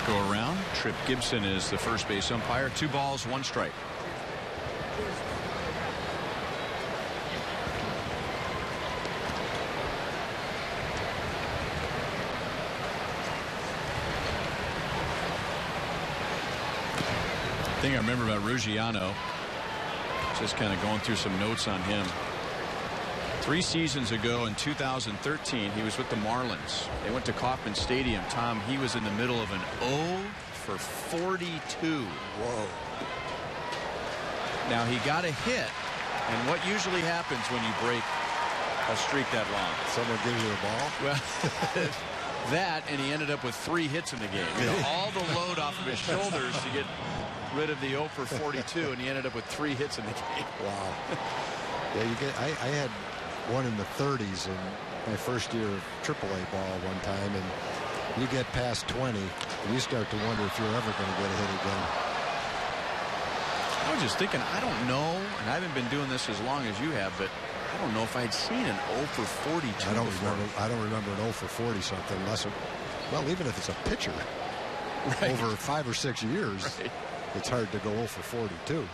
G: Go around. Trip Gibson is the first base umpire. 2 balls, 1 strike. The thing I remember about Ruggiano, just kind of going through some notes on him. 3 seasons ago in 2013, he was with the Marlins. They went to Kauffman Stadium. Tom, he was in the middle of an 0 for 42.
C: Whoa.
G: Now he got a hit, and what usually happens when you break a streak that long?
C: Someone gives you a ball?
G: Well, that, and he ended up with 3 hits in the game. You know, all the load off of his shoulders to get rid of the 0 for 42, and he ended up with 3 hits in the game.
C: Wow. Yeah, I had one in the 30s in my first year of AAA ball one time, and you get past 20, and you start to wonder if you're ever going to get a hit again.
G: I was just thinking, I don't know, and I haven't been doing this as long as you have, but I don't know if I'd seen an 0 for 42
C: I don't remember an 0 for 40 something unless well, even if it's a pitcher over 5 or 6 years, it's hard to go 0 for 42.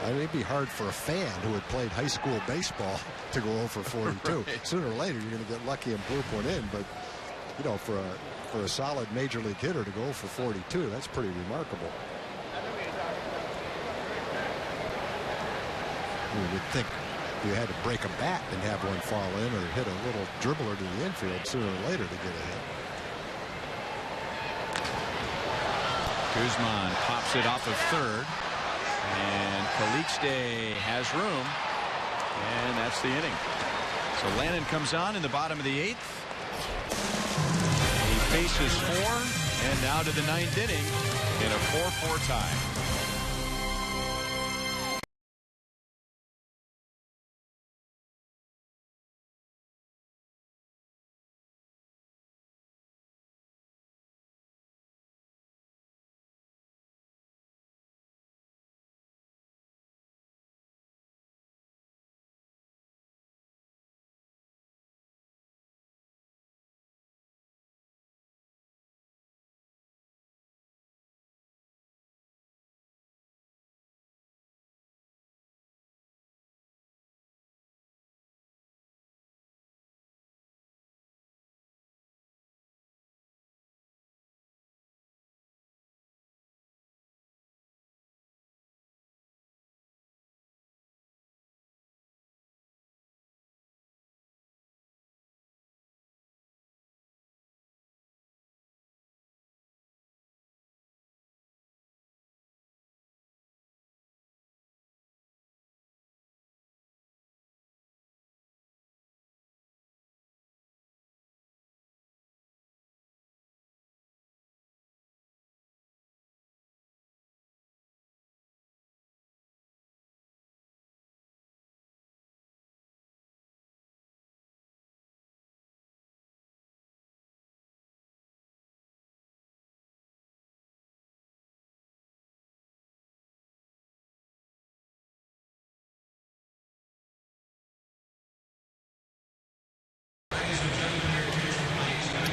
C: I mean, it'd be hard for a fan who had played high school baseball to go 0 for 42. Sooner or later, you're going to get lucky and bloop one in, but you know, for a solid major league hitter to go 0 for 42, that's pretty remarkable. You would think you had to break a bat and have one fall in, or hit a little dribbler to the infield sooner or later to get a hit.
G: Guzman pops it off of third, and Calixte has room, and that's the inning. So Lannon comes on in the bottom of the 8th. He faces 4, and now to the 9th inning in a 4-4 tie.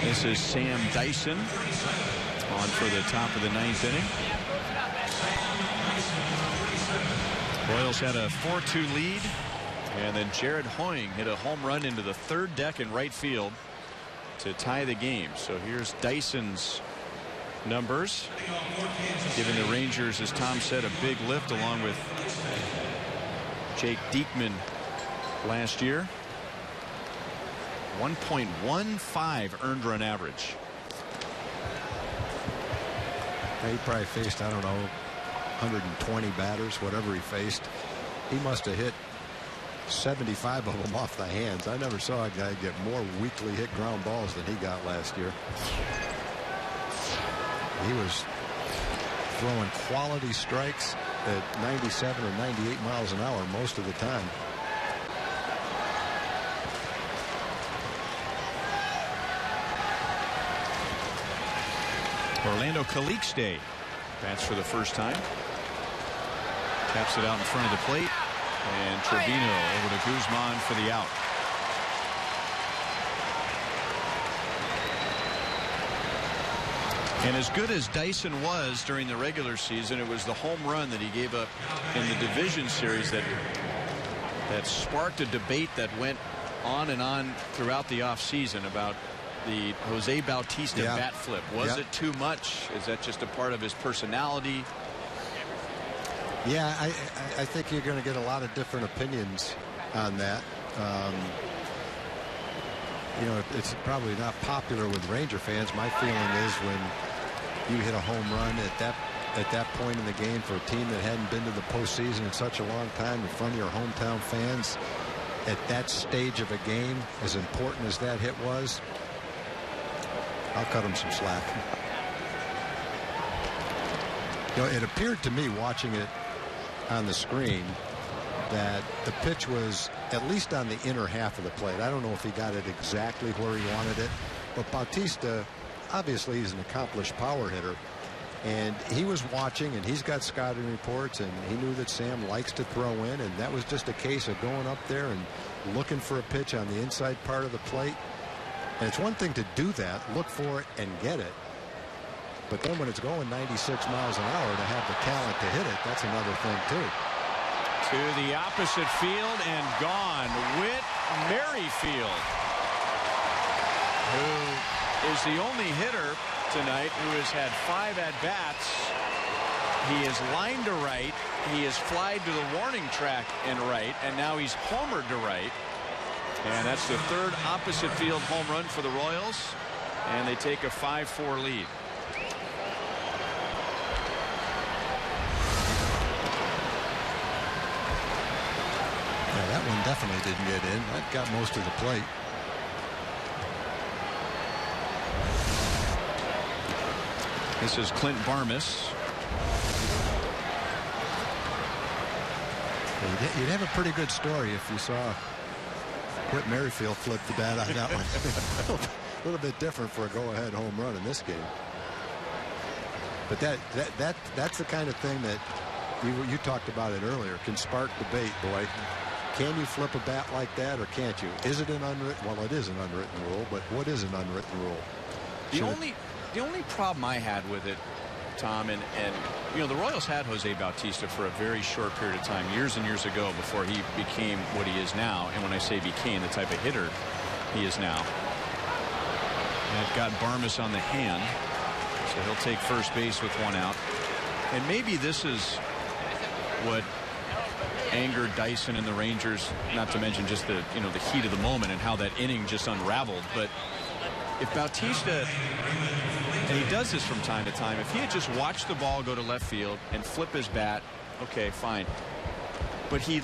G: This is Sam Dyson on for the top of the 9th inning. Royals had a 4-2 lead, and then Jared Hoying hit a home run into the 3rd deck in right field to tie the game. So here's Dyson's numbers, giving the Rangers, as Tom said, a big lift along with Jake Diekman last year. 1.15 earned run average.
C: He probably faced, I don't know, 120 batters, whatever he faced. He must have hit 75 of them off the hands. I never saw a guy get more weakly hit ground balls than he got last year. He was throwing quality strikes at 97 or 98 miles an hour most of the time.
G: Orlando Calixte bats for the first time. Taps it out in front of the plate. And Trevino over to Guzman for the out. And as good as Dyson was during the regular season, it was the home run that he gave up in the division series that sparked a debate that went on and on throughout the offseason about the Jose Bautista bat flip. Was it too much? Is that just a part of his personality?
C: Yeah, I think you're going to get a lot of different opinions on that. You know, it's probably not popular with Ranger fans. My feeling is when you hit a home run at that at that point in the game for a team that hadn't been to the postseason in such a long time in front of your hometown fans at that stage of a game, as important as that hit was, I'll cut him some slack. You know, it appeared to me watching it on the screen that the pitch was at least on the inner half of the plate. I don't know if he got it exactly where he wanted it, but Bautista, obviously he's an accomplished power hitter, and he was watching, and he's got scouting reports, and he knew that Sam likes to throw in, and that was just a case of going up there and looking for a pitch on the inside part of the plate. And it's one thing to do that, look for it and get it, but then when it's going 96 miles an hour, to have the talent to hit it, that's another thing too.
G: To the opposite field and gone. Whit Merrifield, who is the only hitter tonight who has had 5 at-bats. He is lined to right. He is flied to the warning track in right, and now he's homered to right. And that's the 3rd opposite field home run for the Royals, and they take a 5-4 lead.
C: Yeah, that one definitely didn't get in. That got most of the plate.
G: This is Clint Barmas.
C: You'd have a pretty good story if you saw Whit Merrifield flip the bat on that one. A little bit different for a go-ahead home run in this game. But that's the kind of thing that you talked about it earlier. Can spark debate, boy. Can you flip a bat like that, or can't you? Is it an unwritten? Well, it is an unwritten rule, but what is an unwritten rule?
G: The only problem I had with it, Tom, and you know, the Royals had Jose Bautista for a very short period of time, years and years ago, before he became what he is now. And when I say became, the type of hitter he is now. And it got Barmas on the hand, so he'll take first base with 1 out. And maybe this is what angered Dyson and the Rangers, not to mention just the heat of the moment and how that inning just unraveled. But if Bautista, and he does this from time to time, if he had just watched the ball go to left field and flip his bat, okay, fine. But he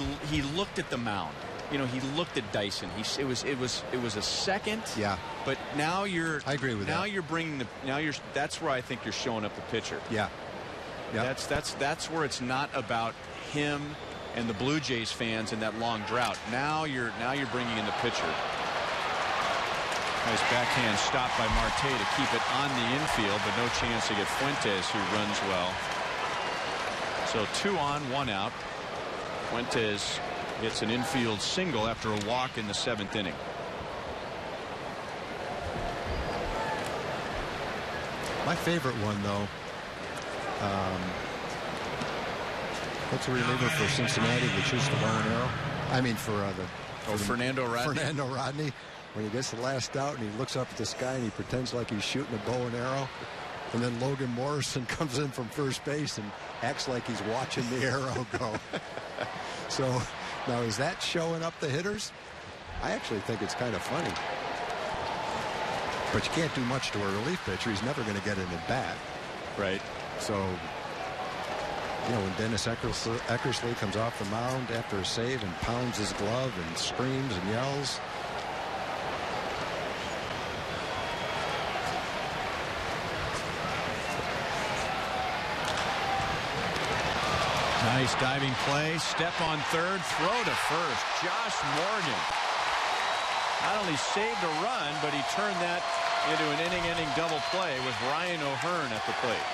G: looked at the mound. You know, he looked at Dyson. It was a second.
C: Yeah.
G: But now I
C: agree with that.
G: Now you're bringing that's where I think you're showing up the pitcher.
C: Yeah. Yeah.
G: That's where it's not about him and the Blue Jays fans in that long drought. Now you're bringing in the pitcher. Nice backhand stop by Marte to keep it on the infield, but no chance to get Fuentes, who runs well. So 2 on, 1 out. Fuentes gets an infield single after a walk in the 7th inning.
C: My favorite one, though, what's the reliever for Cincinnati that shoots the bow and arrow? I mean, for
G: Fernando Rodney.
C: Fernando Rodney. When he gets the last out and he looks up at the sky and he pretends like he's shooting a bow and arrow, and then Logan Morrison comes in from first base and acts like he's watching the arrow go. So now, is that showing up the hitters? I actually think it's kind of funny. But you can't do much to a relief pitcher. He's never going to get an at bat.
G: Right.
C: So, you know, when Dennis Eckersley comes off the mound after a save and pounds his glove and screams and yells.
G: Nice diving play. Step on third. Throw to first. Josh Morgan not only saved a run, but he turned that into an inning-ending double play with Ryan O'Hearn at the plate.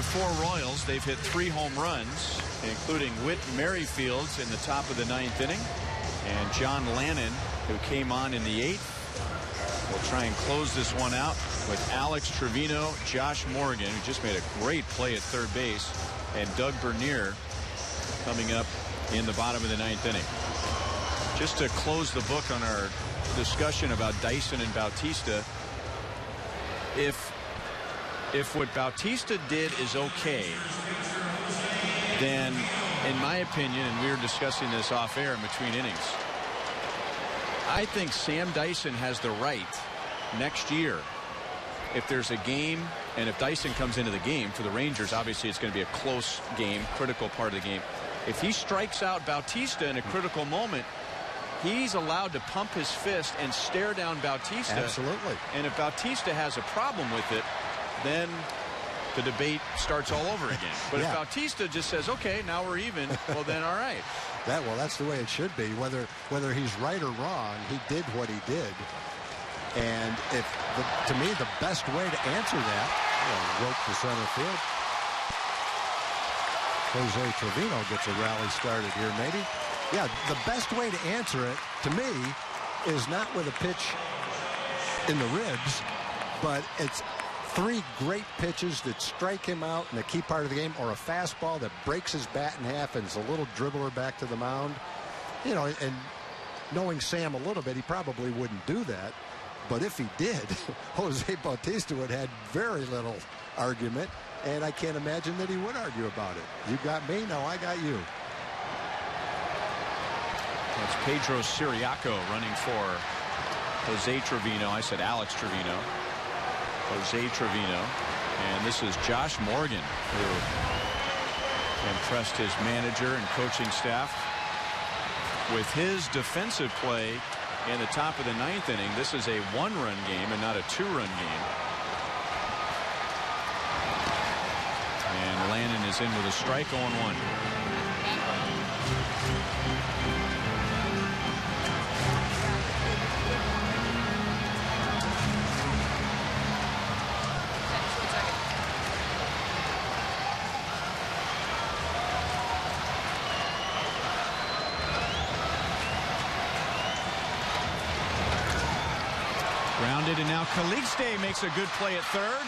G: 4 Royals. They've hit 3 home runs, including Whit Merrifields in the top of the 9th inning, and John Lannon, who came on in the 8th. We'll try and close this one out with Alex Trevino, Josh Morgan, who just made a great play at third base, and Doug Bernier coming up in the bottom of the 9th inning. Just to close the book on our discussion about Dyson and Bautista, if what Bautista did is okay, then in my opinion, and we were discussing this off air in between innings, I think Sam Dyson has the right next year, if there's a game, and if Dyson comes into the game for the Rangers, obviously it's going to be a close game, critical part of the game. If he strikes out Bautista in a critical moment, he's allowed to pump his fist and stare down Bautista.
C: Absolutely.
G: And if Bautista has a problem with it, then the debate starts all over again. But if Bautista just says, okay, now we're even, well, then all right.
C: That's the way it should be. Whether he's right or wrong, he did what he did. And to me, the best way to answer that, rope to center field. Jose Trevino gets a rally started here, maybe. Yeah, the best way to answer it, to me, is not with a pitch in the ribs, but it's 3 great pitches that strike him out in the key part of the game, or a fastball that breaks his bat in half and it's a little dribbler back to the mound. You know, and knowing Sam a little bit, he probably wouldn't do that. But if he did, Jose Bautista would have had very little argument, and I can't imagine that he would argue about it. You got me, now I got you.
G: That's Pedro Siriaco running for Jose Trevino. I said Alex Trevino. Jose Trevino. And this is Josh Morgan, who impressed his manager and coaching staff with his defensive play in the top of the 9th inning. This is a 1-run game and not a 2-run game. And Lannon is in with a strike, 0-1. Grounded, and now Calixte makes a good play at third,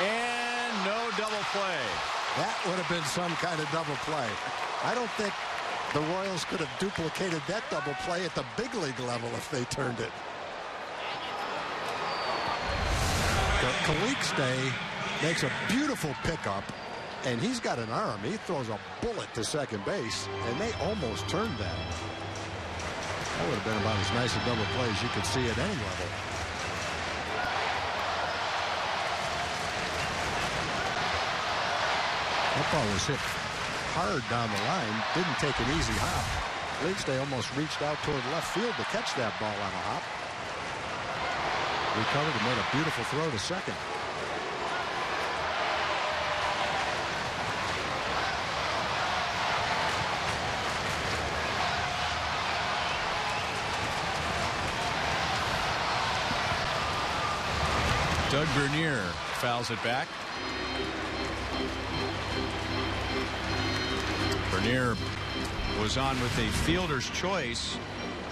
G: and no double play.
C: That would have been some kind of double play. I don't think the Royals could have duplicated that double play at the big league level if they turned it. Calixte makes a beautiful pickup, and he's got an arm. He throws a bullet to second base, and they almost turned that. That would have been about as nice a double play as you could see at any level. That ball was hit hard down the line. Didn't take an easy hop. Calixte almost reached out toward left field to catch that ball on a hop. Recovered and made a beautiful throw to second.
G: Doug Bernier fouls it back. Bernier was on with a fielder's choice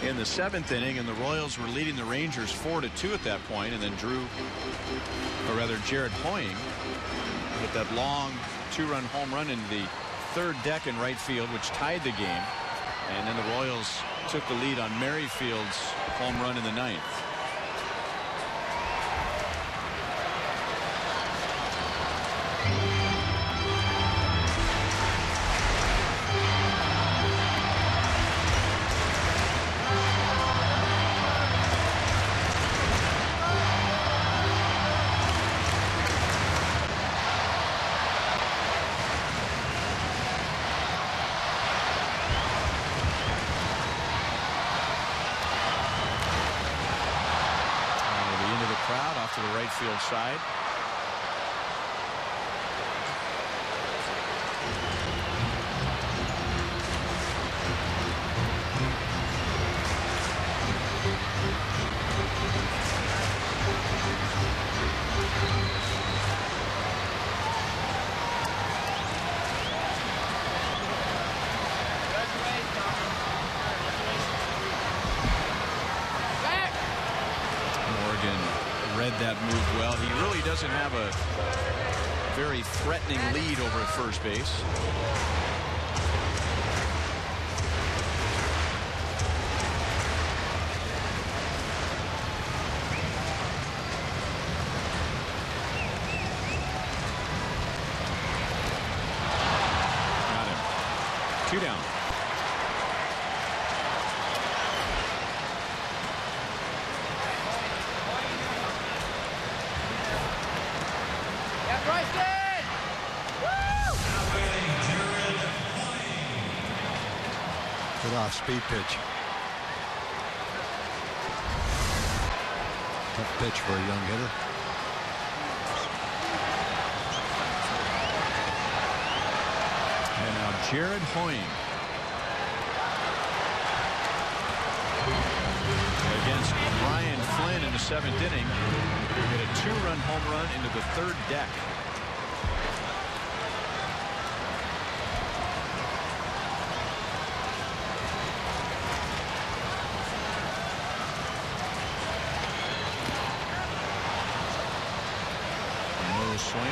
G: in the 7th inning, and the Royals were leading the Rangers 4-2 at that point, and then Jared Hoying hit that long 2-run home run into the third deck in right field, which tied the game, and then the Royals took the lead on Merrifield's home run in the 9th. To the right field side. read that move well. He really doesn't have a very threatening lead over at first base. Got him. 2 down.
C: Good off-speed pitch. Tough pitch for a young hitter.
G: And now Jared Hoying against Ryan Flynn in the 7th inning. Hit a 2-run home run into the 3rd deck. Swing.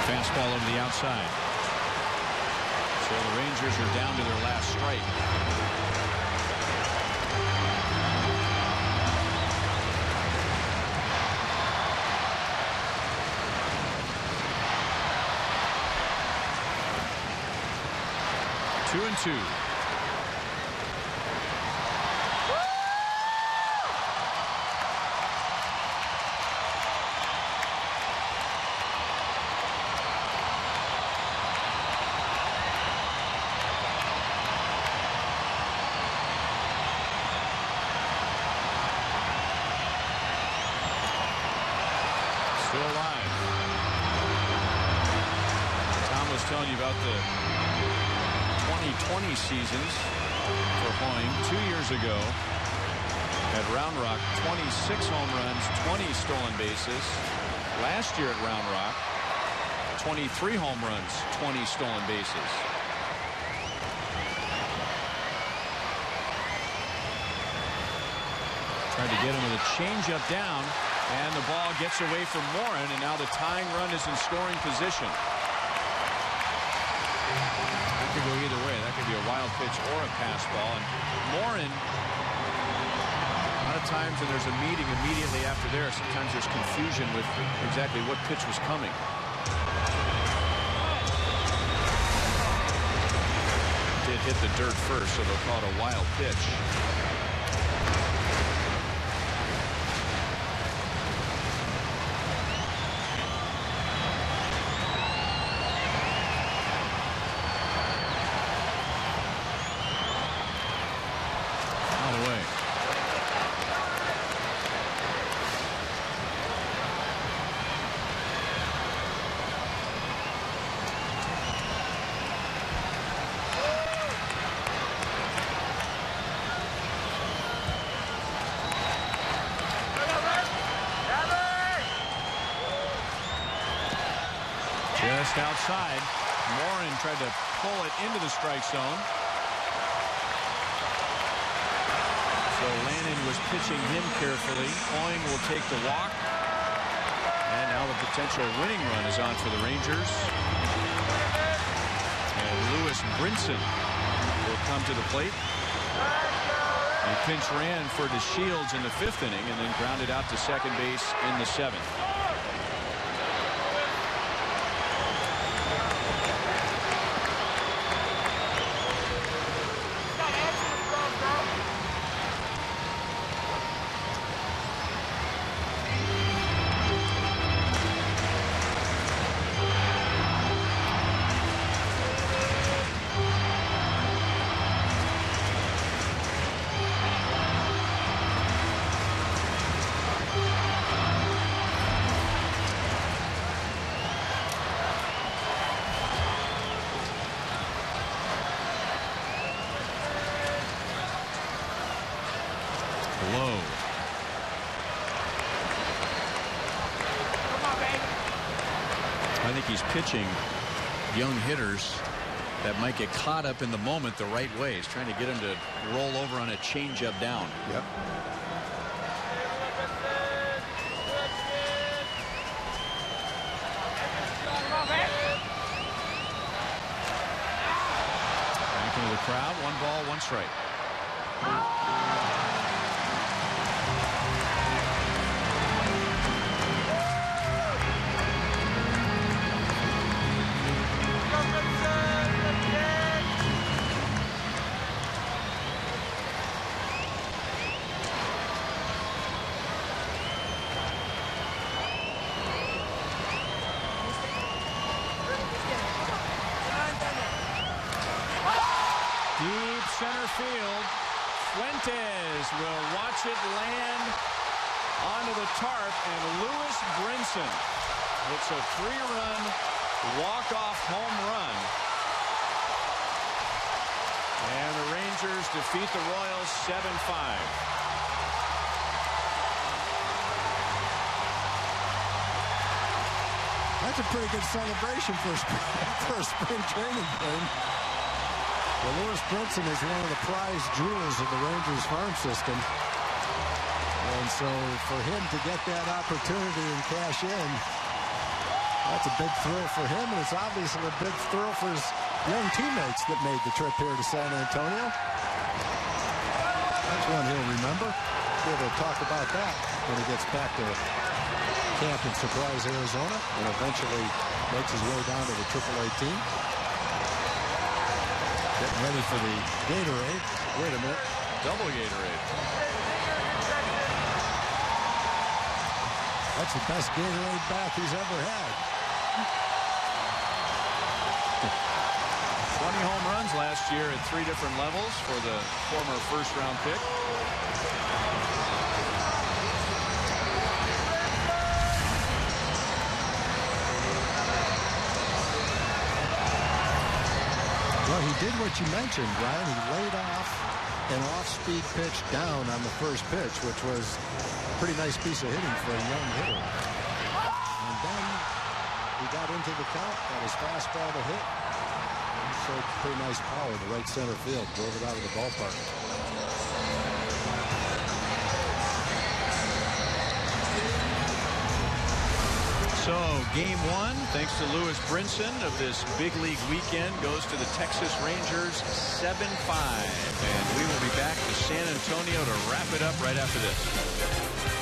G: Fastball over the outside. So the Rangers are down to their last strike. Two and two. Still alive. Tom was telling you about the 2020 seasons for Hoying. 2 years ago at Round Rock, 26 home runs, 20 stolen bases. Last year at Round Rock, 23 home runs, 20 stolen bases. Tried to get him with a changeup down, and the ball gets away from Morin, and now the tying run is in scoring position. That could go either way. That could be a wild pitch or a pass ball. And Morin, a lot of times when there's a meeting immediately after there, sometimes there's confusion with exactly what pitch was coming. Did hit the dirt first, so they'll call it a wild pitch. Just outside. Morin tried to pull it into the strike zone. So Lannon was pitching him carefully. Hoying will take the walk. And now the potential winning run is on for the Rangers. And Lewis Brinson will come to the plate. He pinch ran for DeShields in the 5th inning and then grounded out to second base in the 7th. Low. I think he's pitching young hitters that might get caught up in the moment the right way. He's trying to get him to roll over on a changeup down.
C: Yep.
G: Back into the crowd. 1 ball, 1 strike. Deep center field. Fuentes will watch it land onto the tarp, and Lewis Brinson hits a 3-run walk-off home run. And the Rangers defeat the Royals 7-5.
C: That's a pretty good celebration for a spring training game. Well, Lewis Brinson is one of the prized jewels of the Rangers farm system. And so for him to get that opportunity and cash in, that's a big thrill for him. And it's obviously a big thrill for his young teammates that made the trip here to San Antonio. That's one he'll remember. Be able to talk about that when he gets back to camp in Surprise, Arizona, and eventually makes his way down to the AAA team. Getting ready for the Gatorade. Wait a minute.
G: Double Gatorade.
C: That's the best Gatorade bath he's ever had.
G: 20 home runs last year at 3 different levels for the former first-round pick.
C: Well, he did what you mentioned, Brian. He laid off an off-speed pitch down on the first pitch, which was a pretty nice piece of hitting for a young hitter. And then he got into the count, got his fastball to hit, and showed pretty nice power to right center field, drove it out of the ballpark.
G: So game 1, thanks to Lewis Brinson of this big league weekend, goes to the Texas Rangers 7-5. And we will be back to San Antonio to wrap it up right after this.